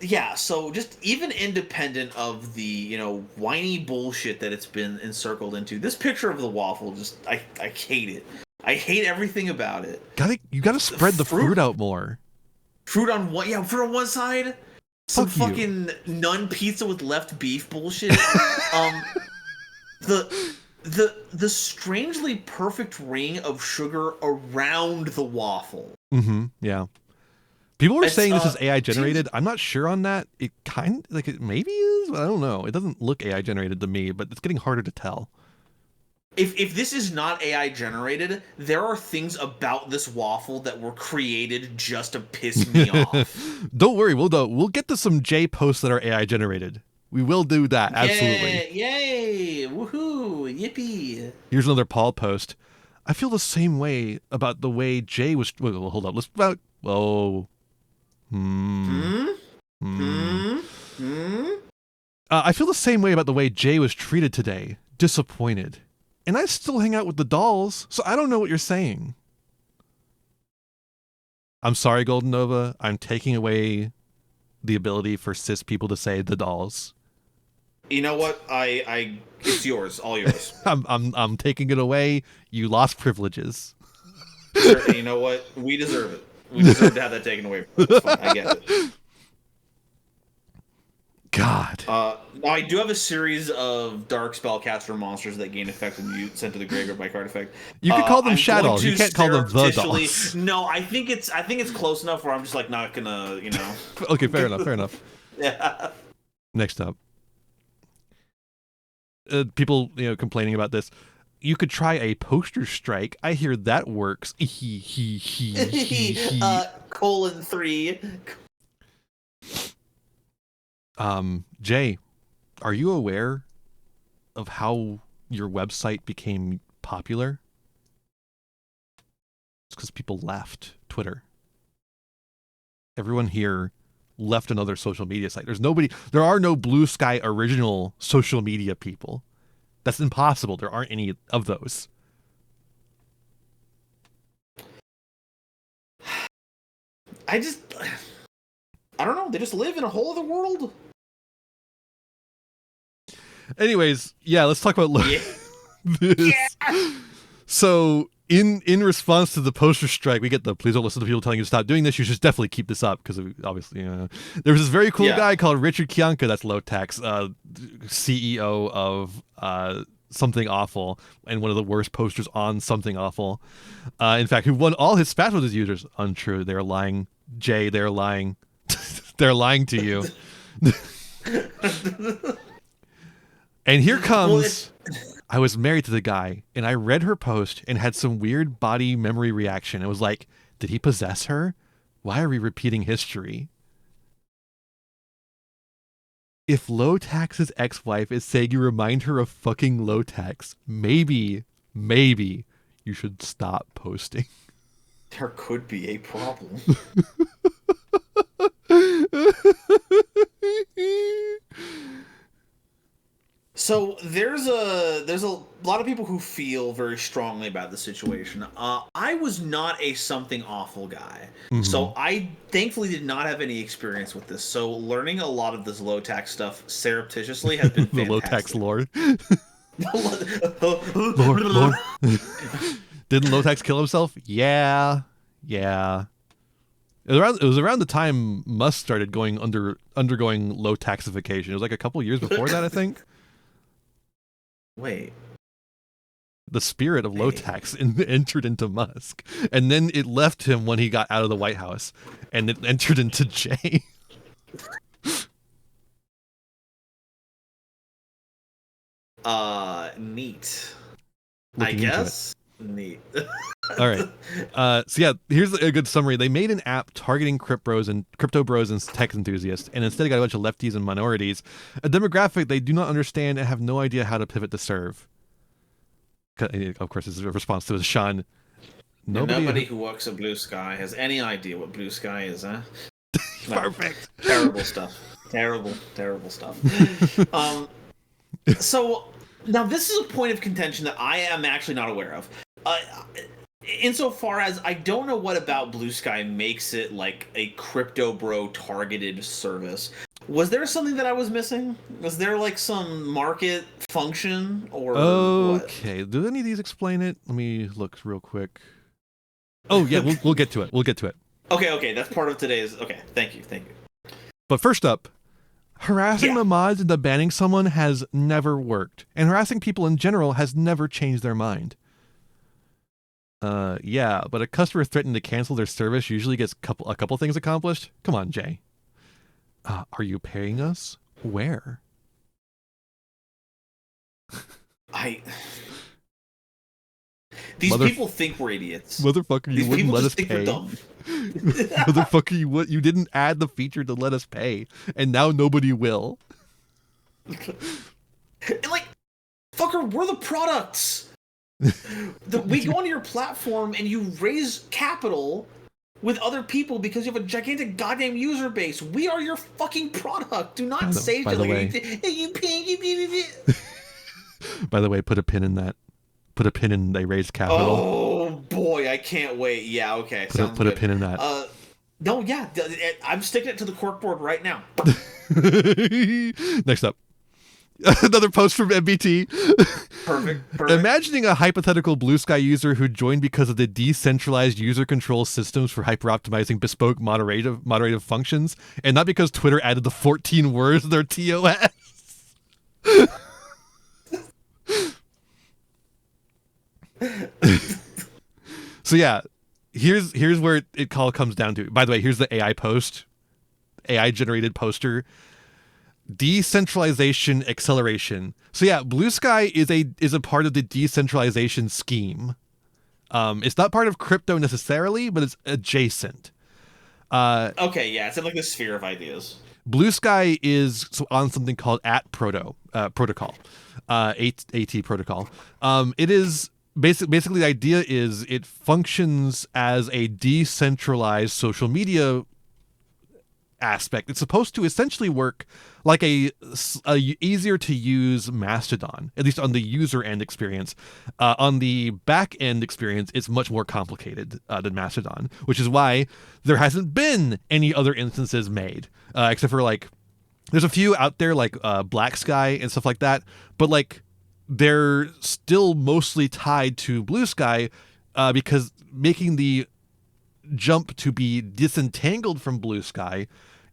S2: Yeah, so just even independent of the, you know, whiny bullshit that it's been encircled into, this picture of the waffle, just, I hate it. I hate everything about it.
S1: You gotta spread the fruit out more.
S2: Fruit on one, yeah, fruit on one side. Some
S1: Fuck
S2: fucking nun pizza with left beef bullshit. The strangely perfect ring of sugar around the waffle.
S1: Mm-hmm. Yeah. People are saying this is AI generated. I'm not sure on that. It it maybe is. I don't know. It doesn't look AI generated to me, but it's getting harder to tell.
S2: If this is not AI generated, there are things about this waffle that were created just to piss me off.
S1: Don't worry, we'll get to some J posts that are AI generated. We will do that, absolutely.
S2: Yay! Woohoo! Yippee!
S1: Here's another Paul post. I feel the same way about the way Jay was. Well, hold up. Let's. Whoa. I feel the same way about the way Jay was treated today. Disappointed. And I still hang out with the dolls, so I don't know what you're saying. I'm sorry, Golden Nova. I'm taking away the ability for cis people to say the dolls.
S2: You know what? It's yours, all yours.
S1: I'm taking it away. You lost privileges.
S2: Sure, you know what? We deserve it. We deserve to have that taken away from us. It's fine. I get it.
S1: God.
S2: I do have a series of dark spellcaster monsters that gain effect when you sent to the graveyard by card effect.
S1: You can call them shadows. You can't call them the dolls.
S2: No, I think it's close enough where I'm just like not gonna, you know.
S1: Okay, fair enough.
S2: Yeah.
S1: Next up. People, complaining about this. You could try a poster strike. I hear that works.
S2: :3.
S1: Jay, are you aware of how your website became popular? It's because people left Twitter. Everyone here left another social media site. There are no Blue Sky original social media people. That's impossible. There aren't any of those.
S2: I don't know. They just live in a whole other world.
S1: Anyways, yeah, let's talk about this.
S2: Yeah.
S1: So, in response to the poster strike, we get the please don't listen to people telling you to stop doing this. You should definitely keep this up because obviously, there was this very cool guy called Richard Kianka, that's low tax, CEO of Something Awful, and one of the worst posters on Something Awful. In fact, who won all his spats with his users. Untrue. They're lying. Jay, they're lying. They're lying to you. And here comes, I was married to the guy, and I read her post and had some weird body memory reaction. It was like, did he possess her? Why are we repeating history? If Low Tax's ex-wife is saying you remind her of fucking Low Tax, maybe you should stop posting.
S2: There could be a problem. So there's a lot of people who feel very strongly about the situation. I was not a Something Awful guy, so I thankfully did not have any experience with this. So learning a lot of this low tax stuff surreptitiously has been fantastic.
S1: The low tax lore.
S2: Lore.
S1: Didn't Lotax kill himself? Yeah. It was around the time Musk started undergoing low taxification. It was like a couple years before that, I think.
S2: Wait.
S1: The spirit of low tax entered into Musk, and then it left him when he got out of the White House, and it entered into Jay.
S2: Neat.
S1: Looking
S2: I guess. Neat.
S1: All right. So yeah, here's a good summary. They made an app targeting crypto bros and tech enthusiasts, and instead got a bunch of lefties and minorities, a demographic they do not understand and have no idea how to pivot to serve. Of course, this is a response to Sean.
S2: Nobody who works at Blue Sky has any idea what Blue Sky is, huh?
S1: Perfect.
S2: Terrible stuff. Terrible stuff. So now this is a point of contention that I am actually not aware of. Insofar as I don't know what about Blue Sky makes it like a crypto bro targeted service. Was there something that I was missing? Was there like some market function or
S1: okay? What? Do any of these explain it? Let me look real quick. Oh yeah, we'll get to it. We'll get to it.
S2: Okay, that's part of today's. Okay, thank you.
S1: But first up, harassing the mods into banning someone has never worked, and harassing people in general has never changed their mind. Yeah, but a customer threatening to cancel their service usually gets a couple things accomplished. Come on, Jay. Are you paying us? Where?
S2: These people think we're idiots.
S1: Motherfucker, you wouldn't let us pay. Motherfucker, you didn't add the feature to let us pay, and now nobody will.
S2: Like, fucker, we're the products. We go onto your platform and you raise capital with other people because you have a gigantic goddamn user base. We are your fucking product. Do not say
S1: by the way, put a pin in that. Put a pin in they raised capital.
S2: Oh boy, I can't wait. Yeah, okay.
S1: Put a pin in that.
S2: No, yeah, I'm sticking it to the corkboard right now.
S1: Next up. Another post from MBT.
S2: Perfect.
S1: Imagining a hypothetical Blue Sky user who joined because of the decentralized user control systems for hyper-optimizing bespoke moderative functions, and not because Twitter added the 14 words to their TOS. So yeah, here's where it all comes down to. By the way, here's the AI generated poster. Decentralization acceleration. So yeah, Blue Sky is a part of the decentralization scheme. It's not part of crypto necessarily, but it's adjacent.
S2: Okay, yeah, it's in like the sphere of ideas.
S1: Blue Sky is on something called protocol, AT protocol. It is basically the idea is it functions as a decentralized social media aspect. It's supposed to essentially work like a easier to use Mastodon, at least on the user end experience. On the back end experience, it's much more complicated than Mastodon, which is why there hasn't been any other instances made, except for like there's a few out there like Black Sky and stuff like that, but like they're still mostly tied to Blue Sky because making the jump to be disentangled from Blue Sky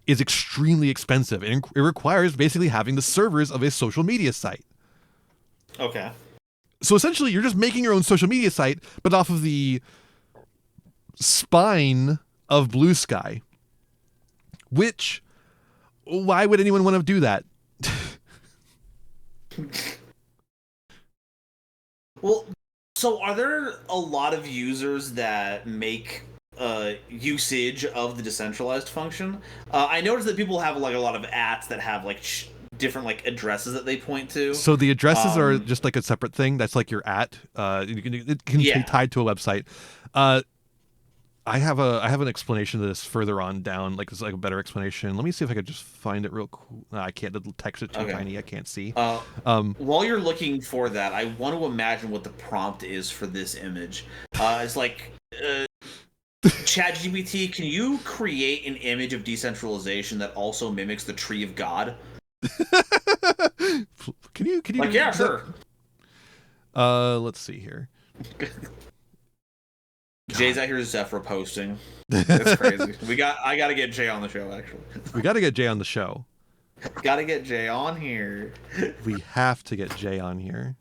S1: is extremely expensive, and it requires basically having the servers of a social media site.
S2: Okay.
S1: So essentially, you're just making your own social media site, but off of the spine of Blue Sky. Which, why would anyone want to do that?
S2: Well, so are there a lot of users that make usage of the decentralized function? I noticed that people have like a lot of ats that have like different like addresses that they point to.
S1: So the addresses are just like a separate thing. That's like your at. It can be tied to a website. I have an explanation of this further on down. Like it's like a better explanation. Let me see if I could just find it real cool. I can't. The text is too tiny. I can't see.
S2: While you're looking for that, I want to imagine what the prompt is for this image. It's like. ChatGPT, can you create an image of decentralization that also mimics the tree of God?
S1: Can you
S2: like, yeah, sure.
S1: Let's see here.
S2: Jay's out here Zephyr posting. That's crazy. I gotta get Jay on the show, actually.
S1: We got to get Jay on the show.
S2: Gotta get Jay on here.
S1: We have to get Jay on here.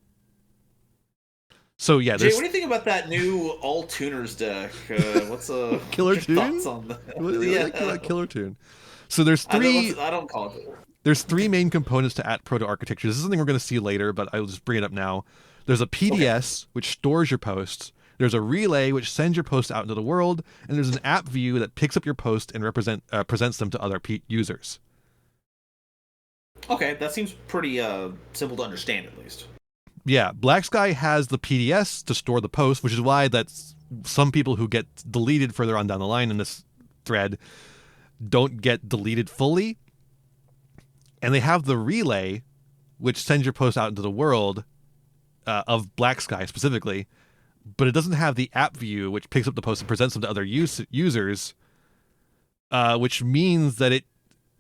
S1: So yeah,
S2: Jay, what do you think about that new all tuners deck? What's
S1: Killer
S2: your
S1: Tune?
S2: thoughts on that?
S1: What do you like about Killer Tune? So there's three.
S2: I don't call it.
S1: There's three main components to @proto architecture. This is something we're going to see later, but I'll just bring it up now. There's a PDS, which stores your posts. There's a relay, which sends your posts out into the world. And there's an app view that picks up your post and presents them to other users.
S2: Okay, that seems pretty simple to understand, at least.
S1: Yeah, Black Sky has the PDS to store the post, which is why that's some people who get deleted further on down the line in this thread don't get deleted fully. And they have the relay, which sends your post out into the world of Black Sky specifically, but it doesn't have the app view, which picks up the post and presents them to other users, which means that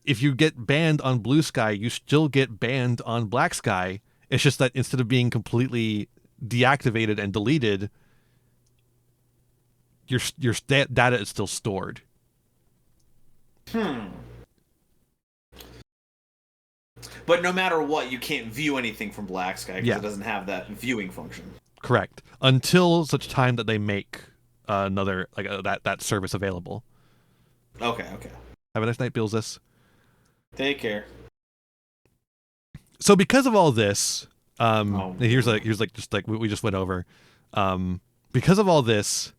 S1: if you get banned on Blue Sky, you still get banned on Black Sky. It's just that instead of being completely deactivated and deleted, your data is still stored.
S2: But no matter what, you can't view anything from Black Sky because
S1: Yeah.
S2: it doesn't have that viewing function.
S1: Correct. Until such time that they make another that service available.
S2: Okay.
S1: Have a nice night, Billsis.
S2: Take care.
S1: So because of all this, here's just like what we just went over. Because of all this,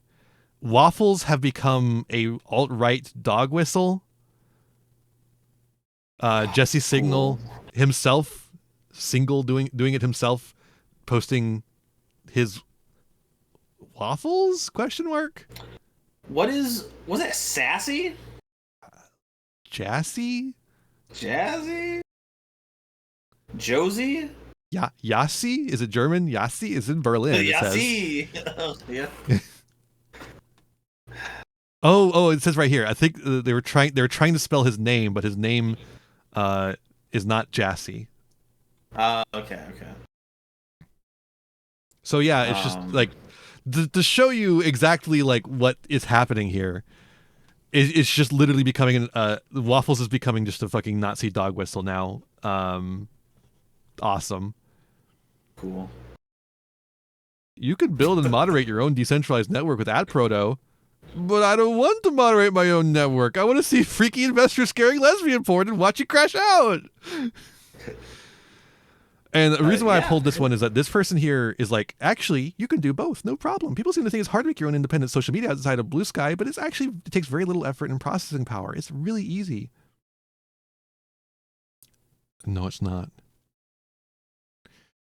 S1: Waffles have become a alt-right dog whistle. Jesse Signal himself, doing it himself, posting his waffles ?
S2: Was that Sassy?
S1: Jassy?
S2: Jazzy? Josie?
S1: Yassi? Is it German? Yassi is in Berlin. It says.
S2: Yassi. Yeah.
S1: Oh, it says right here. I think they were trying to spell his name, but his name is not Jassy.
S2: Okay.
S1: So yeah, it's just like to show you exactly like what is happening here. It's just literally becoming Waffles is becoming just a fucking Nazi dog whistle now. Awesome.
S2: Cool.
S1: You can build and moderate your own decentralized network with @proto, but I don't want to moderate my own network. I want to see freaky investors scaring lesbian porn and watch it crash out. And the reason why I pulled this one is that this person here is like, actually, you can do both, no problem. People seem to think it's hard to make your own independent social media outside of Blue Sky, but it takes very little effort and processing power. It's really easy. No, it's not.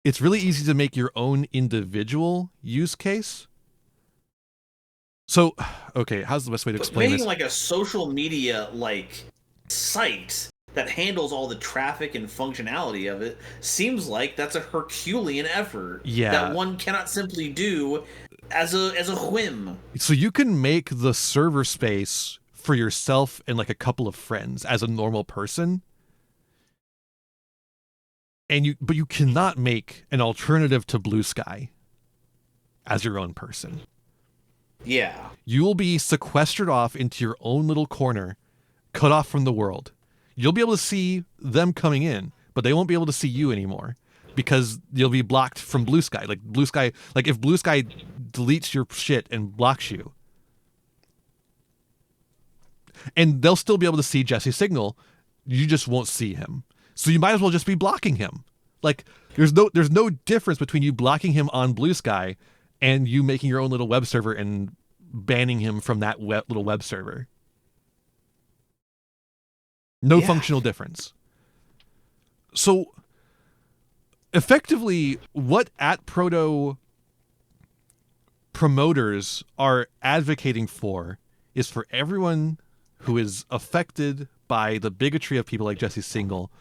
S1: It's really easy to make your own individual use case. So, okay, how's the best way to explain
S2: Making
S1: this?
S2: like a social media site that handles all the traffic and functionality of it seems like that's a Herculean effort.
S1: Yeah.
S2: That one cannot simply do as a whim.
S1: So you can make the server space for yourself and like a couple of friends as a normal person. But you cannot make an alternative to Blue Sky as your own person.
S2: Yeah.
S1: You will be sequestered off into your own little corner, cut off from the world. You'll be able to see them coming in, but they won't be able to see you anymore because you'll be blocked from Blue Sky. Like if Blue Sky deletes your shit and blocks you, and they'll still be able to see Jesse Signal, you just won't see him. So you might as well just be blocking him. Like there's no difference between you blocking him on Blue Sky and you making your own little web server and banning him from that little web server. No functional difference. So effectively, what @proto promoters are advocating for is for everyone who is affected by the bigotry of people like Jesse Signal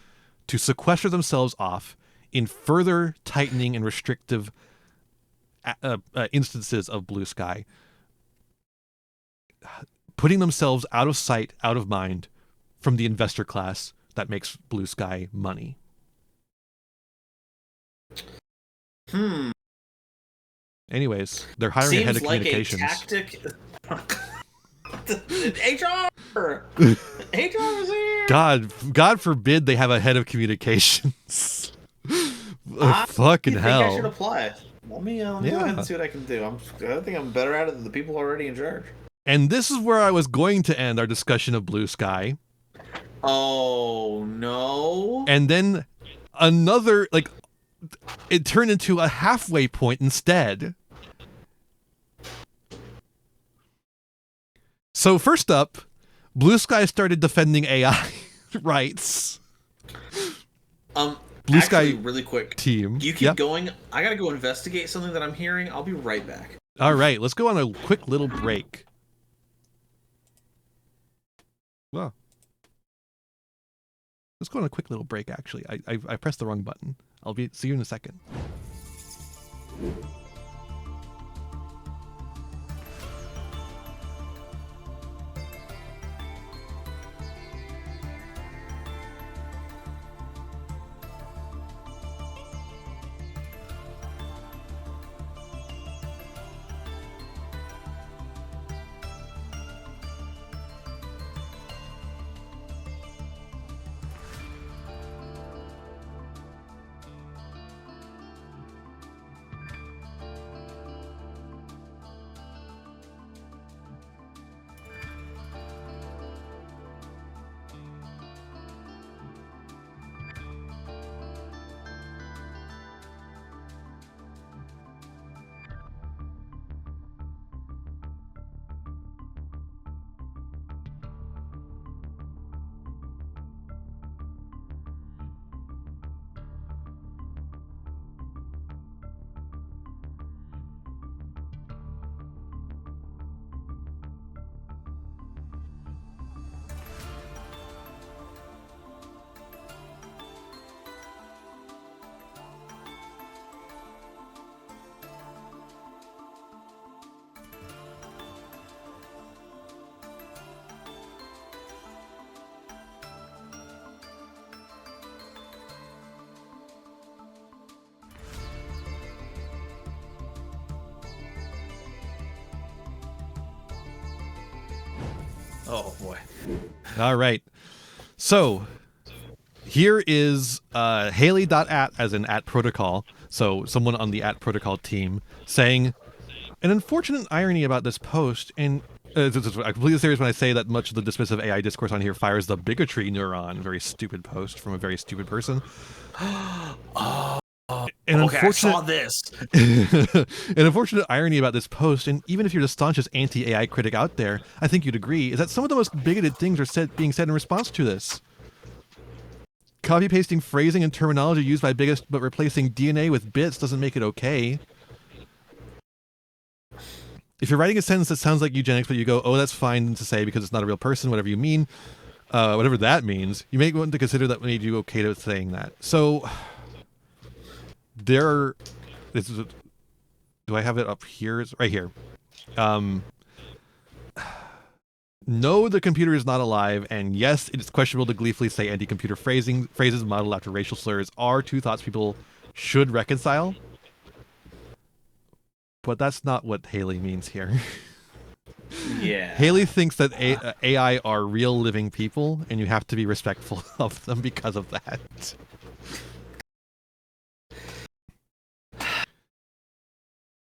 S1: to sequester themselves off in further tightening and restrictive instances of Blue Sky, putting themselves out of sight, out of mind from the investor class that makes Blue Sky money. Anyways, they're hiring a head
S2: Seems
S1: of
S2: like a
S1: communications.
S2: tactic. HR! HR is here!
S1: God forbid they have a head of communications. Fucking
S2: I think
S1: hell.
S2: I should apply. Let me go ahead
S1: Yeah.
S2: and see what I can do. I think I'm better at it than the people already in charge.
S1: And this is where I was going to end our discussion of Blue Sky.
S2: Oh, no.
S1: And then another, like, it turned into a halfway point instead. So first up, Blue Sky started defending AI rights. Blue
S2: Actually,
S1: Sky
S2: really quick.
S1: team.
S2: You keep
S1: Yep.
S2: going. I gotta go investigate something that I'm hearing. I'll be right back.
S1: All right, let's go on a quick little break. Well, let's go on a quick little break, actually. I pressed the wrong button. See you in a second.
S2: Oh, boy.
S1: All right. So here is Haley.at as an at protocol. So someone on the at protocol team saying, an unfortunate irony about this post, and I'm completely serious when I say that much of the dismissive AI discourse on here fires the bigotry neuron. Very stupid post from a very stupid person.
S2: Okay, I saw this.
S1: An unfortunate irony about this post, and even if you're the staunchest anti-AI critic out there, I think you'd agree, is that some of the most bigoted things are being said in response to this. Copy-pasting phrasing and terminology used by bigots, but replacing DNA with bits doesn't make it okay. If you're writing a sentence that sounds like eugenics, but you go, oh, that's fine to say because it's not a real person, whatever you mean, whatever that means, you may want to consider that made you okay to saying that. So... do I have it up here? It's right here. No, the computer is not alive, and yes, it is questionable to gleefully say anti-computer phrases modeled after racial slurs are two thoughts people should reconcile. But that's not what Haley means here.
S2: Yeah.
S1: Haley thinks that AI are real living people, and you have to be respectful of them because of that.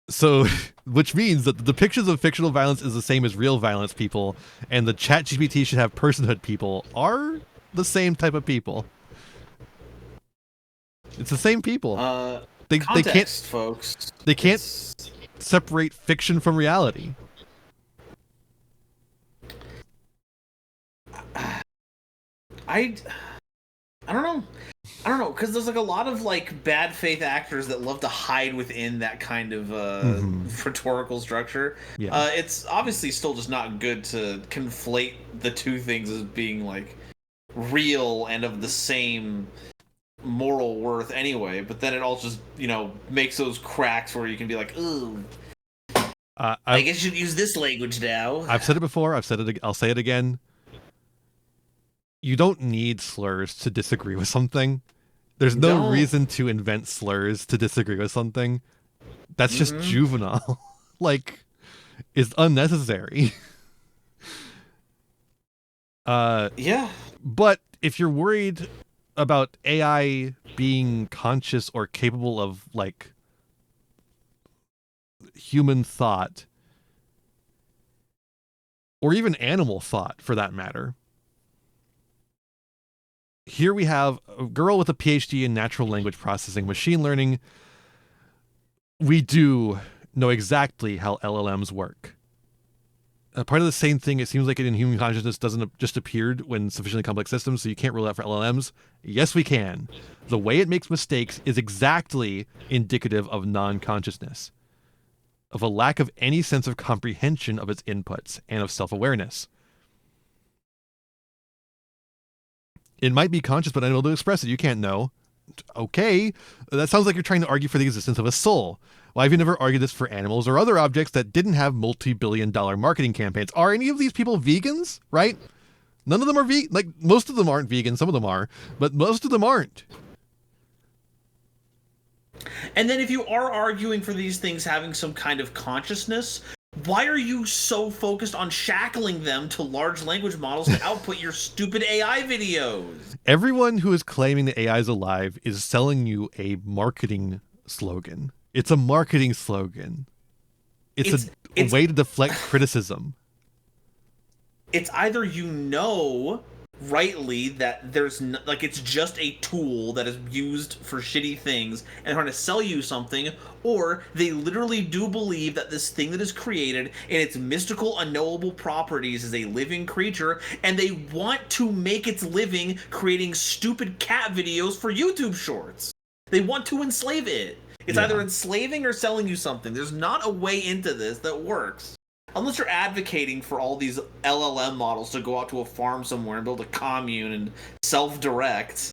S1: So, which means that the depictions of fictional violence is the same as real violence people, and the ChatGPT should have personhood people are the same type of people. It's the same people. They can't,
S2: folks.
S1: They can't separate fiction from reality.
S2: I don't know, because there's like a lot of like bad faith actors that love to hide within that kind of rhetorical structure.
S1: Yeah.
S2: It's obviously still just not good to conflate the two things as being like real and of the same moral worth anyway, but then it all just, makes those cracks where you can be like, ooh, I guess you should use this language now.
S1: I've said it before, I'll say it again. You don't need slurs to disagree with something. There's no reason to invent slurs to disagree with something. That's just juvenile. Like, it's unnecessary.
S2: Yeah.
S1: But if you're worried about AI being conscious or capable of, like, human thought, or even animal thought for that matter, here we have a girl with a PhD in natural language processing, machine learning. We do know exactly how LLMs work. Part of the same thing, it seems like it in human consciousness doesn't just appeared when sufficiently complex systems, so you can't rule it out for LLMs. Yes, we can. The way it makes mistakes is exactly indicative of non-consciousness, of a lack of any sense of comprehension of its inputs and of self-awareness. It might be conscious, but unable to express it. You can't know. Okay, that sounds like you're trying to argue for the existence of a soul. Why have you never argued this for animals or other objects that didn't have multi-billion-dollar marketing campaigns? Are any of these people vegans, right? None of them are vegan. Like, most of them aren't vegan. Some of them are, but most of them aren't.
S2: And then if you are arguing for these things having some kind of consciousness, why are you so focused on shackling them to large language models to output your stupid AI videos?
S1: Everyone who is claiming that AI is alive is selling you a marketing slogan. It's a marketing slogan. It's a way to deflect criticism.
S2: It's either rightly that there's like it's just a tool that is used for shitty things and trying to sell you something, or they literally do believe that this thing that is created and its mystical unknowable properties is a living creature, and they want to make its living creating stupid cat videos for YouTube shorts. They want to enslave it. It's either enslaving or selling you something. There's not a way into this that works. Unless you're advocating for all these LLM models to go out to a farm somewhere and build a commune and self-direct,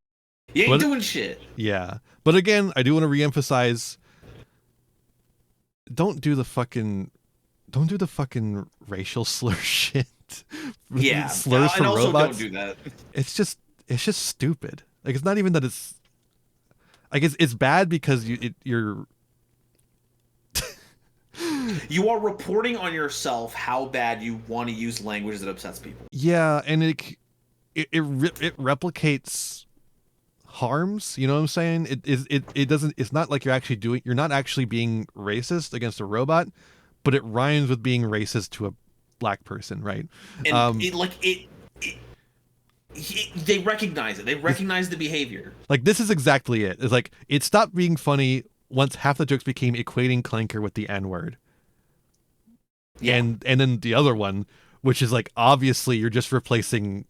S2: you ain't doing shit.
S1: Yeah. But again, I do want to reemphasize, don't do the fucking racial slur shit.
S2: Yeah.
S1: Slurs
S2: and
S1: for
S2: also
S1: robots.
S2: don't do that.
S1: It's just stupid. Like, it's not even that it's, I guess it's bad because you're
S2: you are reporting on yourself how bad you want to use language that upsets people.
S1: Yeah, and it replicates harms. You know what I'm saying? It doesn't. It's not like you're not actually being racist against a robot, but it rhymes with being racist to a black person, right?
S2: And they recognize it. They recognize the behavior.
S1: Like, this is exactly it. It's like, it stopped being funny once half the jokes became equating clanker with the N-word. Yeah. And then the other one, which is like, obviously you're just replacing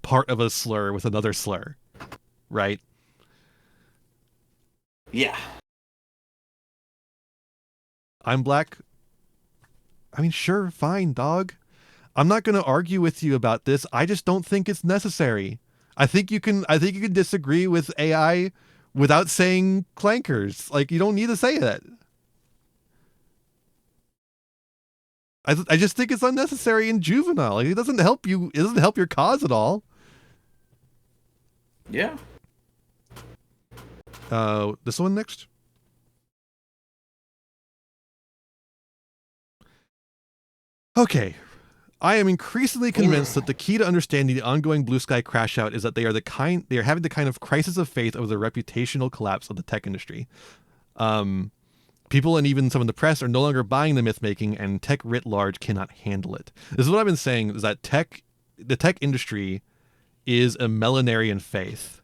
S1: part of a slur with another slur, right?
S2: Yeah.
S1: I'm black. I mean, sure, fine, dog. I'm not going to argue with you about this. I just don't think it's necessary. I think you can disagree with AI without saying clankers. Like, you don't need to say that. I just think it's unnecessary and juvenile. Like, it doesn't help you. It doesn't help your cause at all.
S2: Yeah.
S1: This one next. Okay. I am increasingly convinced that the key to understanding the ongoing blue sky crash out is that they are having the kind of crisis of faith over the reputational collapse of the tech industry. People and even some of the press are no longer buying the myth making, and tech writ large cannot handle it. This is what I've been saying, is that the tech industry is a millenarian faith.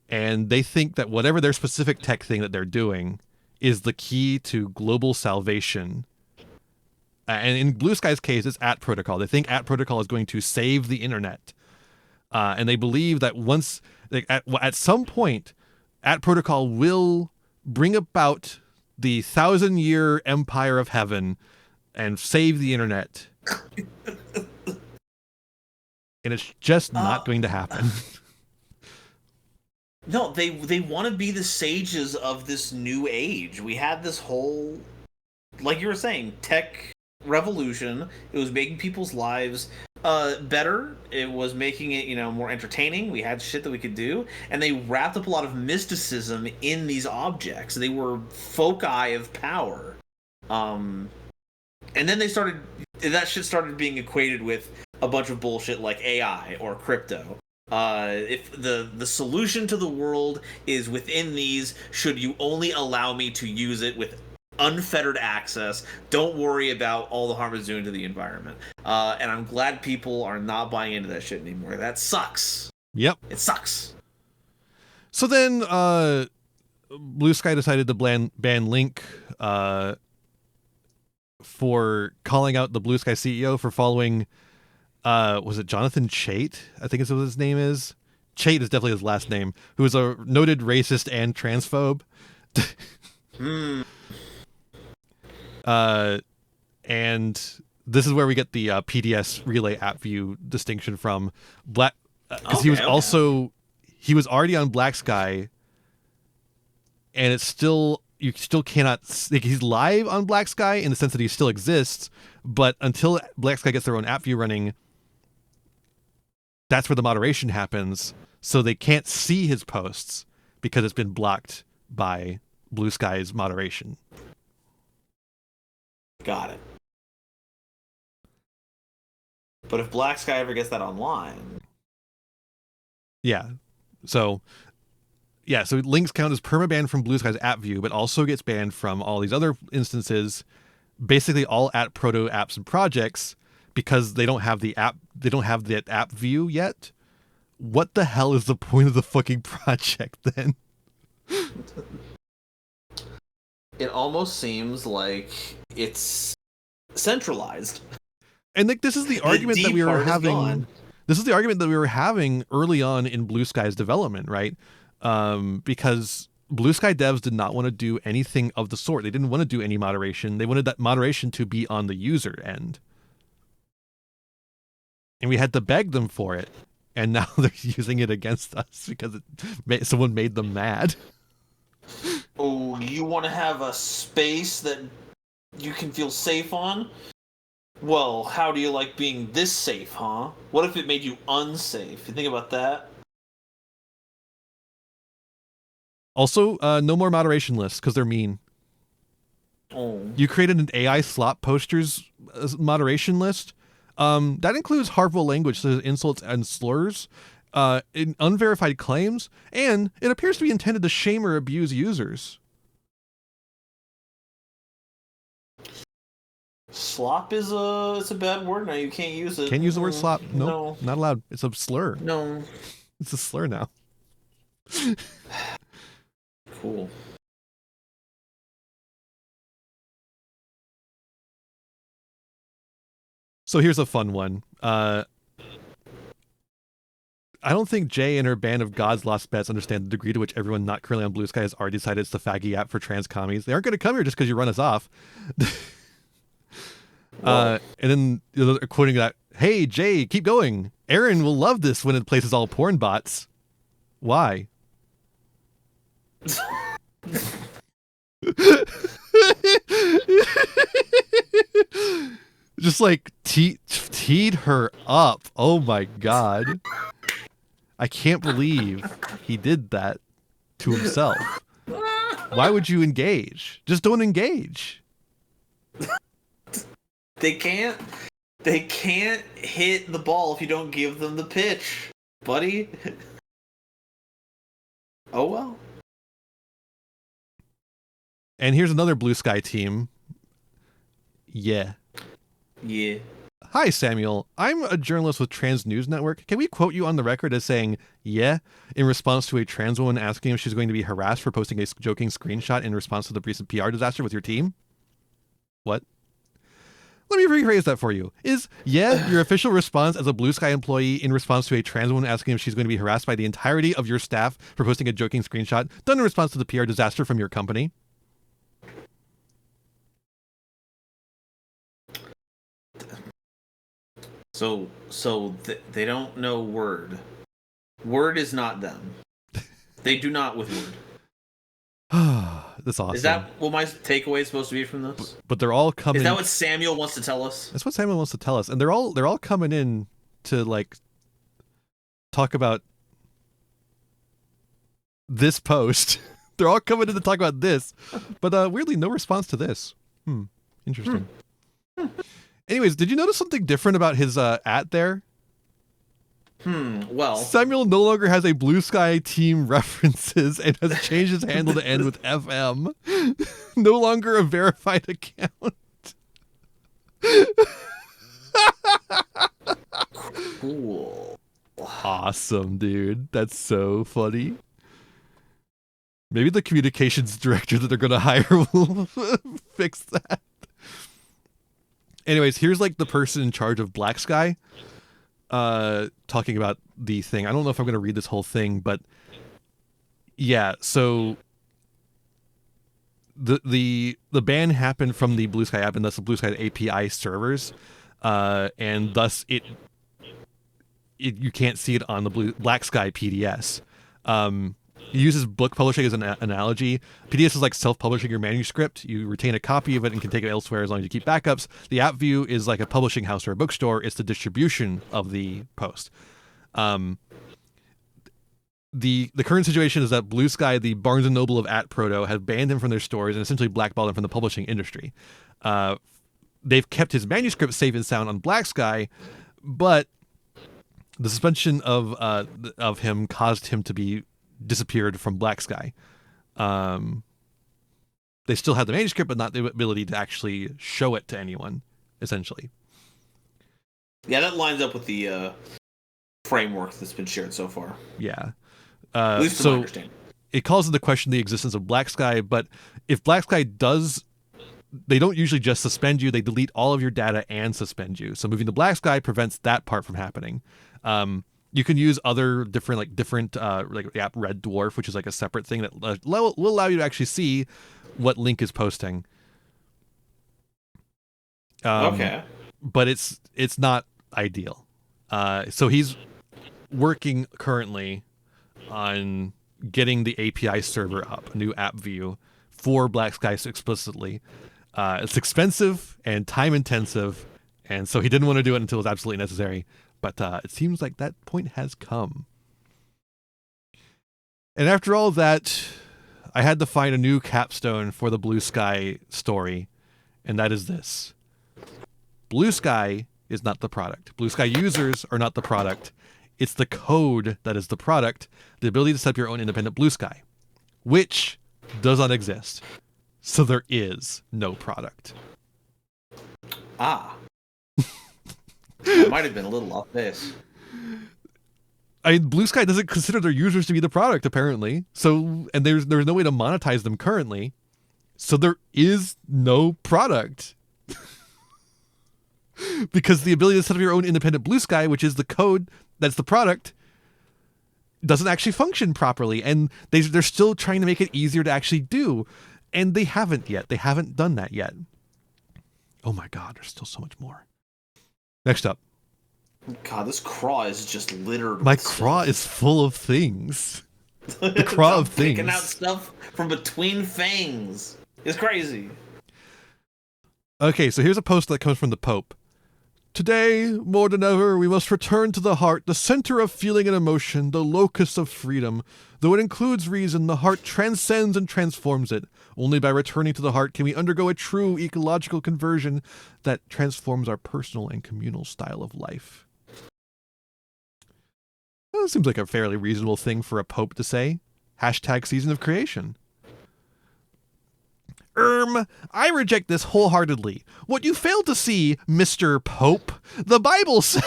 S1: And they think that whatever their specific tech thing that they're doing is the key to global salvation. And in Blue Sky's case, it's @ protocol. They think @ protocol is going to save the internet. And they believe that once, at some point, @ protocol will bring about the 1,000-year empire of heaven and save the internet. And it's just not going to happen.
S2: No, they want to be the sages of this new age. We had this whole, like you were saying, tech revolution. It was making people's lives better. It was making it, more entertaining. We had shit that we could do, and they wrapped up a lot of mysticism in these objects. They were foci of power. And then that shit started being equated with a bunch of bullshit like AI or crypto. If the solution to the world is within these, should you only allow me to use it with unfettered access? Don't worry about all the harm it's doing to the environment. And I'm glad people are not buying into that shit anymore. That sucks.
S1: Yep.
S2: It sucks.
S1: So then Blue Sky decided to ban Link for calling out the Blue Sky CEO for following, was it Jonathan Chait? I think is what his name is. Chait is definitely his last name, who is a noted racist and transphobe. And this is where we get the PDS relay app view distinction from Black, because he was already on Black Sky, and it's still, you still cannot, like, he's live on Black Sky in the sense that he still exists, but until Black Sky gets their own app view running, that's where the moderation happens. So they can't see his posts because it's been blocked by Blue Sky's moderation.
S2: Got it. But if Black Sky ever gets that online...
S1: So links count as permabanned from Blue Sky's app view, but also gets banned from all these other instances, basically all at proto apps and projects, because they don't have the app view yet. What the hell is the point of the fucking project then?
S2: It almost seems like it's centralized.
S1: And like, this is the argument that we were having. This is the argument that we were having early on in Blue Sky's development, right? Because Blue Sky devs did not want to do anything of the sort. They didn't want to do any moderation. They wanted that moderation to be on the user end. And we had to beg them for it. And now they're using it against us because someone made them mad.
S2: Oh, you want to have a space that you can feel safe on? Well, how do you like being this safe, huh? What if it made you unsafe? You think about that?
S1: Also, no more moderation lists because they're mean.
S2: Oh.
S1: You created an AI slop posters moderation list. That includes harmful language such as insults and slurs, in unverified claims, and it appears to be intended to shame or abuse users.
S2: Slop is it's a bad word now. You can't use it.
S1: Can't use the word slop. Nope,
S2: No.
S1: Not allowed. It's a slur.
S2: No.
S1: It's a slur now.
S2: Cool.
S1: So here's a fun one. I don't think Jay and her band of God's Lost Bets understand the degree to which everyone not currently on Blue Sky has already decided it's the faggy app for trans commies. They aren't going to come here just because you run us off. And then quoting that, "Hey, Jay, keep going. Aaron will love this when it places all porn bots." Why? Just like teed her up. Oh my god. I can't believe he did that to himself. Why would you engage? Just don't engage.
S2: They can't hit the ball if you don't give them the pitch, buddy. Oh well.
S1: And here's another Blue Sky team. Yeah. Hi, Samuel. I'm a journalist with Trans News Network. Can we quote you on the record as saying, yeah, in response to a trans woman asking if she's going to be harassed for posting a joking screenshot in response to the recent PR disaster with your team? What? Let me rephrase that for you. Is yeah your official response as a Blue Sky employee in response to a trans woman asking if she's going to be harassed by the entirety of your staff for posting a joking screenshot done in response to the PR disaster from your company?
S2: So they don't know Word. Word is not them. They do not with Word.
S1: that's awesome.
S2: Is that what my takeaway is supposed to be from this?
S1: But they're all coming.
S2: Is that what Samuel wants to tell us?
S1: That's what Samuel wants to tell us, and they're all coming in to like talk about this post. They're all coming in to talk about this, but weirdly, no response to this. Interesting. Anyways, did you notice something different about his at there?
S2: Well,
S1: Samuel no longer has a Blue Sky team references and has changed his handle to end with FM. No longer a verified account.
S2: Cool.
S1: Awesome, dude. That's so funny. Maybe the communications director that they're going to hire will fix that. Anyways, here's like the person in charge of Black Sky talking about the thing. I don't know if I'm going to read this whole thing, but yeah, so the ban happened from the Blue Sky app, and thus the Blue Sky API servers, and thus it you can't see it on the Black Sky PDS. It uses book publishing as an analogy. PDS is like self-publishing your manuscript. You retain a copy of it and can take it elsewhere as long as you keep backups. The app view is like a publishing house or a bookstore. It's the distribution of the post. The current situation is that Blue Sky, the Barnes & Noble of @Proto, have banned him from their stores and essentially blackballed him from the publishing industry. They've kept his manuscript safe and sound on Black Sky, but the suspension of him caused him to be disappeared from Black Sky. They still have the manuscript, but not the ability to actually show it to anyone, essentially.
S2: Yeah, that lines up with the framework that's been shared so far.
S1: Yeah.
S2: At least to my understanding.
S1: It calls into question the existence of Black Sky, but if Black Sky does, they don't usually just suspend you, they delete all of your data and suspend you. So moving to Black Sky prevents that part from happening. You can use other different like the app Red Dwarf, which is like a separate thing that will allow you to actually see what link is posting.
S2: Okay.
S1: But it's not ideal. So he's working currently on getting the API server up, a new app view for Black Sky explicitly. It's expensive and time intensive, and so he didn't want to do it until it was absolutely necessary. But it seems like that point has come. And after all that, I had to find a new capstone for the Blue Sky story, and that is this. Blue Sky is not the product. Blue Sky users are not the product. It's the code that is the product, the ability to set up your own independent Blue Sky, which does not exist. So there is no product.
S2: Ah. I might have been a little off base.
S1: Blue Sky doesn't consider their users to be the product, apparently. So, and there's no way to monetize them currently. So there is no product. Because the ability to set up your own independent Blue Sky, which is the code that's the product, doesn't actually function properly. And they're still trying to make it easier to actually do. And they haven't yet. They haven't done that yet. Oh my God, there's still so much more. Next up.
S2: God, this Craw is just littered.
S1: My Craw is full of things. The Craw of things.
S2: Picking out stuff from between fangs. It's crazy.
S1: Okay, so here's a post that comes from the Pope. Today, more than ever, we must return to the heart, the center of feeling and emotion, the locus of freedom. Though it includes reason, the heart transcends and transforms it. Only by returning to the heart can we undergo a true ecological conversion that transforms our personal and communal style of life. Well, that seems like a fairly reasonable thing for a pope to say. Hashtag season of creation. I reject this wholeheartedly. What you fail to see, Mr. Pope, the Bible says...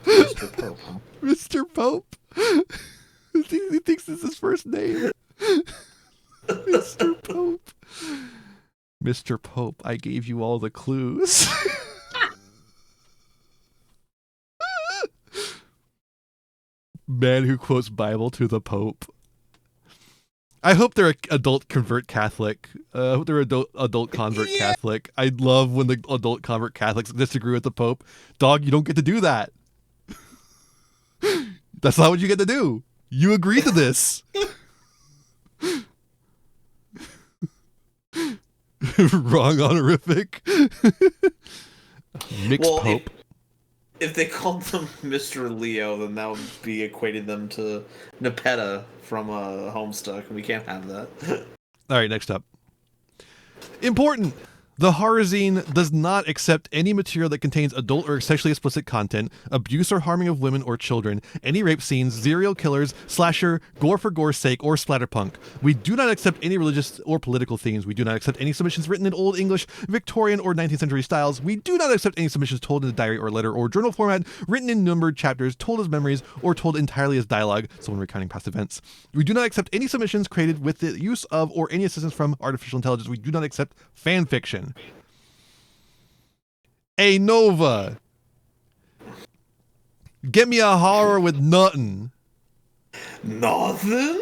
S2: Mr. Pope, huh?
S1: Mr. Pope? He thinks it's his first name. Mr. Pope. Mr. Pope, I gave you all the clues. Man who quotes Bible to the Pope. I hope they're an adult convert Catholic. I hope they're adult convert Catholic. I love when the adult convert Catholics disagree with the Pope. Dog, you don't get to do that. That's not what you get to do. You agree to this. Wrong honorific. Mixed
S2: Well,
S1: Pope.
S2: If they called them Mr. Leo, then that would be equating them to Nepeta from Homestuck, and we can't have that.
S1: All right, next up. Important. The horror zine does not accept any material that contains adult or sexually explicit content, abuse or harming of women or children, any rape scenes, serial killers, slasher, gore for gore's sake, or splatterpunk. We do not accept any religious or political themes. We do not accept any submissions written in Old English, Victorian, or 19th century styles. We do not accept any submissions told in a diary or letter or journal format, written in numbered chapters, told as memories, or told entirely as dialogue, someone recounting past events. We do not accept any submissions created with the use of or any assistance from artificial intelligence. We do not accept fan fiction. A Nova. Get me a horror with nothing.
S2: Nothing?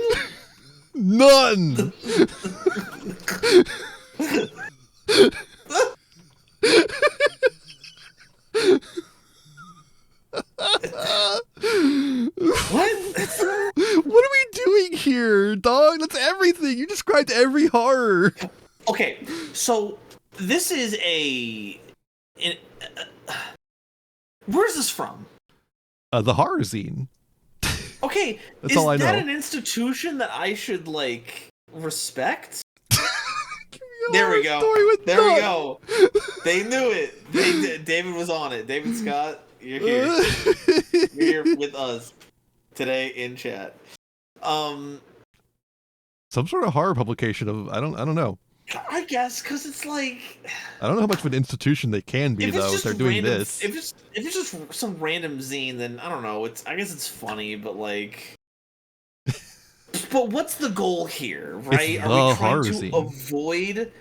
S1: None. What are we doing here, dog? That's everything. You described every horror.
S2: Okay, so this is where's this from?
S1: The horror zine.
S2: Okay,
S1: That's
S2: is
S1: all I
S2: that
S1: know.
S2: an institution that I should respect? There we go. There we go. They knew it. David was on it. David Scott, you're here. You're here with us today in chat.
S1: Some sort of horror publication of I don't know.
S2: I guess because it's like
S1: I don't know how much of an institution they can be though if they're doing this.
S2: If it's just some random zine, then I don't know. I guess it's funny, but like. But what's the goal here, right?
S1: It's
S2: Are we
S1: the
S2: trying
S1: horror
S2: to
S1: zine.
S2: avoid?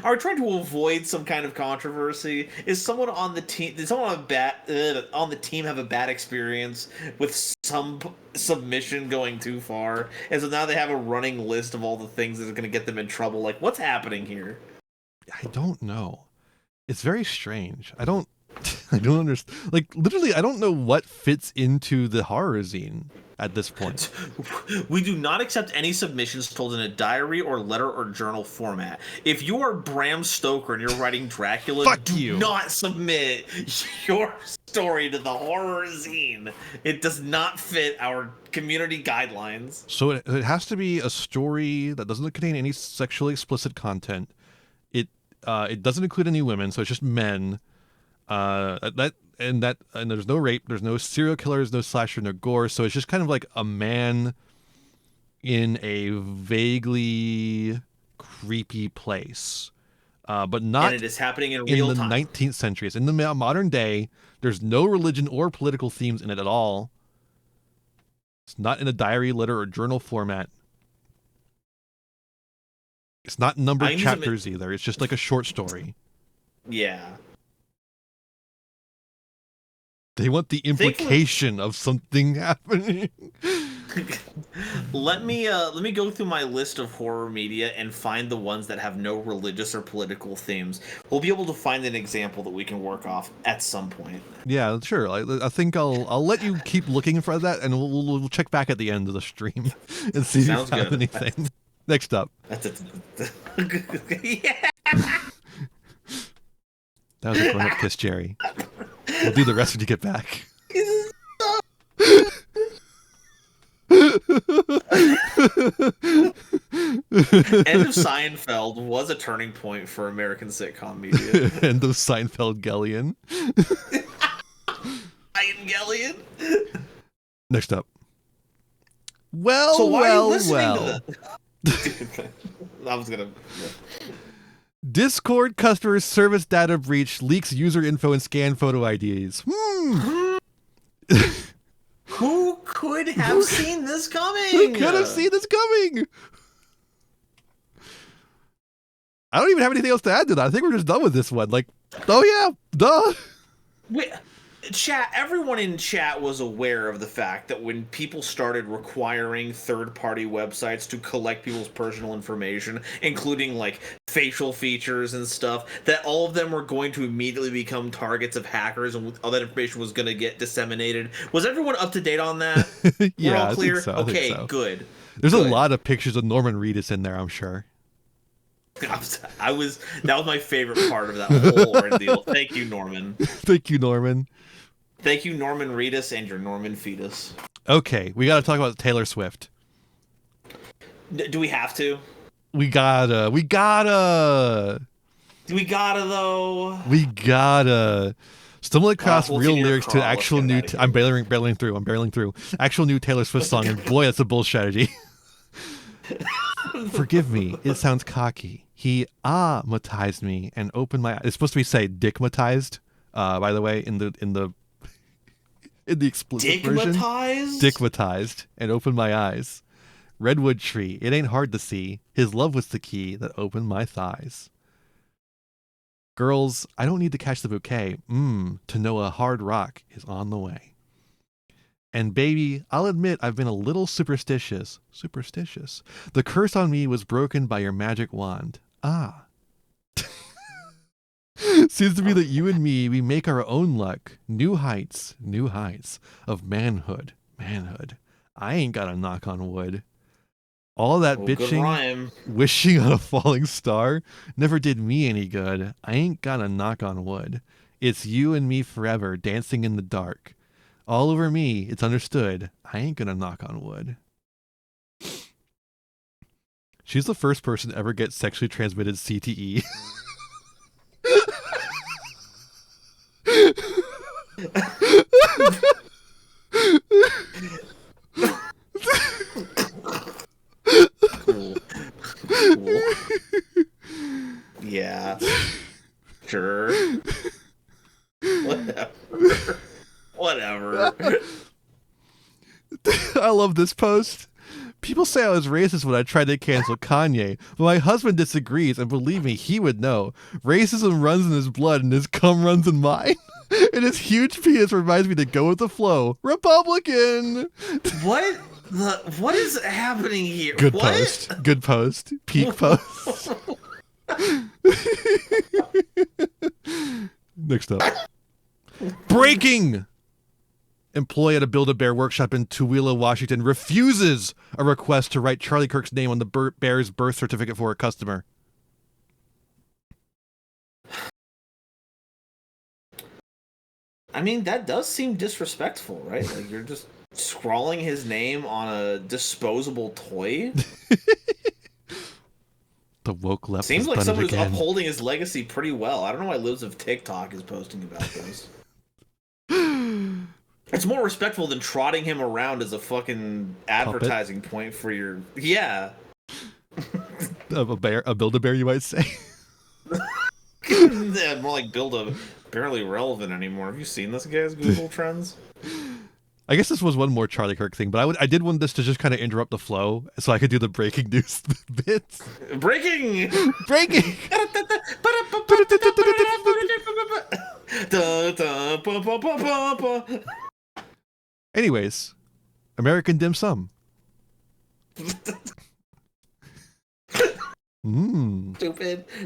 S2: Are we trying to avoid some kind of controversy? Is someone on the team? Did someone on the team have a bad experience with some submission going too far, and so now they have a running list of all the things that are going to get them in trouble? Like, what's happening here?
S1: I don't know. It's very strange. I don't understand. Like, literally, I don't know what fits into the horror zine at this point.
S2: We do not accept any submissions told in a diary or letter or journal format. If you are Bram Stoker and you're writing Dracula,
S1: Fuck
S2: do
S1: you.
S2: not submit your story to the horror zine. It does not fit our community guidelines.
S1: So it has to be a story that doesn't contain any sexually explicit content. It doesn't include any women, so it's just men. And there's no rape, there's no serial killers, no slasher, no gore. So it's just kind of like a man in a vaguely creepy place, but not.
S2: And it is happening in
S1: in
S2: real
S1: the
S2: time.
S1: 19th century. It's in the modern day. There's no religion or political themes in it at all. It's not in a diary, letter, or journal format. It's not numbered chapters either. It's just like a short story.
S2: Yeah.
S1: They want the implication of something happening.
S2: Let me go through my list of horror media and find the ones that have no religious or political themes. We'll be able to find an example that we can work off at some point.
S1: Yeah, sure. I think I'll let you keep looking for that, and we'll check back at the end of the stream and see if you have anything. Next up.
S2: That's it. Yeah.
S1: That was a grown-up kiss, Jerry. We'll do the rest when you get back.
S2: End of Seinfeld was a turning point for American sitcom media.
S1: End of Seinfeld Gellion.
S2: Gellion.
S1: Next up. Well,
S2: so why
S1: well,
S2: are you listening
S1: well.
S2: to the... I was gonna. Yeah.
S1: Discord customer service data breach leaks user info and scan photo IDs.
S2: Who could have seen this coming?
S1: Who could have seen this coming? I don't even have anything else to add to that. I think we're just done with this one. Like, oh yeah, duh.
S2: Wait, chat. Everyone in chat was aware of the fact that when people started requiring third-party websites to collect people's personal information, including like facial features and stuff, that all of them were going to immediately become targets of hackers, and all that information was going to get disseminated. Was everyone up to date on that?
S1: Yeah,
S2: We're all clear?
S1: I think so.
S2: Okay,
S1: I think so.
S2: good.
S1: There's a lot of pictures of Norman Reedus in there, I'm sure.
S2: That was my favorite part of that whole ordeal. Thank you, Norman.
S1: Thank you, Norman.
S2: Thank you, Norman Reedus, and your Norman fetus.
S1: Okay, we got to talk about Taylor Swift.
S2: Do we have to?
S1: We gotta.
S2: Do we gotta though?
S1: We gotta. Stumble across
S2: we'll
S1: real
S2: see your
S1: lyrics to
S2: Craw.
S1: actual
S2: Let's get
S1: new.
S2: outta here.
S1: I'm barreling through. Actual new Taylor Swift song, and boy, that's a bull strategy. Forgive me. It sounds cocky. He matized me and opened my. It's supposed to be say dickmatized. By the way, in the explicit version. Dickmatized and opened my eyes. Redwood tree. It ain't hard to see. His love was the key that opened my thighs. Girls, I don't need to catch the bouquet. To know a hard rock is on the way. And baby, I'll admit I've been a little superstitious. The curse on me was broken by your magic wand. Seems to be that you and me, we make our own luck. New heights of manhood. I ain't got a knock on wood. All that bitching, wishing on a falling star never did me any good. I ain't got a knock on wood. It's you and me forever, dancing in the dark. All over me, it's understood. I ain't gonna knock on wood. She's the first person to ever get sexually transmitted CTE.
S2: Cool. Yeah. Sure. Whatever.
S1: I love this post. People say I was racist when I tried to cancel Kanye, but my husband disagrees, and believe me, he would know. Racism runs in his blood, and his cum runs in mine. And his huge penis reminds me to go with the flow. Republican!
S2: What is happening here?
S1: Good
S2: what?
S1: post. Good post. Peak post. Next up. Breaking! Employee at a Build-A-Bear workshop in Tooele, Washington refuses a request to write Charlie Kirk's name on the bear's birth certificate for a customer.
S2: I mean, that does seem disrespectful, right? Like, you're just scrawling his name on a disposable toy?
S1: The woke left
S2: Seems like
S1: has done
S2: someone
S1: it
S2: who's
S1: again.
S2: upholding his legacy pretty well. I don't know why Lives of TikTok is posting about this. It's more respectful than trotting him around as a fucking advertising point for your... Yeah.
S1: A Build-A-Bear, you might say.
S2: Yeah, more like Build-A... barely relevant anymore. Have you seen this guy's Google Trends?
S1: I guess this was one more Charlie Kirk thing, but I did want this to just kind of interrupt the flow so I could do the breaking news bits.
S2: Breaking!
S1: Breaking! Anyways, American dim sum.
S2: Stupid.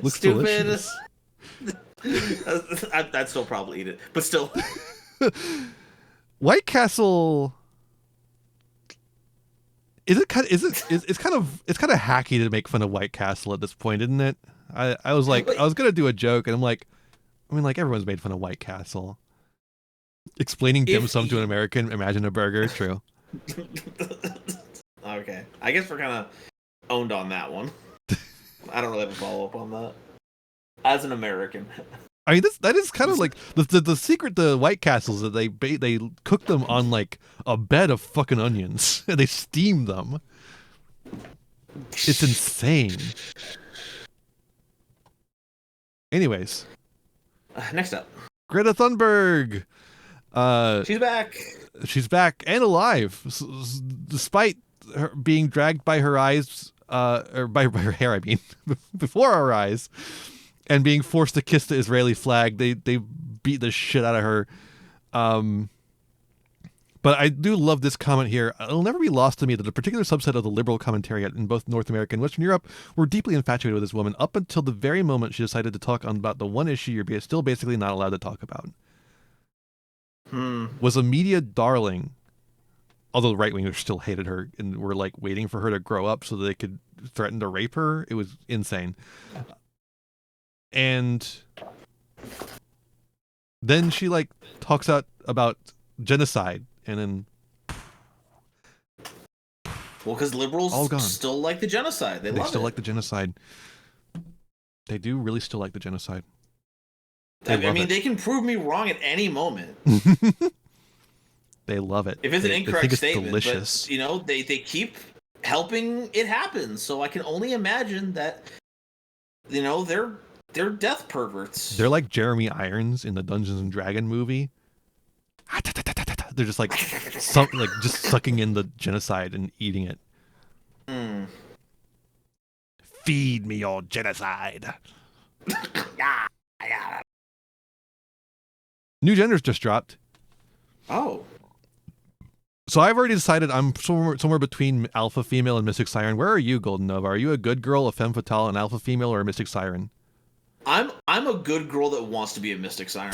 S1: Looks
S2: Stupid.
S1: delicious.
S2: I'd still probably eat it, but still.
S1: White Castle. It's kind of hacky to make fun of White Castle at this point, isn't it? I was gonna do a joke, and I'm like, I mean, like, everyone's made fun of White Castle. Explaining dim sum to an American, imagine a burger. True.
S2: Okay, I guess we're kind of owned on that one. I don't really have a follow up on that. As an American.
S1: I mean, that is kind of like the secret to White Castles that they cook them on like a bed of fucking onions and they steam them. It's insane. Anyways,
S2: next up,
S1: Greta Thunberg.
S2: She's back.
S1: She's back and alive, despite her being dragged by her eyes, or by her hair. I mean, before our eyes. And being forced to kiss the Israeli flag, they beat the shit out of her. But I do love this comment here. It'll never be lost to me that a particular subset of the liberal commentariat in both North America and Western Europe were deeply infatuated with this woman up until the very moment she decided to talk about the one issue you're still basically not allowed to talk about. Was a media darling although the right wingers still hated her and were like waiting for her to grow up so that they could threaten to rape her. It was insane. And then she like talks out about genocide, and then
S2: Well, because liberals
S1: all gone.
S2: still like the genocide. They love
S1: still
S2: it.
S1: like the genocide. They do really still like the genocide.
S2: I mean, they can prove me wrong at any moment.
S1: They love it.
S2: If it's an incorrect
S1: think it's
S2: statement,
S1: delicious.
S2: but, you know, they keep helping it happen. So I can only imagine that, you know, they're death perverts.
S1: They're like Jeremy Irons in the Dungeons and Dragon movie. They're just like just sucking in the genocide and eating it. Feed me your genocide. New genders just dropped.
S2: Oh.
S1: So I've already decided I'm somewhere between alpha female and mystic siren. Where are you, Golden Nova? Are you a good girl, a femme fatale, an alpha female, or a mystic siren?
S2: I'm a good girl that wants to be a mystic siren.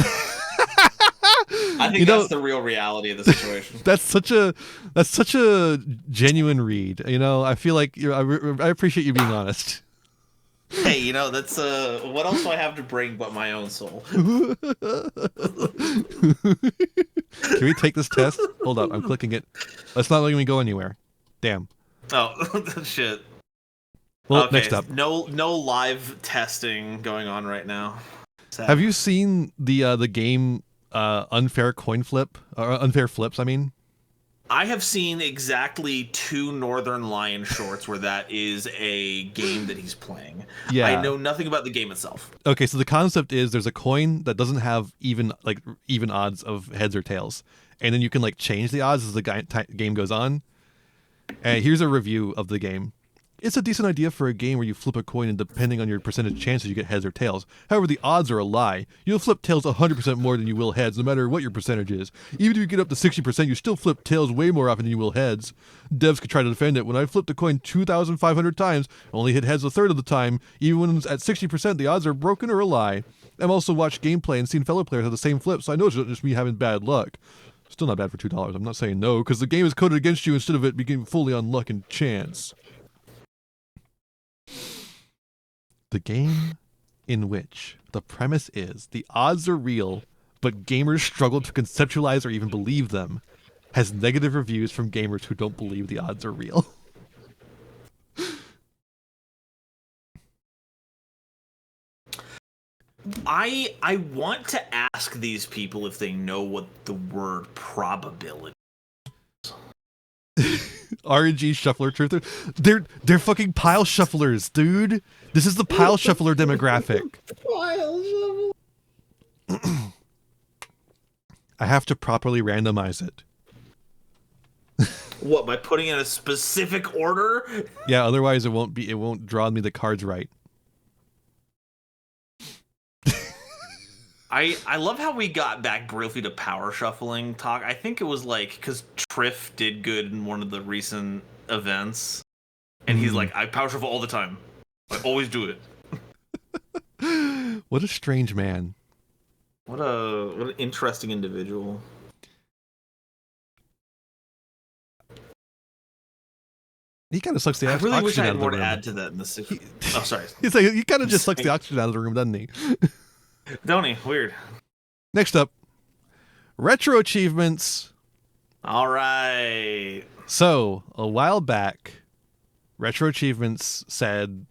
S2: I think that's the real reality of the situation.
S1: That's such a genuine read. You know, I feel like I appreciate you being honest.
S2: Hey, you know, that's what else do I have to bring but my own soul?
S1: Can we take this test? Hold up, I'm clicking it. It's not letting me go anywhere. Damn.
S2: Oh, shit.
S1: Well,
S2: okay,
S1: next up.
S2: No live testing going on right now. Sad.
S1: Have you seen the game Unfair Coin Flip or Unfair Flips? I mean,
S2: I have seen exactly 2 Northern Lion shorts where that is a game that he's playing.
S1: Yeah.
S2: I know nothing about the game itself.
S1: Okay, so the concept is there's a coin that doesn't have even odds of heads or tails, and then you can like change the odds as the game goes on. And here's a review of the game. It's a decent idea for a game where you flip a coin and depending on your percentage chances you get heads or tails. However, the odds are a lie. You'll flip tails 100% more than you will heads, no matter what your percentage is. Even if you get up to 60%, you still flip tails way more often than you will heads. Devs could try to defend it. When I flipped a coin 2,500 times, I only hit heads a third of the time. Even when it's at 60%, the odds are broken or a lie. I've also watched gameplay and seen fellow players have the same flip, so I know it's not just me having bad luck. Still not bad for $2. I'm not saying no, because the game is coded against you instead of it being fully on luck and chance. The game in which the premise is the odds are real, but gamers struggle to conceptualize or even believe them, has negative reviews from gamers who don't believe the odds are real.
S2: I want to ask these people if they know what the word probability
S1: RNG shuffler truther. They're fucking pile shufflers, dude. This is the pile shuffler demographic.
S2: Pile
S1: shuffle. I have to properly randomize it.
S2: What, by putting in a specific order?
S1: Yeah, otherwise it won't draw me the cards right.
S2: I love how we got back briefly to power shuffling talk. I think it was like because Triff did good in one of the recent events, and he's like, I power shuffle all the time. I always do
S1: it. What a strange man.
S2: What an interesting individual.
S1: He kind of sucks the oxygen out of the room.
S2: I really wish I had more to add to that in the oh, sorry.
S1: He's like, he kind of just sucks the oxygen out of the room, doesn't he?
S2: Don't he? Weird.
S1: Next up, retro achievements.
S2: All right.
S1: So, a while back, retro achievements said,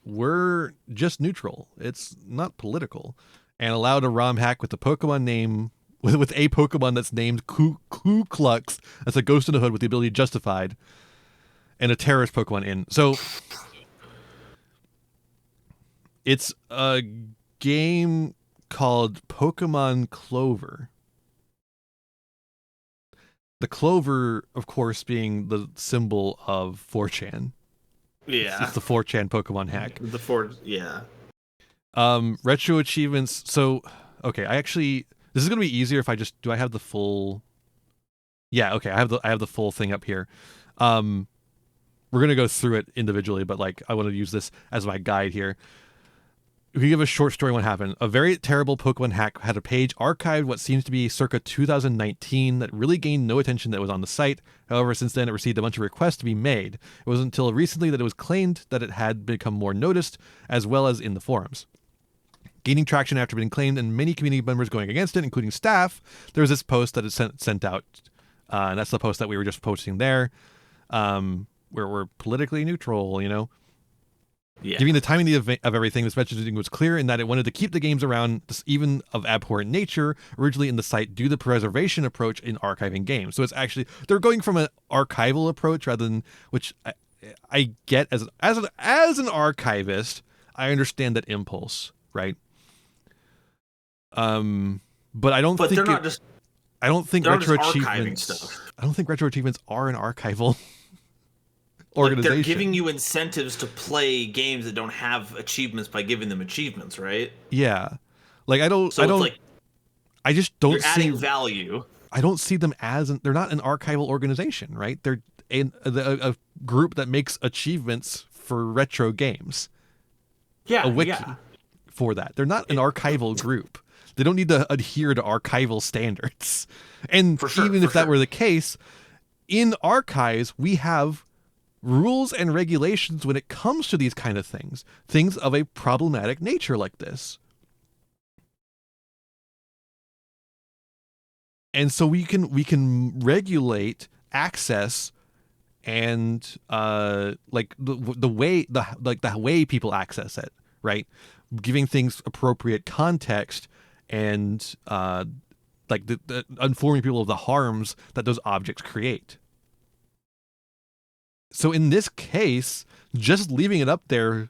S1: we're just neutral. It's not political. And allowed a ROM hack with the Pokemon name, with a Pokemon that's named Ku Klux, that's a ghost in the hood with the ability Justified, and a terrorist Pokemon in. So, it's a game called Pokemon Clover. The clover, of course, being the symbol of 4chan.
S2: Yeah.
S1: It's the 4chan Pokemon hack.
S2: Yeah.
S1: Retro achievements. So, okay, this is going to be easier if do I have the full... Yeah, okay, I have the full thing up here. We're going to go through it individually, but like I want to use this as my guide here. we give a short story on what happened. A very terrible Pokemon hack had a page archived what seems to be circa 2019 that really gained no attention that was on the site. However, since then it received a bunch of requests to be made. It wasn't until recently that it was claimed that it had become more noticed, as well as in the forums. Gaining traction after being claimed and many community members going against it, including staff, there was this post that is sent out. And that's the post that we were just posting there, where we're politically neutral,
S2: Yeah.
S1: Giving the timing of everything, this messaging was clear in that it wanted to keep the games around, even of abhorrent nature, originally in the site due to the preservation approach in archiving games. So it's actually, they're going from an archival approach rather than, which I get as an archivist, I understand that impulse, right? But I don't think
S2: they're not just.
S1: I don't think
S2: they're
S1: retro
S2: just archiving
S1: achievements.
S2: stuff.
S1: I don't think retro achievements are an archival organization.
S2: They're giving you incentives to play games that don't have achievements by giving them achievements, right?
S1: Yeah, like I don't.
S2: So it's like
S1: I just don't
S2: you're
S1: see
S2: adding value.
S1: I don't see them as they're not an archival organization, right? They're a group that makes achievements for retro games.
S2: Yeah,
S1: a wiki for that. They're not an archival group. They don't need to adhere to archival standards. And even if that were the case, in archives, we have rules and regulations when it comes to these kind of things of a problematic nature like this. And so we can regulate access and like the way people access it, right? Giving things appropriate context and like the informing people of the harms that those objects create. So in this case, just leaving it up there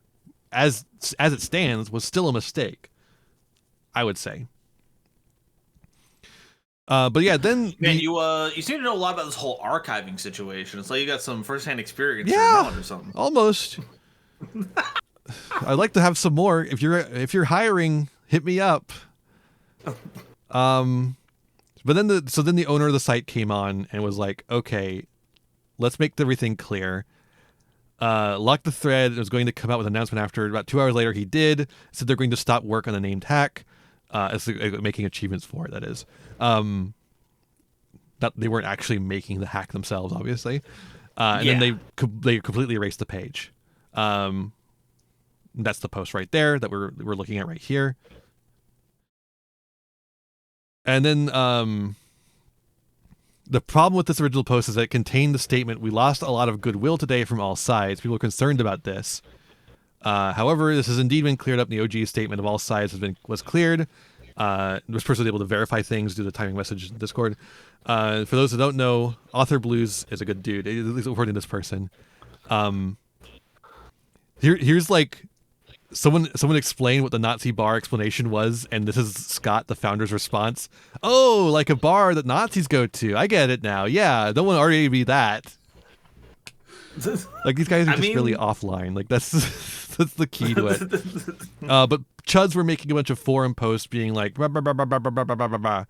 S1: as it stands was still a mistake, I would say. But yeah, then
S2: you seem to know a lot about this whole archiving situation. It's like you got some firsthand experience or something.
S1: Almost. I'd like to have some more. If you're hiring, hit me up. But then the owner of the site came on and was like, okay, let's make everything clear. Locked the thread. It was going to come out with an announcement after. About 2 hours later, he did. Said they're going to stop work on the named hack. Making achievements for it, that is. That they weren't actually making the hack themselves, obviously. And then they completely erased the page. That's the post right there that we're looking at right here. And then the problem with this original post is that it contained the statement, "We lost a lot of goodwill today from all sides. People are concerned about this. However, this has indeed been cleared up. The OG statement of all sides was cleared. This person was able to verify things due to the timing message in Discord. For those who don't know, Author Blues is a good dude, at least according to this person. Here's like someone explained what the Nazi bar explanation was, and this is Scott, the founder's response. Oh, like a bar that Nazis go to. I get it now. Yeah, don't want to already be that. Like these guys are just really offline. Like that's the key to it. But Chuds were making a bunch of forum posts being like, bah, bah, bah, bah, bah, bah, bah, bah, bah.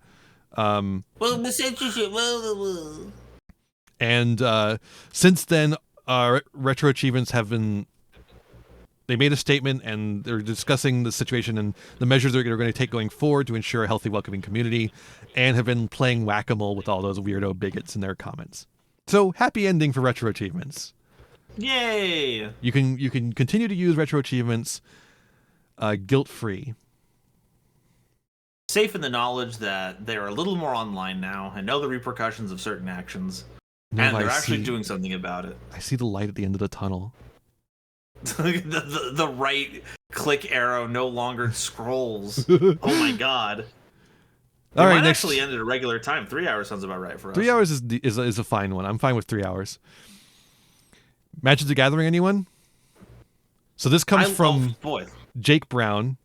S2: Well, the censorship.
S1: And since then, retro achievements have been. They made a statement and they're discussing the situation and the measures they're going to take going forward to ensure a healthy, welcoming community, and have been playing whack-a-mole with all those weirdo bigots in their comments. So happy ending for retro achievements.
S2: Yay!
S1: You can continue to use retro achievements guilt-free.
S2: Safe in the knowledge that they're a little more online now and know the repercussions of certain actions.
S1: No,
S2: and they're actually doing something about it.
S1: I see the light at the end of the tunnel.
S2: the right click arrow no longer scrolls. Oh my god. All right, next... actually ended at a regular time. 3 hours sounds about right for us.
S1: 3 hours is a fine one. I'm fine with 3 hours. Magic the Gathering, anyone? So this comes from Jake Brown,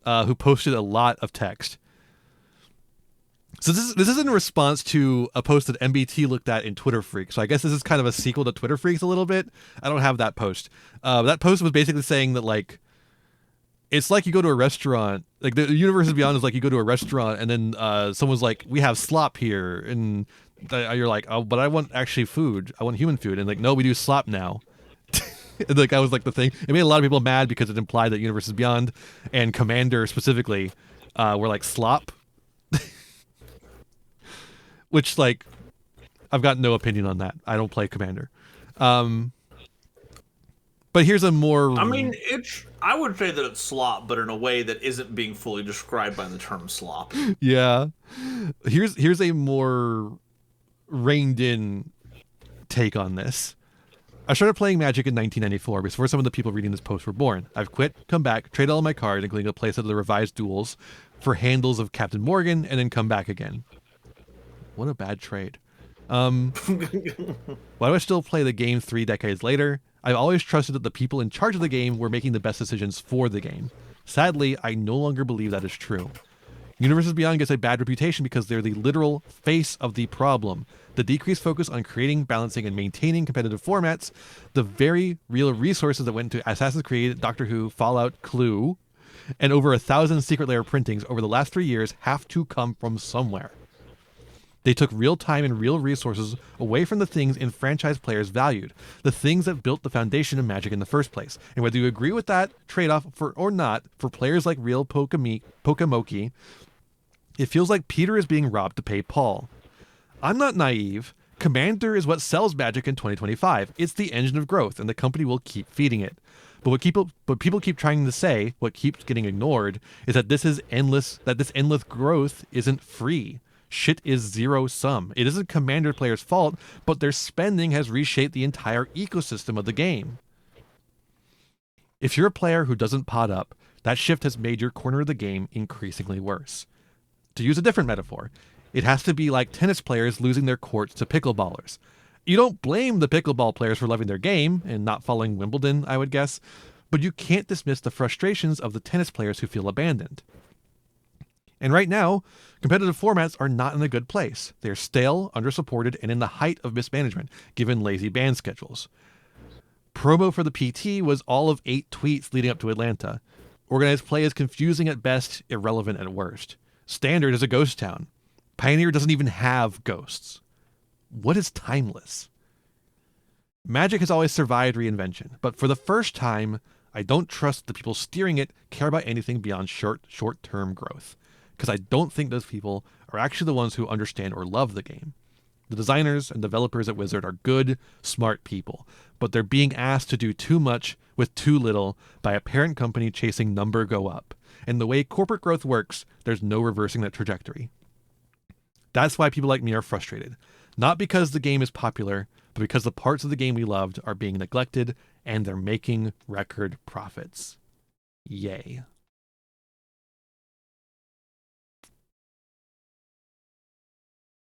S1: who posted a lot of text. So this is in response to a post that MBT looked at in Twitter Freak. So I guess this is kind of a sequel to Twitter Freaks a little bit. I don't have that post. That post was basically saying that like it's like you go to a restaurant. Like the universe is beyond is like you go to a restaurant and then someone's like, we have slop here, and you're like, oh, but I want actually food. I want human food, and like, no, we do slop now. Like that was like the thing. It made a lot of people mad because it implied that Universes Beyond and Commander specifically were like slop. Which, like, I've got no opinion on that. I don't play Commander. But here's a more...
S2: I mean, I would say that it's slop, but in a way that isn't being fully described by the term slop.
S1: Yeah. Here's a more reined-in take on this. I started playing Magic in 1994 before some of the people reading this post were born. I've quit, come back, traded all my cards, including a playset of the revised duels, for handles of Captain Morgan, and then come back again. What a bad trade. Why do I still play the game 3 decades later? I've always trusted that the people in charge of the game were making the best decisions for the game. Sadly, I no longer believe that is true. Universes Beyond gets a bad reputation because they're the literal face of the problem. The decreased focus on creating, balancing, and maintaining competitive formats, the very real resources that went into Assassin's Creed, Doctor Who, Fallout, Clue, and over 1,000 Secret Lair printings over the last 3 years have to come from somewhere. They took real time and real resources away from the things enfranchised players valued, the things that built the foundation of Magic in the first place. And whether you agree with that trade-off or not, for players like real Pokemoki, it feels like Peter is being robbed to pay Paul. I'm not naive. Commander is what sells Magic in 2025. It's the engine of growth, and the company will keep feeding it. But what people keep trying to say, what keeps getting ignored, is that this endless growth isn't free. Shit is zero sum. It isn't Commander players' fault, but their spending has reshaped the entire ecosystem of the game. If you're a player who doesn't pot up, that shift has made your corner of the game increasingly worse. To use a different metaphor, it has to be like tennis players losing their courts to pickleballers. You don't blame the pickleball players for loving their game and not following Wimbledon, I would guess, but you can't dismiss the frustrations of the tennis players who feel abandoned. And right now, competitive formats are not in a good place. They're stale, under-supported, and in the height of mismanagement, given lazy ban schedules. Promo for the PT was all of 8 tweets leading up to Atlanta. Organized play is confusing at best, irrelevant at worst. Standard is a ghost town. Pioneer doesn't even have ghosts. What is timeless? Magic has always survived reinvention, but for the first time, I don't trust the people steering it care about anything beyond short-term growth. Because I don't think those people are actually the ones who understand or love the game. The designers and developers at Wizard are good, smart people, but they're being asked to do too much with too little by a parent company chasing number go up. And the way corporate growth works, there's no reversing that trajectory. That's why people like me are frustrated. Not because the game is popular, but because the parts of the game we loved are being neglected and they're making record profits. Yay.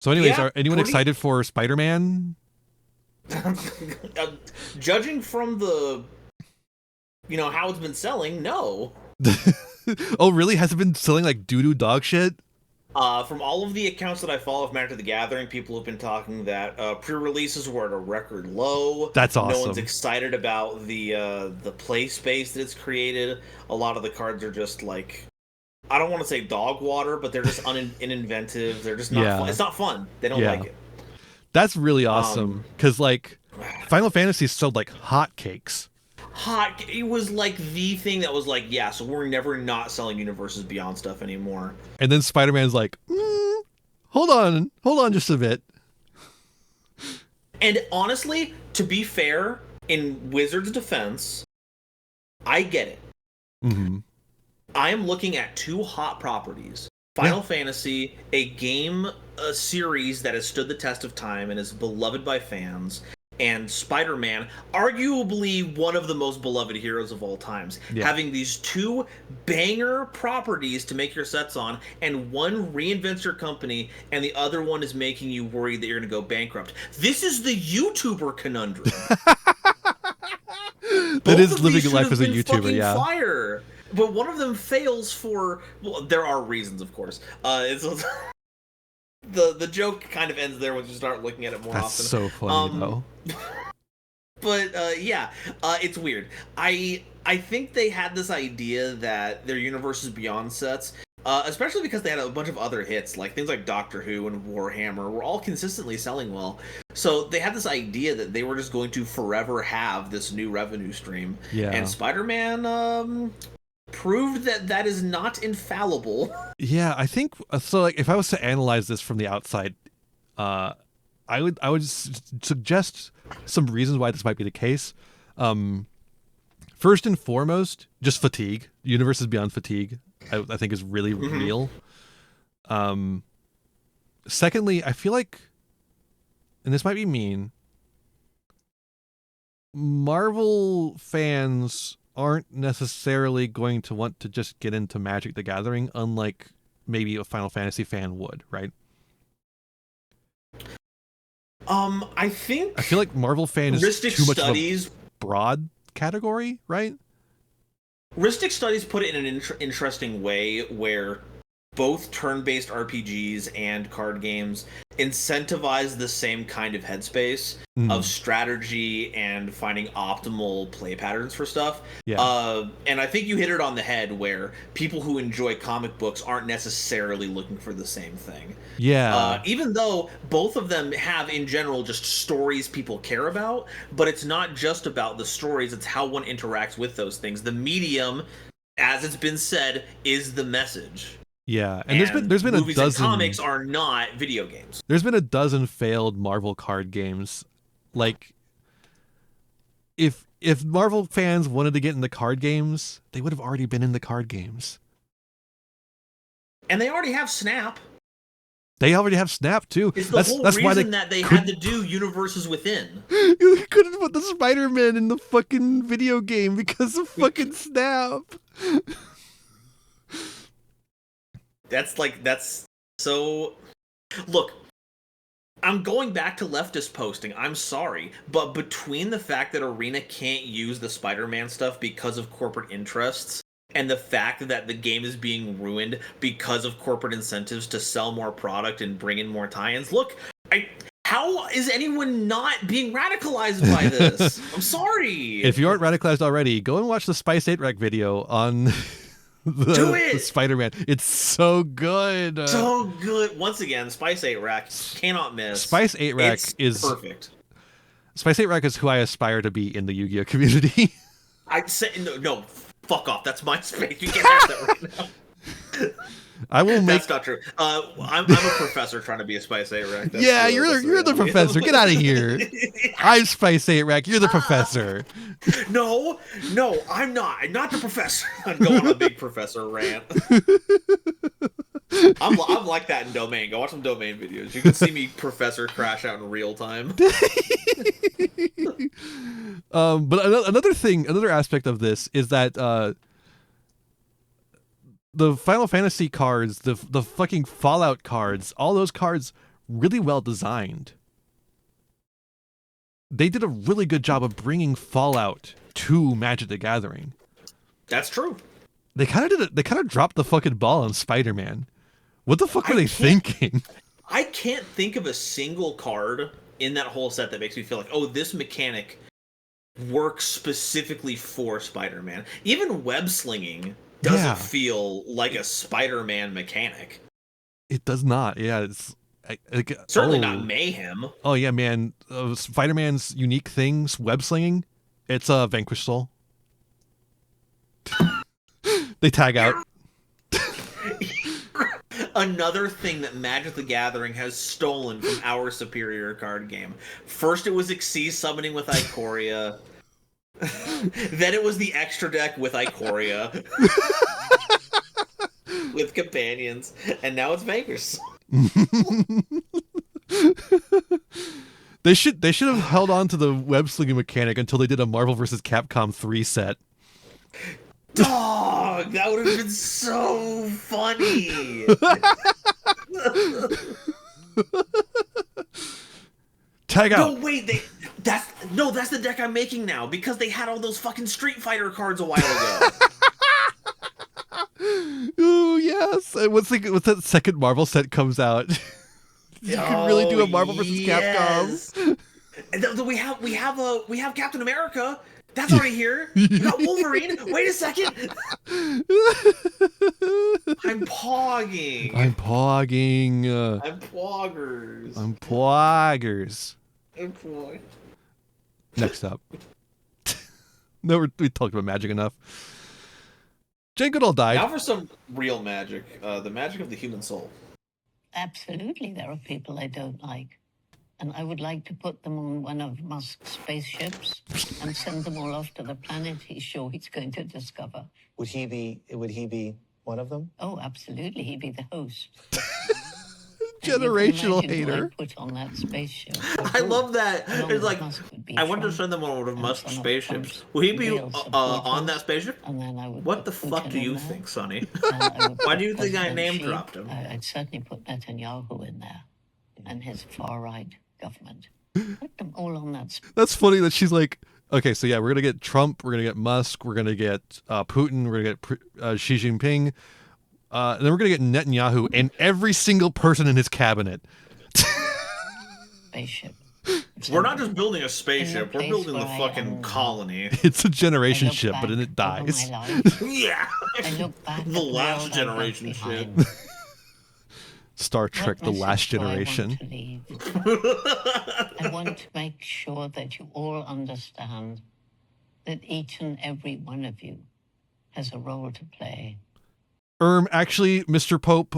S1: So anyways, are anyone excited for Spider-Man?
S2: Judging from the, how it's been selling, no.
S1: Oh, really? Has it been selling like doo-doo dog shit?
S2: From all of the accounts that I follow of Magic the Gathering, people have been talking that pre-releases were at a record low.
S1: That's awesome.
S2: No one's excited about the play space that it's created. A lot of the cards are just like, I don't want to say dog water, but they're just uninventive. They're just not fun. It's not fun. They don't like it.
S1: That's really awesome. Because, like, Final Fantasy sold like hotcakes.
S2: It was like the thing that was like, yeah, so we're never not selling Universes Beyond stuff anymore.
S1: And then Spider-Man's like, hold on just a bit.
S2: And honestly, to be fair, in Wizards' defense, I get it.
S1: Mm-hmm.
S2: I am looking at 2 hot properties. Final Fantasy, a series that has stood the test of time and is beloved by fans, and Spider-Man, arguably one of the most beloved heroes of all times. Yeah. Having these 2 banger properties to make your sets on, and one reinvents your company, and the other one is making you worried that you're going to go bankrupt. This is the YouTuber conundrum.
S1: That is living life as a YouTuber, yeah.
S2: Fire. But one of them fails for, well, there are reasons, of course. The joke kind of ends there once you start looking at it more often.
S1: That's so funny, though.
S2: But it's weird. I think they had this idea that their Universes Beyond sets especially because they had a bunch of other hits, like things like Doctor Who and Warhammer were all consistently selling well. So they had this idea that they were just going to forever have this new revenue stream.
S1: Yeah.
S2: And Spider-Man proved that that is not infallible.
S1: Yeah, I think so. Like, if I was to analyze this from the outside, I would suggest some reasons why this might be the case. First and foremost, just fatigue. Universes beyond fatigue, I think, is really real. Secondly, I feel like, and this might be mean, Marvel fans aren't necessarily going to want to just get into Magic the Gathering, unlike maybe a Final Fantasy fan would, right?
S2: I
S1: feel like Marvel fan is
S2: Ristic
S1: too much
S2: Studies
S1: of a broad category, right?
S2: Ristic Studies put it in an interesting way where both turn-based RPGs and card games incentivize the same kind of headspace of strategy and finding optimal play patterns for stuff.
S1: Yeah.
S2: And I think you hit it on the head where people who enjoy comic books aren't necessarily looking for the same thing.
S1: Yeah.
S2: Even though both of them have, in general, just stories people care about, but it's not just about the stories, it's how one interacts with those things. The medium, as it's been said, is the message.
S1: Yeah, and there's been
S2: movies
S1: a dozen.
S2: And comics are not video games.
S1: There's been a dozen failed Marvel card games. Like, if Marvel fans wanted to get into card games, they would have already been in the card games.
S2: And they already have Snap.
S1: They already have Snap too.
S2: It's the whole
S1: that's
S2: reason
S1: why
S2: that they had to do Universes Within.
S1: You couldn't put the Spider-Man in the fucking video game because of fucking Snap.
S2: That's so. Look, I'm going back to leftist posting. I'm sorry, but between the fact that Arena can't use the Spider-Man stuff because of corporate interests, and the fact that the game is being ruined because of corporate incentives to sell more product and bring in more tie-ins, look, how is anyone not being radicalized by this? I'm sorry.
S1: If you aren't radicalized already, go and watch the Spice 8 Rack video on the Spider-Man. It's so good.
S2: So good. Once again, Spice 8 Rack cannot miss.
S1: Spice 8 Rack is
S2: perfect.
S1: Spice 8 Rack is who I aspire to be in the Yu-Gi-Oh community.
S2: I'd say no, fuck off. That's my space. You can't have that right now.
S1: I will make.
S2: That's not true. I'm a professor trying to be a Spice 8 Rack.
S1: Yeah, you're the professor. Get out of here. I'm Spice 8 Rack. You're the professor.
S2: No, I'm not. I'm not the professor. I'm going on a big professor rant. I'm like that in Domain. Go watch some Domain videos. You can see me professor crash out in real time.
S1: But another aspect of this is that the Final Fantasy cards, the fucking Fallout cards, all those cards, really well designed. They did a really good job of bringing Fallout to Magic the Gathering.
S2: That's true.
S1: They kind of dropped the fucking ball on Spider-Man. What the fuck were they thinking?
S2: I can't think of a single card in that whole set that makes me feel like, oh, this mechanic works specifically for Spider-Man. Even web slinging doesn't feel like a Spider-Man mechanic.
S1: It does not. Yeah, it's
S2: certainly not Mayhem.
S1: Oh yeah, man. Spider-Man's unique things, web slinging. It's a Vanquish Soul. They tag out.
S2: Another thing that Magic the Gathering has stolen from our superior card game. First, it was Xyz summoning with Ikoria. Then it was the extra deck with Ikoria. With companions. And now it's Vanquish.
S1: They should have held on to the web slinging mechanic until they did a Marvel vs. Capcom 3 set.
S2: Dog, that would have been so funny.
S1: Tag out.
S2: No, wait, that's the deck I'm making now because they had all those fucking Street Fighter cards a while ago.
S1: Ooh, yes. Once that second Marvel set comes out, you can really do a Marvel vs. Capcom.
S2: And we have Captain America. That's already here. We got Wolverine. Wait a second. I'm pogging.
S1: I'm pogging.
S2: I'm poggers.
S1: I'm poggers.
S2: I'm poggers.
S1: Next up. No, we talked about magic enough. Jane Goodall died.
S2: Now for some real magic. The magic of the human soul.
S7: Absolutely, there are people I don't like. And I would like to put them on one of Musk's spaceships and send them all off to the planet he's sure he's going to discover.
S8: Would he be one of them?
S7: Oh, absolutely, he'd be the host.
S1: Generational
S7: And you can imagine who
S1: hater.
S7: I'd put on that spaceship.
S2: I love that.
S7: Along
S2: It's
S7: with
S2: like,
S7: Musk would be
S2: I wanted to
S7: Trump
S2: send them on one of
S7: and
S2: Musk's
S7: some of
S2: spaceships.
S7: Trump's
S2: Will he be
S7: real
S2: on that
S7: supporters.
S2: spaceship?
S7: And then I would
S2: What the
S7: put
S2: fuck
S7: Putin
S2: do you
S7: in there.
S2: think, Sonny?
S7: And I would
S2: Why
S7: put
S2: do you think I
S7: President
S2: name
S7: Xi.
S2: dropped him?
S7: I'd certainly put Netanyahu in there and his far-right government. Put them all on that
S1: That's funny that she's like, okay, so yeah, we're gonna get Trump, we're gonna get Musk, we're gonna get Putin, we're gonna get Xi Jinping, and then we're gonna get Netanyahu and every single person in his cabinet.
S7: spaceship.
S2: We're not just building a spaceship. We're
S7: place
S2: building the
S7: where I
S2: fucking
S7: am now.
S2: colony.
S1: It's a
S7: I
S1: generation
S7: look
S1: ship,
S7: back
S1: but then it
S7: over
S1: dies.
S7: my life.
S2: Yeah.
S7: I look back
S2: The
S7: at
S2: last
S7: world I
S2: generation
S7: left
S2: shit.
S7: behind.
S1: Star Trek:
S7: What
S1: The Last
S7: message do I want
S1: Generation.
S7: to leave? I want to make sure that you all understand that each and every one of you has a role to play.
S1: Actually, Mr. Pope,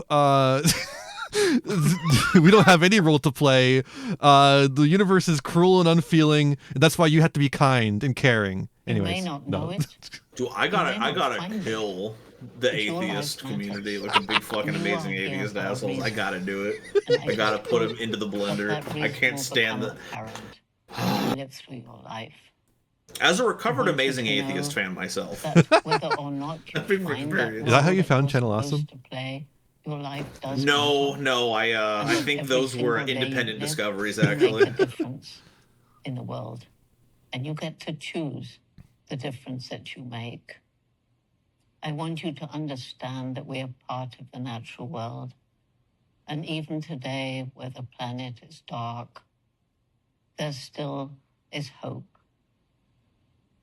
S1: we don't have any role to play. The universe is cruel and unfeeling, and that's why you have to be kind and caring. Anyways,
S7: You may not
S1: no.
S7: know it.
S2: Dude, I gotta
S7: You may not find
S2: kill the
S7: But your
S2: atheist
S7: life
S2: community,
S7: matters.
S2: like a big fucking
S7: You
S2: amazing
S7: are here
S2: atheist
S7: for a
S2: assholes. I
S7: reason.
S2: gotta do it.
S7: And
S2: I gotta
S7: just
S2: put him
S7: hope
S2: into the
S7: that
S2: blender.
S7: that
S2: I
S7: reason
S2: can't
S7: will
S2: stand
S7: become
S2: that.
S7: apparent as you live through your life.
S2: As a recovered
S7: I want you
S2: amazing
S7: to
S2: atheist
S7: know
S2: fan myself.
S7: That whether or not you
S2: That'd be
S7: find
S2: very
S7: that
S2: good.
S1: Is that how
S7: role
S1: you found
S7: you're
S1: Channel
S7: supposed
S1: Awesome?
S7: to play, your life does
S2: No,
S7: matter.
S2: no, I
S7: And
S2: think
S7: every
S2: those were
S7: single day you
S2: independent
S7: live,
S2: discoveries,
S7: you make
S2: actually.
S7: a difference in the world, and you get to choose the difference that you make. I want you to understand that we are part of the natural world, and even today, where the planet is dark, there still is hope.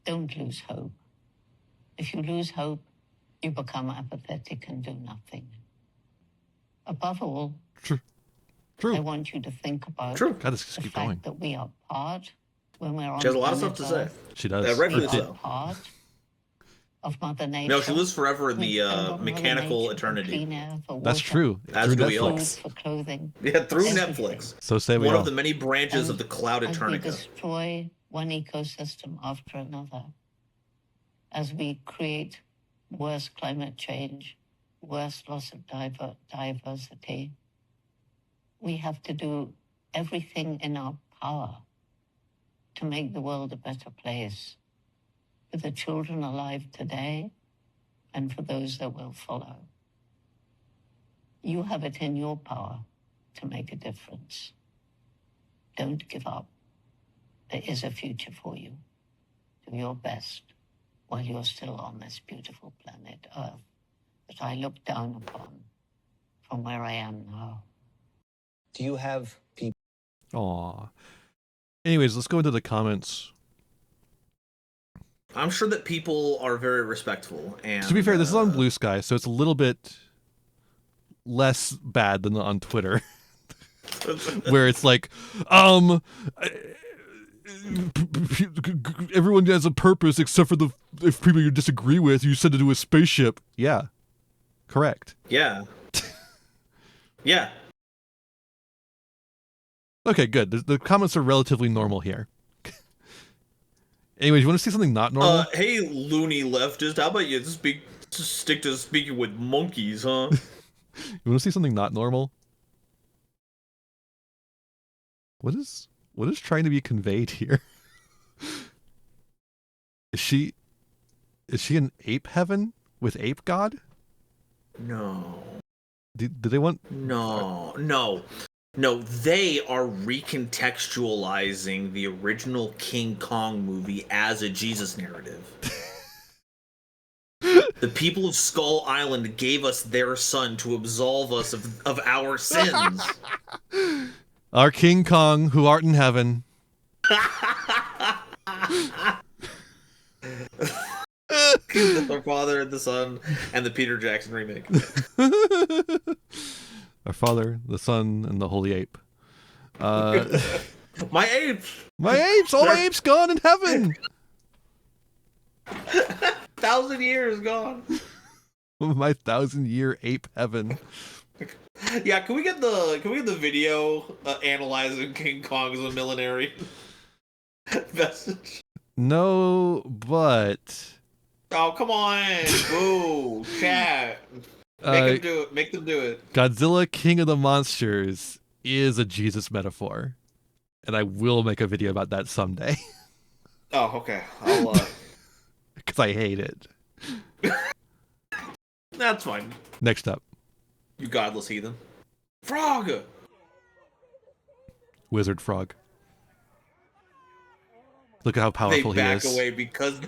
S7: Don't lose hope. If you lose hope, you become apathetic and do nothing. Above all, I
S1: True.
S7: want you to think about
S2: True.
S1: God, this just
S7: the
S1: keep
S7: fact
S1: going.
S7: that we are part, when we're on
S2: She has a lot of stuff
S7: planet
S2: to say.
S7: Earth,
S1: She does.
S2: rightfully
S1: Or
S7: we
S1: did.
S7: are
S2: so.
S7: part of Mother Nature.
S2: No, she lives forever in
S7: We
S2: the
S7: depend on Mother
S2: mechanical
S7: Nature for
S2: eternity.
S7: clean air, for
S1: That's
S7: water,
S1: true.
S2: As
S1: Through
S2: do we all.
S7: food,
S1: Netflix.
S7: for clothing.
S2: Yeah, through
S7: everything.
S2: Netflix.
S1: So say we
S2: One
S1: all.
S2: of the many branches
S7: And
S2: of the cloud
S7: as we
S2: Eternica.
S7: destroy one ecosystem after another, as we create worse climate change, worse loss of diversity, we have to do everything in our power to make the world a better place for the children alive today and for those that will follow. You have it in your power to make a difference. Don't give up. There is a future for you. Do your best while you're still on this beautiful planet Earth that I look down upon from where I am now.
S8: Do you have people?
S1: Aw. Anyways, let's go into the comments.
S2: I'm sure that people are very respectful. And
S1: To be fair, this is on Blue Sky, so it's a little bit less bad than on Twitter, where it's like, everyone has a purpose except for if people you disagree with, you send it to a spaceship. Yeah, correct.
S2: Yeah. Yeah.
S1: Okay, good. The comments are relatively normal here. Anyways, you want to see something not normal?
S2: Hey, loony leftist, how about you stick to speaking with monkeys, huh?
S1: You want to see something not normal? What is trying to be conveyed here? Is she in ape heaven with ape god?
S2: No.
S1: Do they want?
S2: No. They are recontextualizing the original King Kong movie as a Jesus narrative. The people of Skull Island gave us their son to absolve us of our sins.
S1: Our King Kong, who art in heaven.
S2: The Father and the Son and the Peter Jackson remake.
S1: Our Father, the Son, and the Holy Ape.
S2: My apes!
S1: My apes! All my apes gone in heaven!
S2: 1,000 years gone.
S1: My 1,000-year ape heaven.
S2: Yeah, can we get the video analyzing King Kong as a millenary message?
S1: No, but...
S2: Oh, come on. Boo. Chat. Make them do it. Make them do it.
S1: Godzilla, King of the Monsters, is a Jesus metaphor. And I will make a video about that someday.
S2: Oh, okay. I'll,
S1: Because I hate it.
S2: That's fine.
S1: Next up.
S2: You godless heathen. Frog!
S1: Wizard Frog. Look at how powerful he is.
S2: They back away because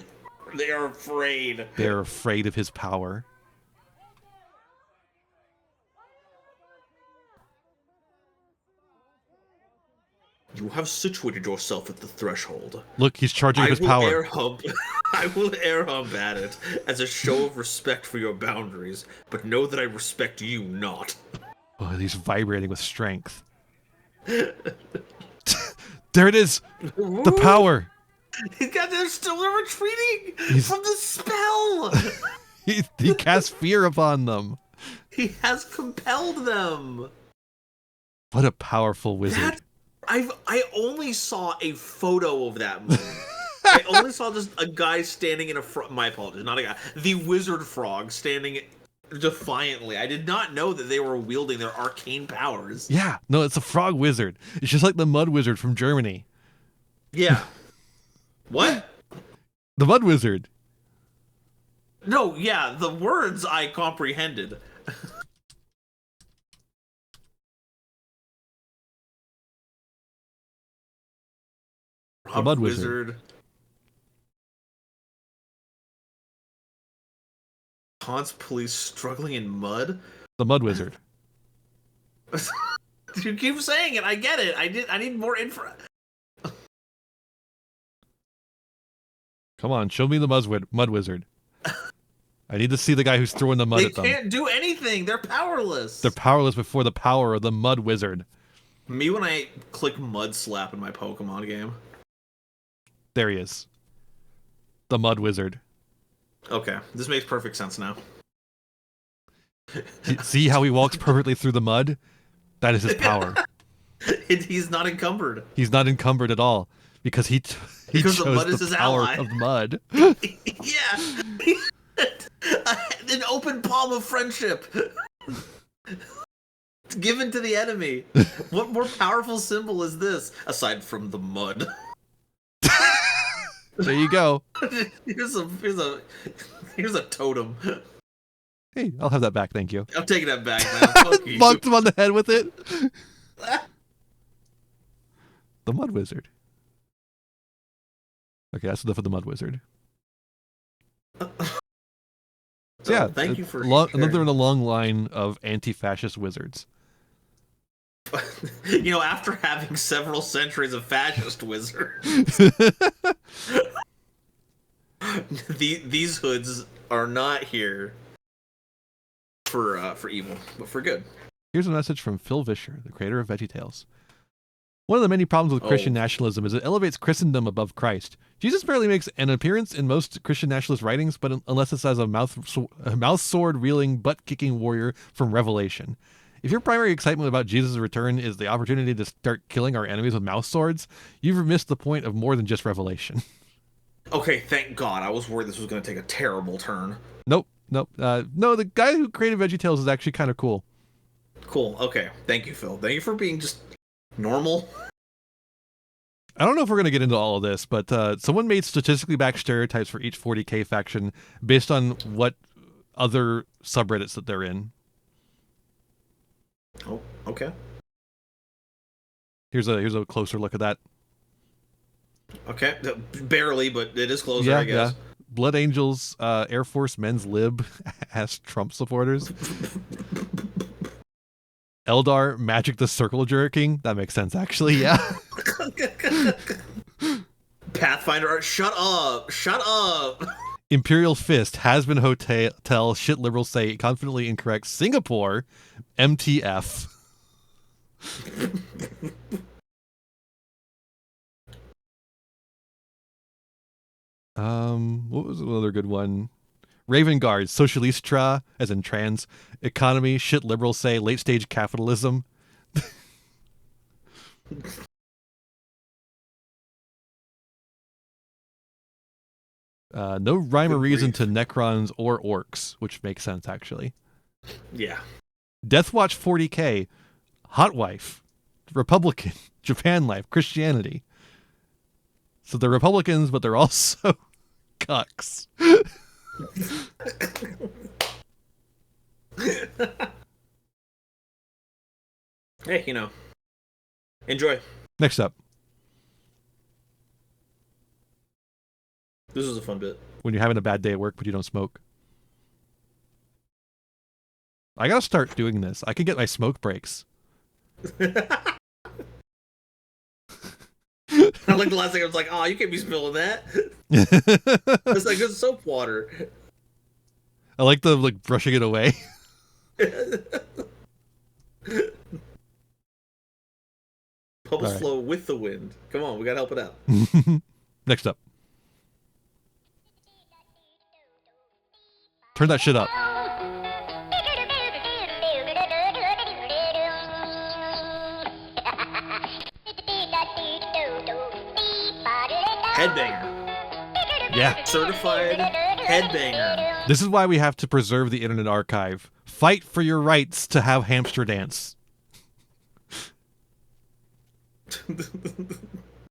S2: they are afraid.
S1: They're afraid of his power.
S2: You have situated yourself at the threshold.
S1: Look, he's charging his power.
S2: I will air hump at it as a show of respect for your boundaries, but know that I respect you not.
S1: Oh, he's vibrating with strength. There it is! The power!
S2: They're still retreating from the spell!
S1: He casts fear upon them.
S2: He has compelled them.
S1: What a powerful wizard.
S2: I only saw a photo of that movie. I only saw just a guy standing in a my apologies, not a guy. The wizard frog standing defiantly. I did not know that they were wielding their arcane powers.
S1: Yeah, no, it's a frog wizard. It's just like the mud wizard from Germany.
S2: Yeah. What?
S1: The mud wizard.
S2: No, yeah, the words I comprehended.
S1: The mud wizard.
S2: Haunts police struggling in mud.
S1: The mud wizard.
S2: You keep saying it. I get it. I need more info.
S1: Come on, show me the mud wizard. I need to see the guy who's throwing the mud at them.
S2: They can't do anything. They're powerless.
S1: They're powerless before the power of the mud wizard.
S2: Me when I click mud slap in my Pokemon game.
S1: There he is. The mud wizard.
S2: Okay, this makes perfect sense now.
S1: See how he walks perfectly through the mud? That is his power.
S2: He's not encumbered.
S1: He's not encumbered at all because he chose
S2: the mud is
S1: the
S2: his
S1: power
S2: ally.
S1: of mud.
S2: Yeah. An open palm of friendship. Given to the enemy. What more powerful symbol is this aside from the mud?
S1: There you go.
S2: Here's a totem.
S1: Hey, I'll have that back, thank you.
S2: I'm taking that back now. Fuck you.
S1: Bunked him on the head with it. The mud wizard. Okay, that's enough of the mud wizard. So yeah,
S2: thank you for
S1: another in a long line of anti-fascist wizards.
S2: You know, after having several centuries of fascist wizards, these hoods are not here for evil, but for good.
S1: Here's a message from Phil Vischer, the creator of VeggieTales. One of the many problems with Christian nationalism is it elevates Christendom above Christ. Jesus barely makes an appearance in most Christian nationalist writings, but unless it's as a mouth sword wielding, butt kicking warrior from Revelation. If your primary excitement about Jesus' return is the opportunity to start killing our enemies with mouse swords, you've missed the point of more than just Revelation.
S2: Okay, thank God. I was worried this was going to take a terrible turn.
S1: Nope. No, the guy who created VeggieTales is actually kind of cool.
S2: Cool. Okay. Thank you, Phil. Thank you for being just normal.
S1: I don't know if we're going to get into all of this, but someone made statistically backed stereotypes for each 40k faction based on what other subreddits that they're in.
S2: Oh, okay.
S1: Here's a closer look at that.
S2: Okay, barely, but it is closer, I guess.
S1: Yeah. Blood Angels, Air Force Men's Lib, ass Trump supporters. Eldar, Magic the Circle Jerking. That makes sense, actually, yeah.
S2: Pathfinder art, shut up! Shut up!
S1: Imperial Fist, Has Been Hotel, Shit Liberals Say, Confidently Incorrect, Singapore, MTF. What was another good one? Raven Guard, Socialistra, as in trans, Economy, Shit Liberals Say, Late Stage Capitalism. No rhyme or reason to Necrons or Orcs, which makes sense, actually.
S2: Yeah.
S1: Deathwatch 40K, Hot Wife, Republican, Japan Life, Christianity. So they're Republicans, but they're also cucks.
S2: Hey, enjoy.
S1: Next up.
S2: This was a fun bit.
S1: When you're having a bad day at work, but you don't smoke. I gotta start doing this. I can get my smoke breaks.
S2: I like the last thing I was like, oh, you can't be spilling that. It's like good soap water.
S1: I like the brushing it away.
S2: Bubbles
S1: right.
S2: flow with the wind. Come on, we gotta help it out.
S1: Next up. Turn that shit up.
S2: Headbanger.
S1: Yeah.
S2: Certified headbanger.
S1: This is why we have to preserve the Internet Archive. Fight for your rights to have hamster dance.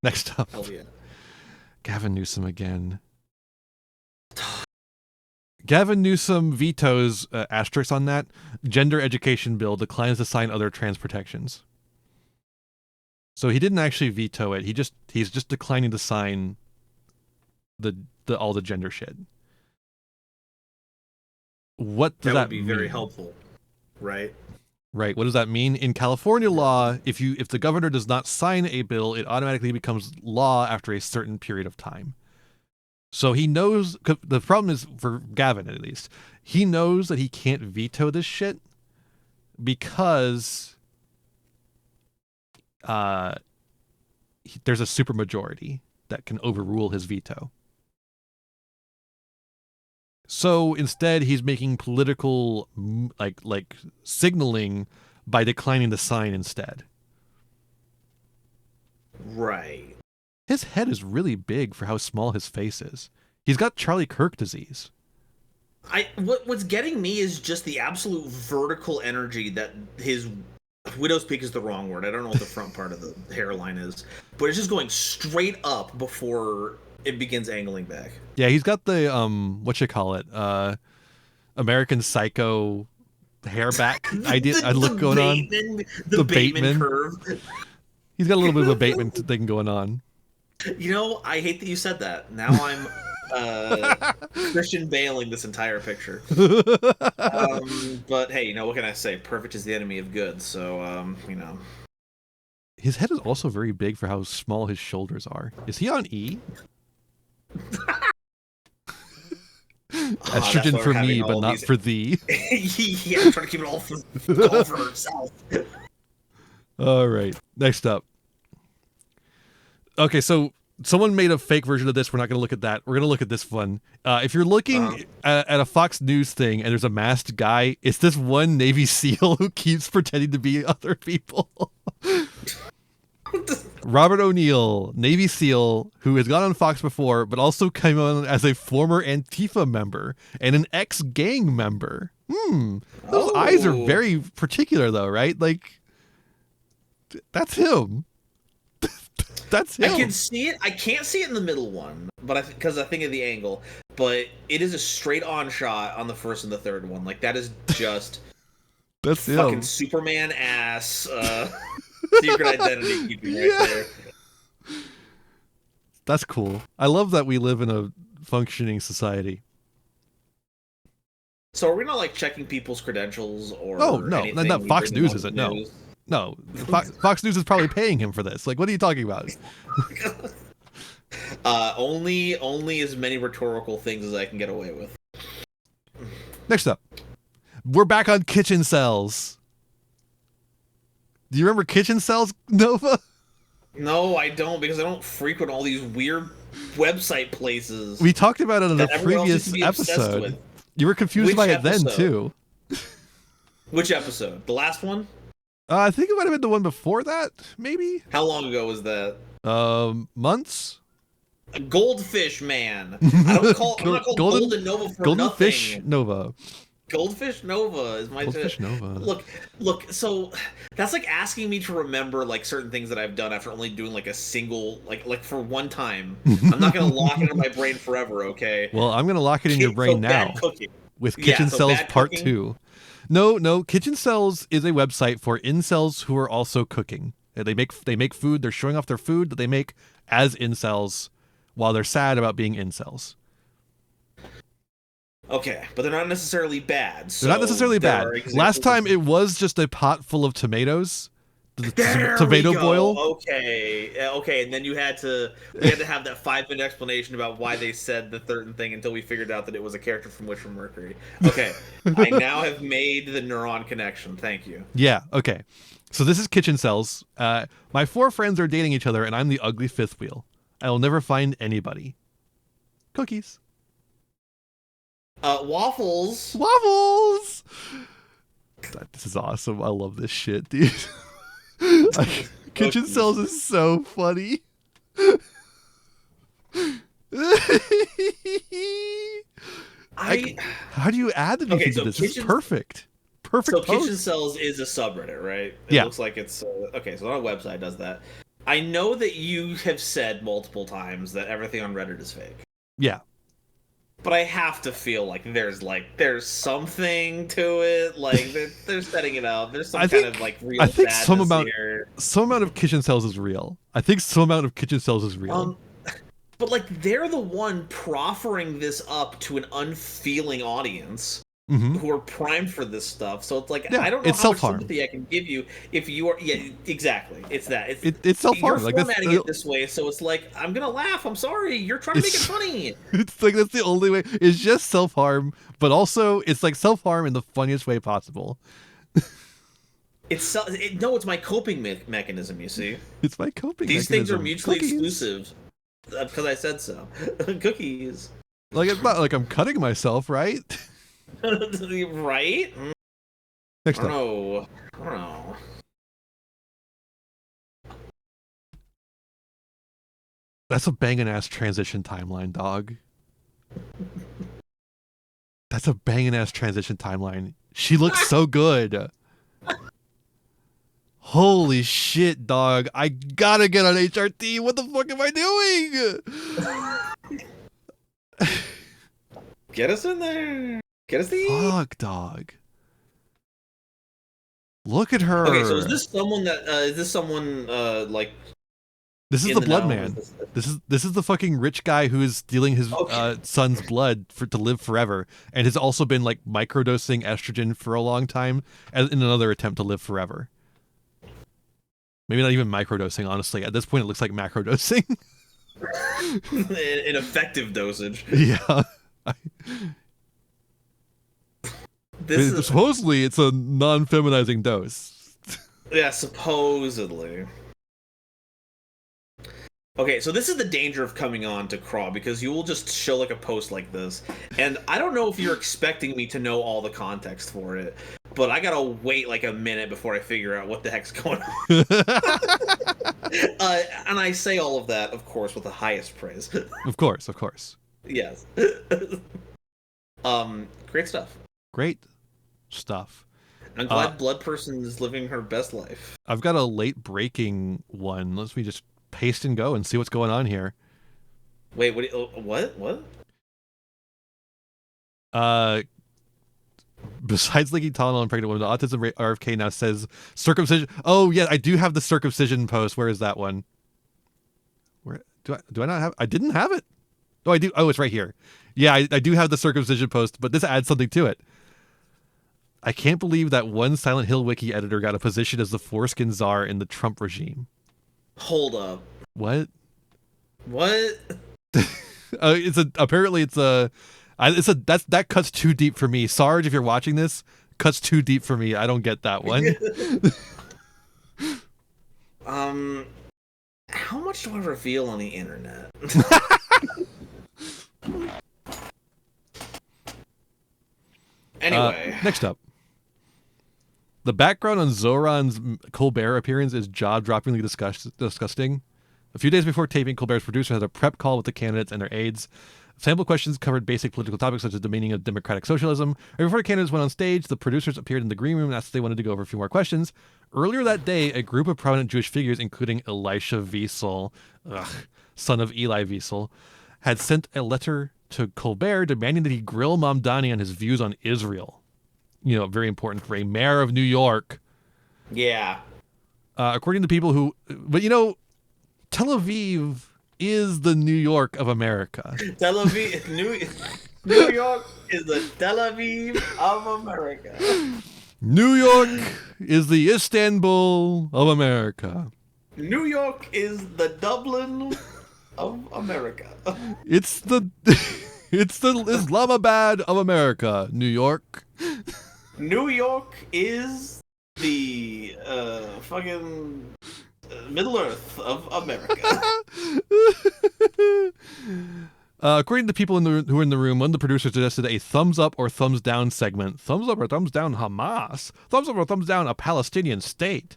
S1: Next up.
S2: Hell yeah.
S1: Gavin Newsom again. Gavin Newsom vetoes asterisk on that. Gender education bill declines to sign other trans protections. So he didn't actually veto it. He's just declining to sign the all the gender shit. What does that
S2: would be
S1: mean?
S2: very helpful, right?
S1: Right. What does that mean? In California law, if the governor does not sign a bill, it automatically becomes law after a certain period of time. So he knows, the problem is, for Gavin at least, he knows that he can't veto this shit because there's a supermajority that can overrule his veto. So instead, he's making political like signaling by declining to sign instead.
S2: Right.
S1: His head is really big for how small his face is. He's got Charlie Kirk disease.
S2: What's getting me is just the absolute vertical energy that his widow's peak is the wrong word. I don't know what the front part of the hairline is, but it's just going straight up before it begins angling back.
S1: Yeah, he's got the American Psycho hair back look going on.
S2: The Bateman curve.
S1: He's got a little bit of a Bateman thing going on.
S2: I hate that you said that. Now I'm Christian Bailing this entire picture. But hey, what can I say? Perfect is the enemy of good. So,
S1: His head is also very big for how small his shoulders are. Is he on E? Estrogen for me, but not for thee.
S2: Yeah, I'm trying to keep it all for herself.
S1: All right, next up. Okay, so someone made a fake version of this. We're not going to look at that. We're going to look at this one. If you're looking at a Fox News thing and there's a masked guy, it's this one Navy SEAL who keeps pretending to be other people. Robert O'Neill, Navy SEAL, who has gone on Fox before, but also came on as a former Antifa member and an ex-gang member. Those eyes are very particular, though, right? Like, that's him. That's him.
S2: I can see it. I can't see it in the middle one, but because I think of the angle. But it is a straight-on shot on the first and the third one. Like, that is just
S1: that's
S2: fucking
S1: him.
S2: Superman ass. Secret identity keeping right there.
S1: That's cool. I love that we live in a functioning society.
S2: So are we not checking people's credentials or?
S1: Oh no,
S2: anything?
S1: not Fox News isn't. No. Fox News is probably paying him for this. Like, what are you talking about?
S2: Only as many rhetorical things as I can get away with.
S1: Next up, we're back on kitchen cells. Do you remember kitchen cells, Nova?
S2: No, I don't, because I don't frequent all these weird website places.
S1: We talked about it in a
S2: that everyone else used to
S1: previous
S2: be obsessed
S1: episode.
S2: with.
S1: You were confused
S2: Which
S1: by it then,
S2: episode?
S1: too.
S2: Which episode? The last one?
S1: I think it might have been the one before that, maybe?
S2: How long ago was that?
S1: Months?
S2: Goldfish Man. I don't call. I'm not called Golden Nova for
S1: Golden
S2: nothing.
S1: Fish Nova.
S2: Goldfish Nova is my.
S1: Goldfish Nova.
S2: Look. So that's like asking me to remember like certain things that I've done after only doing like a single like for one time. I'm not gonna lock it in my brain forever. Okay.
S1: Well, I'm gonna lock it in your brain now
S2: bad cooking.
S1: with Kitchen
S2: so
S1: Cells
S2: bad
S1: Part
S2: cooking.
S1: 2. No. Kitchen Cells is a website for incels who are also cooking. They make food. They're showing off their food that they make as incels while they're sad about being incels.
S2: Okay, but they're not necessarily bad.
S1: They're not necessarily bad. Last time it was just a pot full of tomatoes. Tomato boil.
S2: Okay, and then we had to have that 5-minute explanation about why they said the certain thing until we figured out that it was a character from Witch from Mercury. Okay, I now have made the neuron connection. Thank you.
S1: Yeah. Okay. So this is Kitchen Cells. My 4 friends are dating each other, and I'm the ugly fifth wheel. I will never find anybody. Cookies.
S2: Waffles.
S1: Waffles. God, this is awesome. I love this shit, dude. Kitchen Cells is so funny. How do you add anything to this? It's perfect. Perfect.
S2: So
S1: post.
S2: Kitchen Cells is a subreddit, right? It
S1: Yeah.
S2: looks like it's okay. So our website does that. I know that you have said multiple times that everything on Reddit is fake.
S1: Yeah.
S2: But I have to feel like there's something to it. Like they're setting it up. There's some kind of like real.
S1: I think some
S2: sadness
S1: amount of Kitchen Cells is real. I think some amount of Kitchen Cells is real.
S2: But like they're the one proffering this up to an unfeeling audience who are primed for this stuff. So it's like I don't know how much sympathy I can give you if you are. Yeah, exactly. It's that.
S1: It's self-harm.
S2: You're formatting it this way, so it's like I'm gonna laugh. I'm sorry. You're trying to make it funny.
S1: It's like that's the only way. It's just self-harm, but also it's like self-harm in the funniest way possible.
S2: It's my coping mechanism. You see,
S1: it's my coping.
S2: These things are mutually
S1: Cookies.
S2: exclusive because I said so. Cookies.
S1: Like it's not like I'm cutting myself, right?
S2: Right?
S1: Next up.
S2: I don't know.
S1: That's a banging ass transition timeline, dog. That's a banging ass transition timeline. She looks so good. Holy shit, dog. I gotta get on HRT. What the fuck am I doing?
S2: Get us in there. Get us the
S1: fuck, dog. Look at her.
S2: Okay, so is this someone like
S1: this is the blood man. This is the fucking rich guy who is stealing his son's blood to live forever, and has also been like microdosing estrogen for a long time in another attempt to live forever. Maybe not even microdosing, honestly. At this point, it looks like macrodosing.
S2: an effective dosage.
S1: Yeah. Supposedly, it's a non-feminizing dose.
S2: Yeah, supposedly. Okay, so this is the danger of coming on to Craw, because you will just show like a post like this, and I don't know if you're expecting me to know all the context for it, but I gotta wait like a minute before I figure out what the heck's going on. And I say all of that, of course, with the highest praise.
S1: Of course.
S2: Yes. Great stuff.
S1: Great stuff.
S2: I'm glad Blood Person is living her best life.
S1: I've got a late breaking one. Let's just paste and go and see what's going on here.
S2: Wait, what?
S1: Besides leaking Tylenol and pregnant women, the autism RFK now says circumcision. Oh yeah, I do have the circumcision post. Where is that one? Where do I not have? I didn't have it. Oh, I do. Oh, it's right here. Yeah, I do have the circumcision post, but this adds something to it. I can't believe that one Silent Hill wiki editor got a position as the foreskin czar in the Trump regime.
S2: Hold up.
S1: What?
S2: What?
S1: That cuts too deep for me. Sarge, if you're watching this, cuts too deep for me. I don't get that one.
S2: How much do I reveal on the internet? Anyway.
S1: Next up. The background on Zoran's Colbert appearance is jaw-droppingly disgusting. A few days before taping, Colbert's producer had a prep call with the candidates and their aides. Sample questions covered basic political topics such as the meaning of democratic socialism. And before the candidates went on stage, the producers appeared in the green room and asked if they wanted to go over a few more questions. Earlier that day, a group of prominent Jewish figures, including Elisha Wiesel, son of Eli Wiesel, had sent a letter to Colbert demanding that he grill Mamdani on his views on Israel. You know, very important for a mayor of New York.
S2: Yeah.
S1: According to people who... But, you know, Tel Aviv is the New York of America.
S2: Tel Aviv... New York is the Tel Aviv of America.
S1: New York is the Istanbul of America.
S2: New York is the Dublin of America.
S1: It's the Islamabad of America, New York.
S2: New York is the fucking Middle Earth of America.
S1: According to people who were in the room, one of the producers suggested a thumbs up or thumbs down segment. Thumbs up or thumbs down Hamas? Thumbs up or thumbs down a Palestinian state?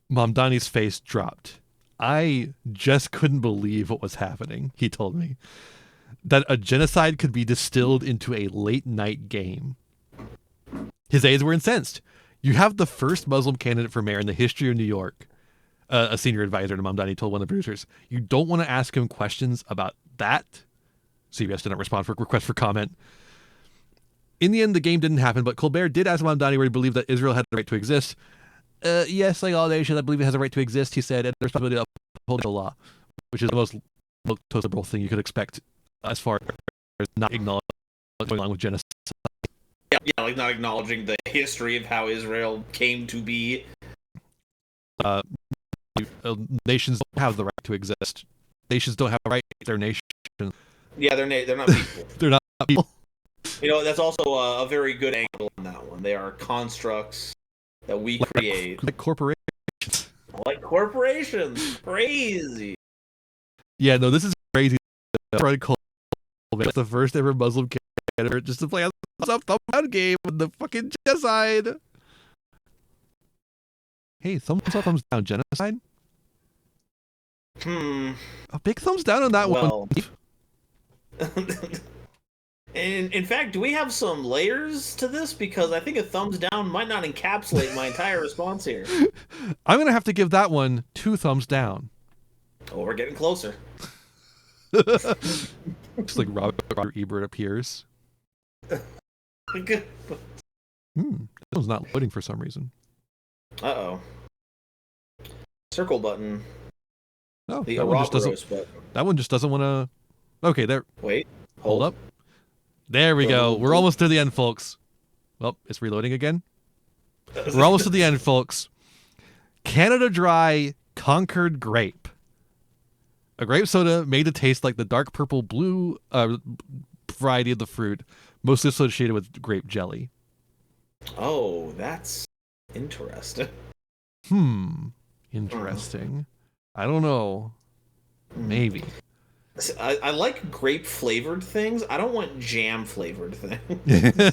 S1: Mamdani's face dropped. I just couldn't believe what was happening, he told me. That a genocide could be distilled into a late-night game. His aides were incensed. You have the first Muslim candidate for mayor in the history of New York. A senior advisor to Mamdani told one of the producers. You don't want to ask him questions about that? CBS didn't respond for request for comment. In the end, the game didn't happen, but Colbert did ask Mamdani where he believed that Israel had the right to exist. Yes, like all nations, I believe it has a right to exist, he said, and the responsibility of upholding the law, which is the most liberal thing you could expect as far as not acknowledging what's going on with genocide.
S2: Yeah, like not acknowledging the history of how Israel came to be.
S1: Nations don't have the right to exist. Nations don't have a right to their nation.
S2: Yeah, they're not people.
S1: They're not people.
S2: You know, that's also a very good angle on that one. They are constructs that we create.
S1: Like corporations.
S2: Like corporations. Crazy.
S1: Yeah, no, this is crazy. It's the first ever Muslim candidate just to play a thumbs down game with the fucking genocide. Hey, thumbs up, thumbs down, genocide? A big thumbs down on that one.
S2: In fact, do we have some layers to this? Because I think a thumbs down might not encapsulate my entire response here.
S1: I'm going to have to give that one 2 thumbs down.
S2: Oh, we're getting closer.
S1: Just like Roger Ebert appears. That one's not loading for some reason.
S2: Uh-oh. Circle button.
S1: Oh,
S2: the
S1: that one just doesn't.
S2: Button.
S1: That one just doesn't want to. Okay, there.
S2: Wait.
S1: Hold up. There we go. We're almost to the end, folks. Well, it's reloading again. We're almost to the end, folks. Canada Dry Concord Grape. A grape soda made to taste like the dark purple blue variety of the fruit, mostly associated with grape jelly.
S2: Oh, that's interesting.
S1: Interesting. I don't know. Maybe.
S2: I like grape flavored things. I don't want jam flavored things.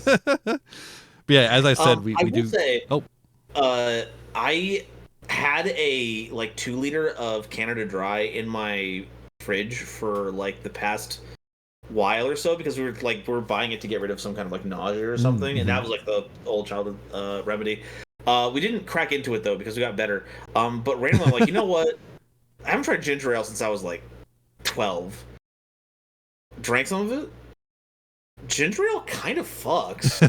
S1: But yeah, as I said, we do.
S2: Say, I had a 2-liter of Canada Dry in my fridge for the past while or so because we were buying it to get rid of some kind of nausea or something, and that was the old childhood remedy. We didn't crack into it though because we got better. But randomly, I'm like, you know what? I haven't tried ginger ale since I was 12. Drank some of it. Ginger ale kind of fucks.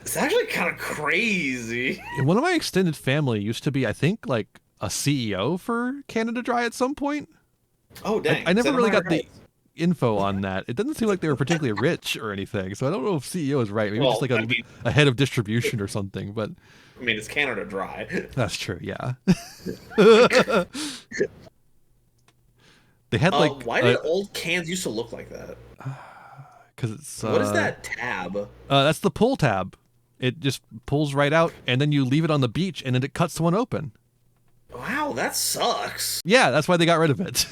S2: It's actually kind of crazy.
S1: One of my extended family used to be, I think, a CEO for Canada Dry at some point.
S2: Oh, dang.
S1: I never really got the... info on that. It doesn't seem like they were particularly rich or anything. So I don't know if CEO is right. Maybe
S2: Well,
S1: just like
S2: I mean-
S1: a head of distribution or something. But
S2: I mean, it's Canada Dry.
S1: that's true. Yeah. They had like
S2: why did old cans used to look like that?
S1: because it's
S2: What is that tab?
S1: That's the pull tab. It just pulls right out, and then you leave it on the beach, and then it cuts one open.
S2: Wow, that sucks.
S1: Yeah, that's why they got rid of it.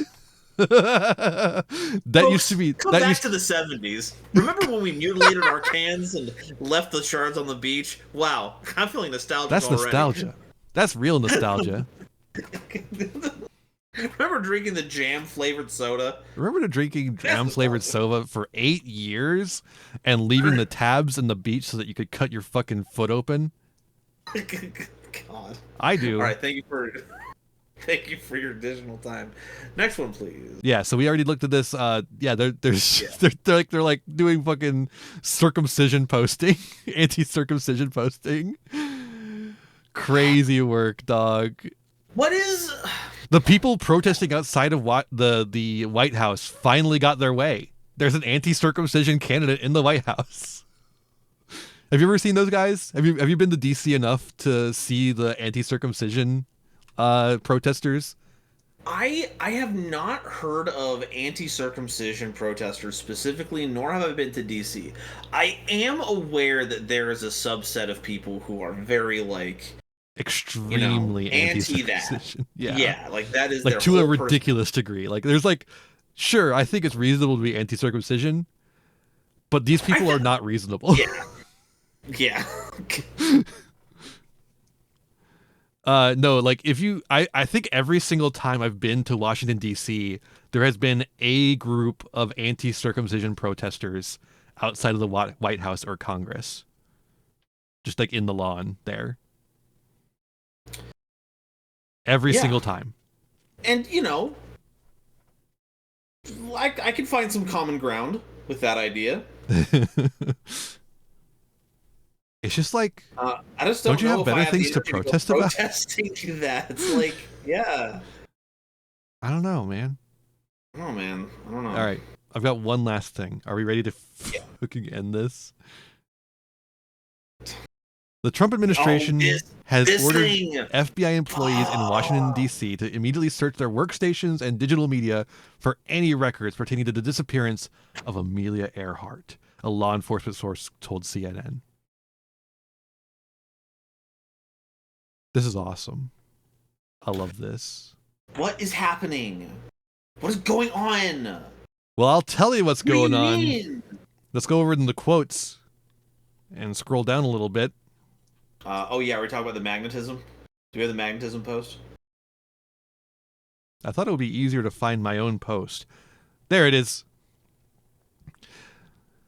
S1: That
S2: Folks,
S1: used to be
S2: Come
S1: that
S2: back
S1: used
S2: to the 70s. Remember when we mutilated our cans and left the shards on the beach? Wow, I'm feeling nostalgic
S1: that's
S2: already.
S1: nostalgia. That's real nostalgia.
S2: Remember drinking the jam-flavored soda?
S1: Remember drinking jam flavored soda for 8 years and leaving the tabs in the beach so that you could cut your fucking foot open?
S2: God.
S1: I do.
S2: All right, thank you for your additional time. Next one, please.
S1: Yeah, so we already looked at this. Yeah, they're like doing fucking circumcision posting, anti-circumcision posting. Crazy work, dog.
S2: What is?
S1: The people protesting outside of the White House finally got their way. There's an anti-circumcision candidate in the White House. Have you ever seen those guys? Have you been to DC enough to see the anti-circumcision protesters?
S2: I have not heard of anti-circumcision protesters specifically, nor have I been to DC. I am aware that there is a subset of people who are very like
S1: extremely
S2: anti that.
S1: anti-circumcision.
S2: Yeah, like that is
S1: like
S2: their
S1: to a
S2: whole
S1: ridiculous degree. Like there's like, sure, I think it's reasonable to be anti-circumcision, but these people are not reasonable.
S2: Yeah.
S1: No, like if you, I think every single time I've been to Washington D.C., there has been a group of anti-circumcision protesters outside of the White House or Congress, just like in the lawn there. Every single time.
S2: And I can find some common ground with that idea.
S1: It's just like,
S2: I just
S1: don't you
S2: know
S1: have
S2: if I
S1: better things to
S2: the energy
S1: protest
S2: go
S1: about?
S2: protesting that. It's like, yeah.
S1: I don't know, man.
S2: Oh man, I don't know.
S1: All right, I've got one last thing. Are we ready to fucking end this? The Trump administration has ordered FBI employees in Washington, D.C. to immediately search their workstations and digital media for any records pertaining to the disappearance of Amelia Earhart, a law enforcement source told CNN. This is awesome. I love this.
S2: What is happening? What is going on?
S1: Well, I'll tell you what's going on.
S2: Mean?
S1: Let's go over in the quotes and scroll down a little bit.
S2: Oh yeah, we're talking about the magnetism. Do we have the magnetism post?
S1: I thought it would be easier to find my own post. There it is.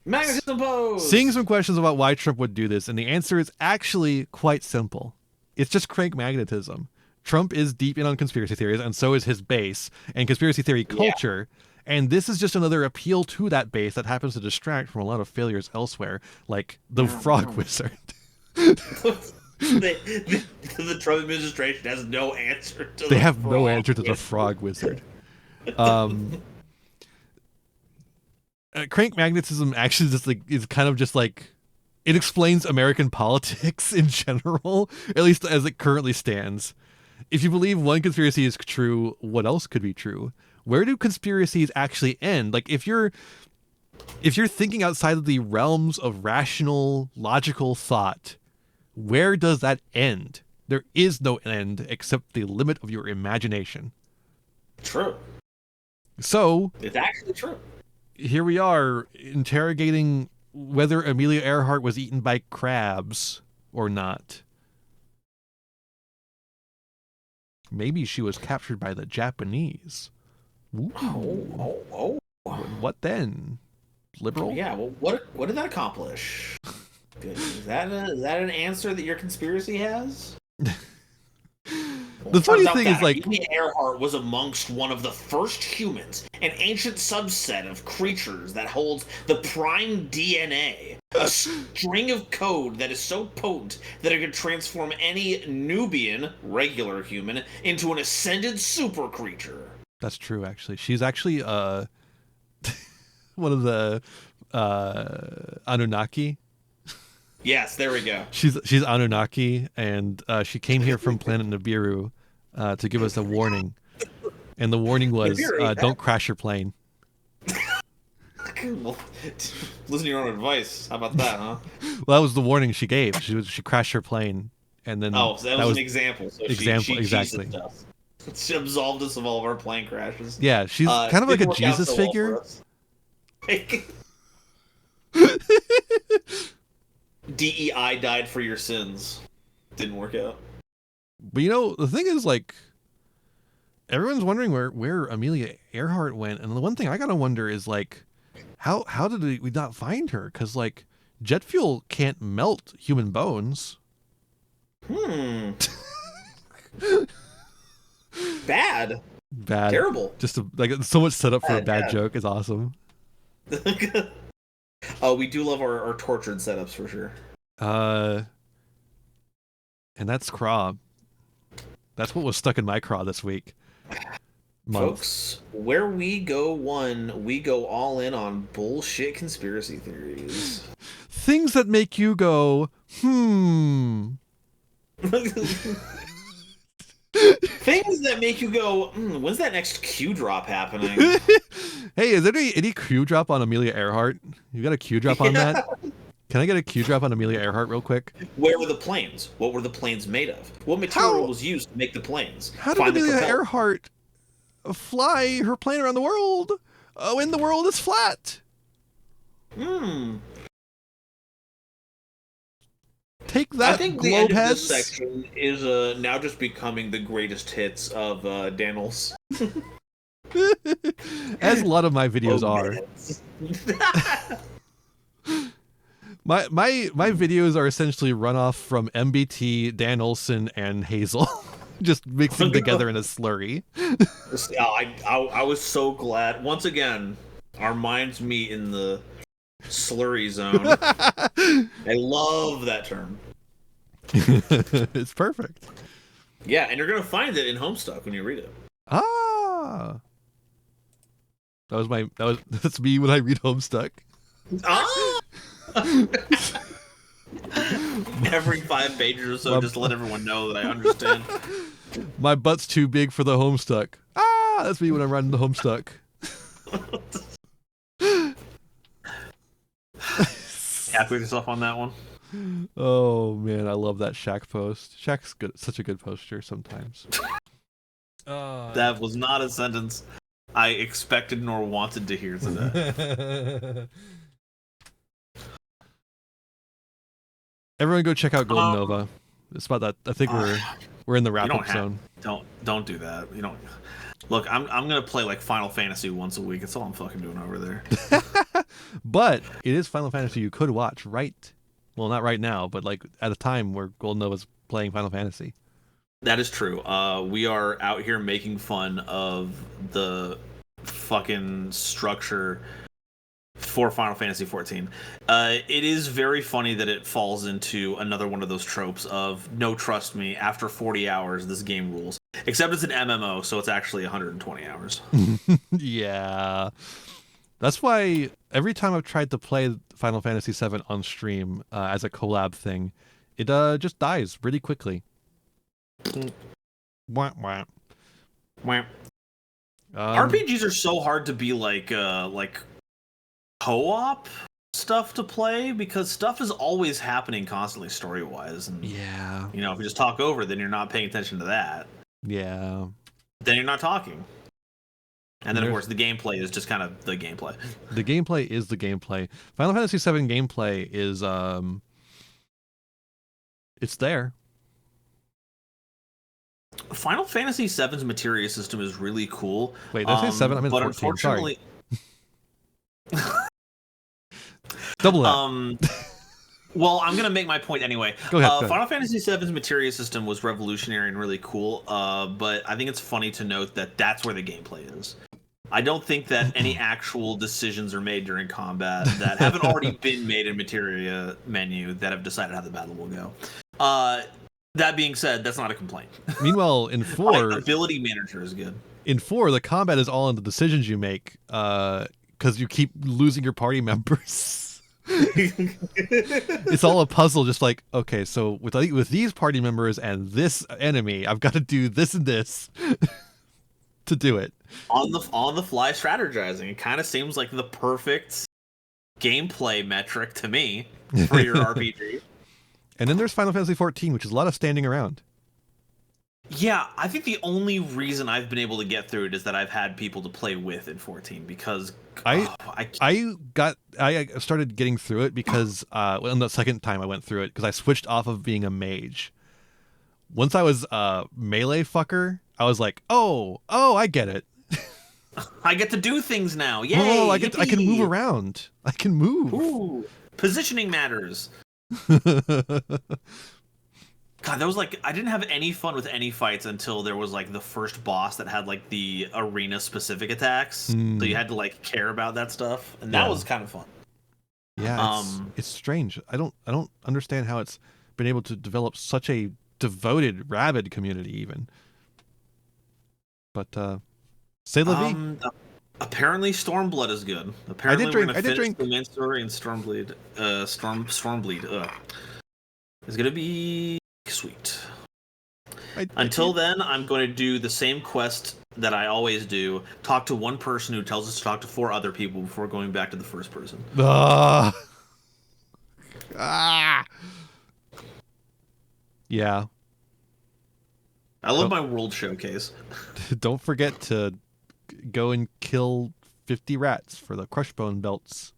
S2: Magnetism post!
S1: Seeing some questions about why Trump would do this, and the answer is actually quite simple. It's just crank magnetism. Trump is deep in on conspiracy theories, and so is his base, and conspiracy theory culture. And this is just another appeal to that base that happens to distract from a lot of failures elsewhere, like the frog wizard.
S2: The Trump administration has no answer to
S1: They have no answer to the frog wizard. Crank magnetism actually just like is kind of just like, it explains American politics in general, at least as it currently stands. If you believe one conspiracy is true, what else could be true? Where do conspiracies actually end? Like if you're thinking outside of the realms of rational, logical thought, where does that end? There is no end except the limit of your imagination.
S2: True.
S1: So
S2: it's actually true.
S1: Here we are interrogating whether Amelia Earhart was eaten by crabs or not. Maybe she was captured by the Japanese.
S2: Oh.
S1: What then? Liberal?
S2: Yeah, well, what did that accomplish? Good. Is that an answer that your conspiracy has?
S1: The funny thing is, like,
S2: Amelia Earhart was amongst one of the first humans, an ancient subset of creatures that holds the prime DNA, a string of code that is so potent that it could transform any Nubian, regular human, into an ascended super creature.
S1: That's true, actually. She's actually one of the Anunnaki.
S2: Yes, there we go.
S1: She's Anunnaki, and she came here from planet Nibiru to give us a warning. And the warning was, don't crash your plane.
S2: Listen to your own advice. How about that, huh?
S1: Well, that was the warning she gave. She crashed her plane, and then
S2: so that was an example. So she
S1: exactly.
S2: She absolved us of all of our plane crashes.
S1: Yeah, she's kind of like a Jesus figure.
S2: DEI died for your sins. Didn't work out.
S1: But the thing is, like, everyone's wondering where Amelia Earhart went, and the one thing I gotta wonder is, like, how did we not find her? Because, like, jet fuel can't melt human bones.
S2: Bad. Terrible.
S1: Just so much setup for a bad joke is awesome.
S2: Oh, we do love our tortured setups for sure.
S1: And that's Craw. That's what was stuck in my craw this week.
S2: Folks, where we go we go all in on bullshit conspiracy theories.
S1: Things that make you go,
S2: Things that make you go, when's that next Q drop happening?
S1: Hey, is there any Q drop on Amelia Earhart? You got a Q drop on that? Can I get a Q drop on Amelia Earhart real quick?
S2: Where were the planes? What were the planes made of? What material was used to make the planes?
S1: How did Amelia Earhart fly her plane around the world when the world is flat? Take that,
S2: I think the end of this section is now just becoming the greatest hits of Daniels.
S1: As a lot of my videos are. My videos are essentially runoff from MBT, Danielson, and Hazel, just mixing together in a slurry.
S2: I was so glad. Once again, our minds meet in the slurry zone. I love that term.
S1: It's perfect.
S2: Yeah, and you're gonna find it in Homestuck when you read it.
S1: Ah, that's me when I read Homestuck.
S2: Ah. Every 5 pages or so, just to let everyone know that I understand.
S1: My butt's too big for the Homestuck. Ah, that's me when I'm running the Homestuck.
S2: Happy with yourself on that one?
S1: Oh man, I love that Shaq post. Shaq's good, such a good poster sometimes.
S2: That was not a sentence I expected nor wanted to hear today.
S1: Everyone go check out Golden Nova. It's about that. I think we're in the wrap-up zone.
S2: Don't do that. You don't. Look, I'm gonna play like Final Fantasy once a week. That's all I'm fucking doing over there.
S1: But it is Final Fantasy you could watch well, not right now, but like at a time where Golden Nova's playing Final Fantasy.
S2: That is true. We are out here making fun of the fucking structure for Final Fantasy XIV. It is very funny that it falls into another one of those tropes of, no, trust me, after 40 hours, this game rules. Except it's an MMO, so it's actually 120 hours.
S1: Yeah. That's why every time I've tried to play Final Fantasy VII on stream as a collab thing, it just dies really quickly. Wah, wah.
S2: RPGs are so hard to be like co-op stuff to play because stuff is always happening constantly story-wise. And,
S1: yeah.
S2: You know, if you just talk over, then you're not paying attention to that.
S1: Yeah.
S2: Then you're not talking. And then, of course, the gameplay is just kind of the gameplay.
S1: The gameplay is the gameplay. Final Fantasy VII gameplay is, it's there.
S2: Final Fantasy VII's materia system is really cool.
S1: Wait, did I say 7? I meant 14.
S2: Unfortunately...
S1: Sorry. Double that.
S2: Well, I'm gonna make my point anyway.
S1: Go ahead.
S2: Final Fantasy VII's materia system was revolutionary and really cool, but I think it's funny to note that that's where the gameplay is. I don't think that any actual decisions are made during combat that haven't already been made in materia menu that have decided how the battle will go. That being said, that's not a complaint.
S1: Meanwhile, in 4...
S2: ability manager is good.
S1: In 4, the combat is all in the decisions you make. because you keep losing your party members. It's all a puzzle, just like, okay, so with these party members and this enemy, I've got to do this and this to do it.
S2: On the fly strategizing. It kind of seems like the perfect gameplay metric to me for your RPG.
S1: And then there's Final Fantasy XIV, which is a lot of standing around.
S2: Yeah, I think the only reason I've been able to get through it is that I've had people to play with in 14 because
S1: I started getting through it because on the second time I went through it because I switched off of being a mage. Once I was melee fucker, I was like, oh, I get it.
S2: I get to do things now. Yay!
S1: Oh, I can move around. I can move.
S2: Ooh, positioning matters. God, that was like, I didn't have any fun with any fights until there was like the first boss that had like the arena specific attacks. So you had to like care about that stuff, and that was kind of fun.
S1: Yeah, it's strange. I don't understand how it's been able to develop such a devoted rabid community even. But say la vie.
S2: Apparently Stormblood is good. Apparently we're gonna finish the main story in Stormbleed. Stormbleed. It's gonna be sweet. Until then, I'm going to do the same quest that I always do. Talk to one person who tells us to talk to 4 other people before going back to the first person.
S1: Yeah.
S2: I love my world showcase.
S1: Don't forget to go and kill 50 rats for the Crushbone belts.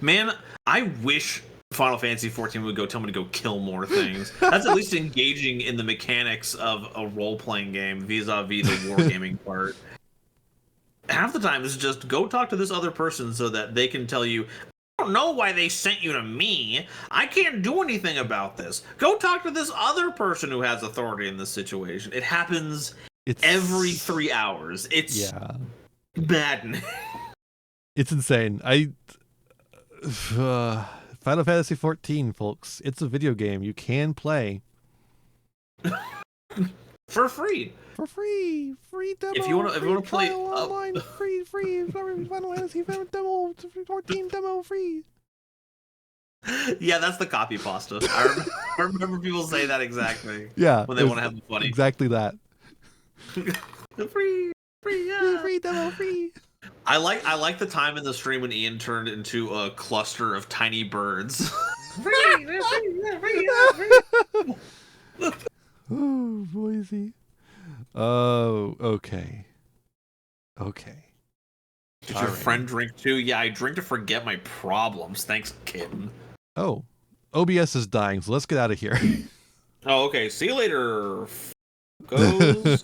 S2: Man, I wish Final Fantasy XIV would go tell me to go kill more things. That's at least engaging in the mechanics of a role-playing game vis-a-vis the wargaming part. Half the time it's just go talk to this other person so that they can tell you, I don't know why they sent you to me. I can't do anything about this. Go talk to this other person who has authority in this situation. It happens every 3 hours. It's maddening.
S1: It's insane. Final Fantasy XIV, folks. It's a video game you can play
S2: for free.
S1: For free demo.
S2: If you want to play
S1: online, free Final Fantasy demo 14 demo free.
S2: Yeah, that's the copy pasta. I remember people say that exact thing.
S1: Yeah,
S2: when they want to have the funny.
S1: Exactly that.
S2: free
S1: demo free.
S2: I like the time in the stream when Ian turned into a cluster of tiny birds.
S1: Oh, Boise. Oh, okay.
S2: Did your friend drink too? Yeah, I drink to forget my problems. Thanks, kitten.
S1: Oh, OBS is dying, so let's get out of here.
S2: Oh, okay. See you later. Goes.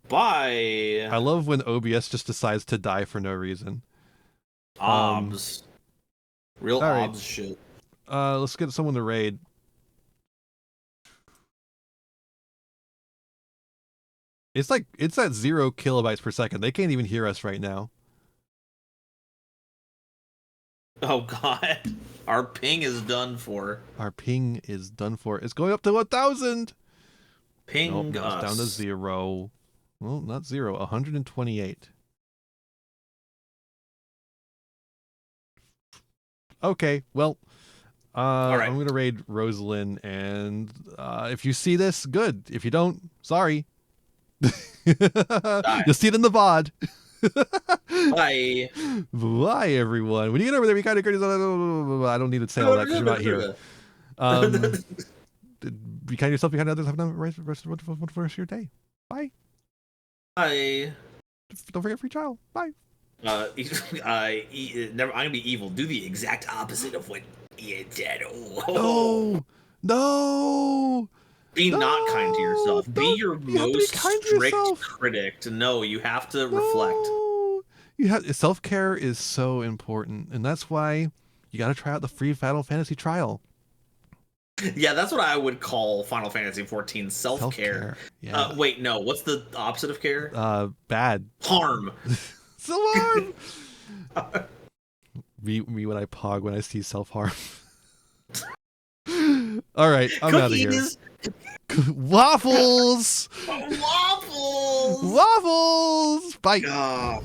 S2: Bye.
S1: I love when OBS just decides to die for no reason.
S2: OBS. Real OBS shit.
S1: Let's get someone to raid. It's at 0 kilobytes per second. They can't even hear us right now.
S2: Oh god. Our ping is done for.
S1: It's going up to 1,000.
S2: Ping
S1: nope,
S2: us.
S1: It's down to 0. Well, not 0. 128. Okay, well, all right. I'm gonna raid Rosalind, and if you see this, good. If you don't, sorry. You'll see it in the VOD.
S2: Bye.
S1: Bye, everyone. When you get over there, be kind of courteous. I don't need to say all that because you're not here. Be kind to yourself, be kind to others. Have a nice rest of your day. Bye.
S2: Bye.
S1: Don't forget free trial. Bye.
S2: I'm gonna be evil. Do the exact opposite of what Ian did.
S1: No.
S2: Be not kind to yourself. Be your most strict critic. No, you have to reflect.
S1: Self-care is so important, and that's why you got to try out the free Final Fantasy trial.
S2: Yeah, that's what I would call Final Fantasy XIV self-care.
S1: Yeah.
S2: Wait, no. What's the opposite of care?
S1: Bad.
S2: Harm.
S1: Self-harm. me when I pog when I see self-harm. All right, I'm out of here. Waffles.
S2: Waffles.
S1: Waffles. Bye.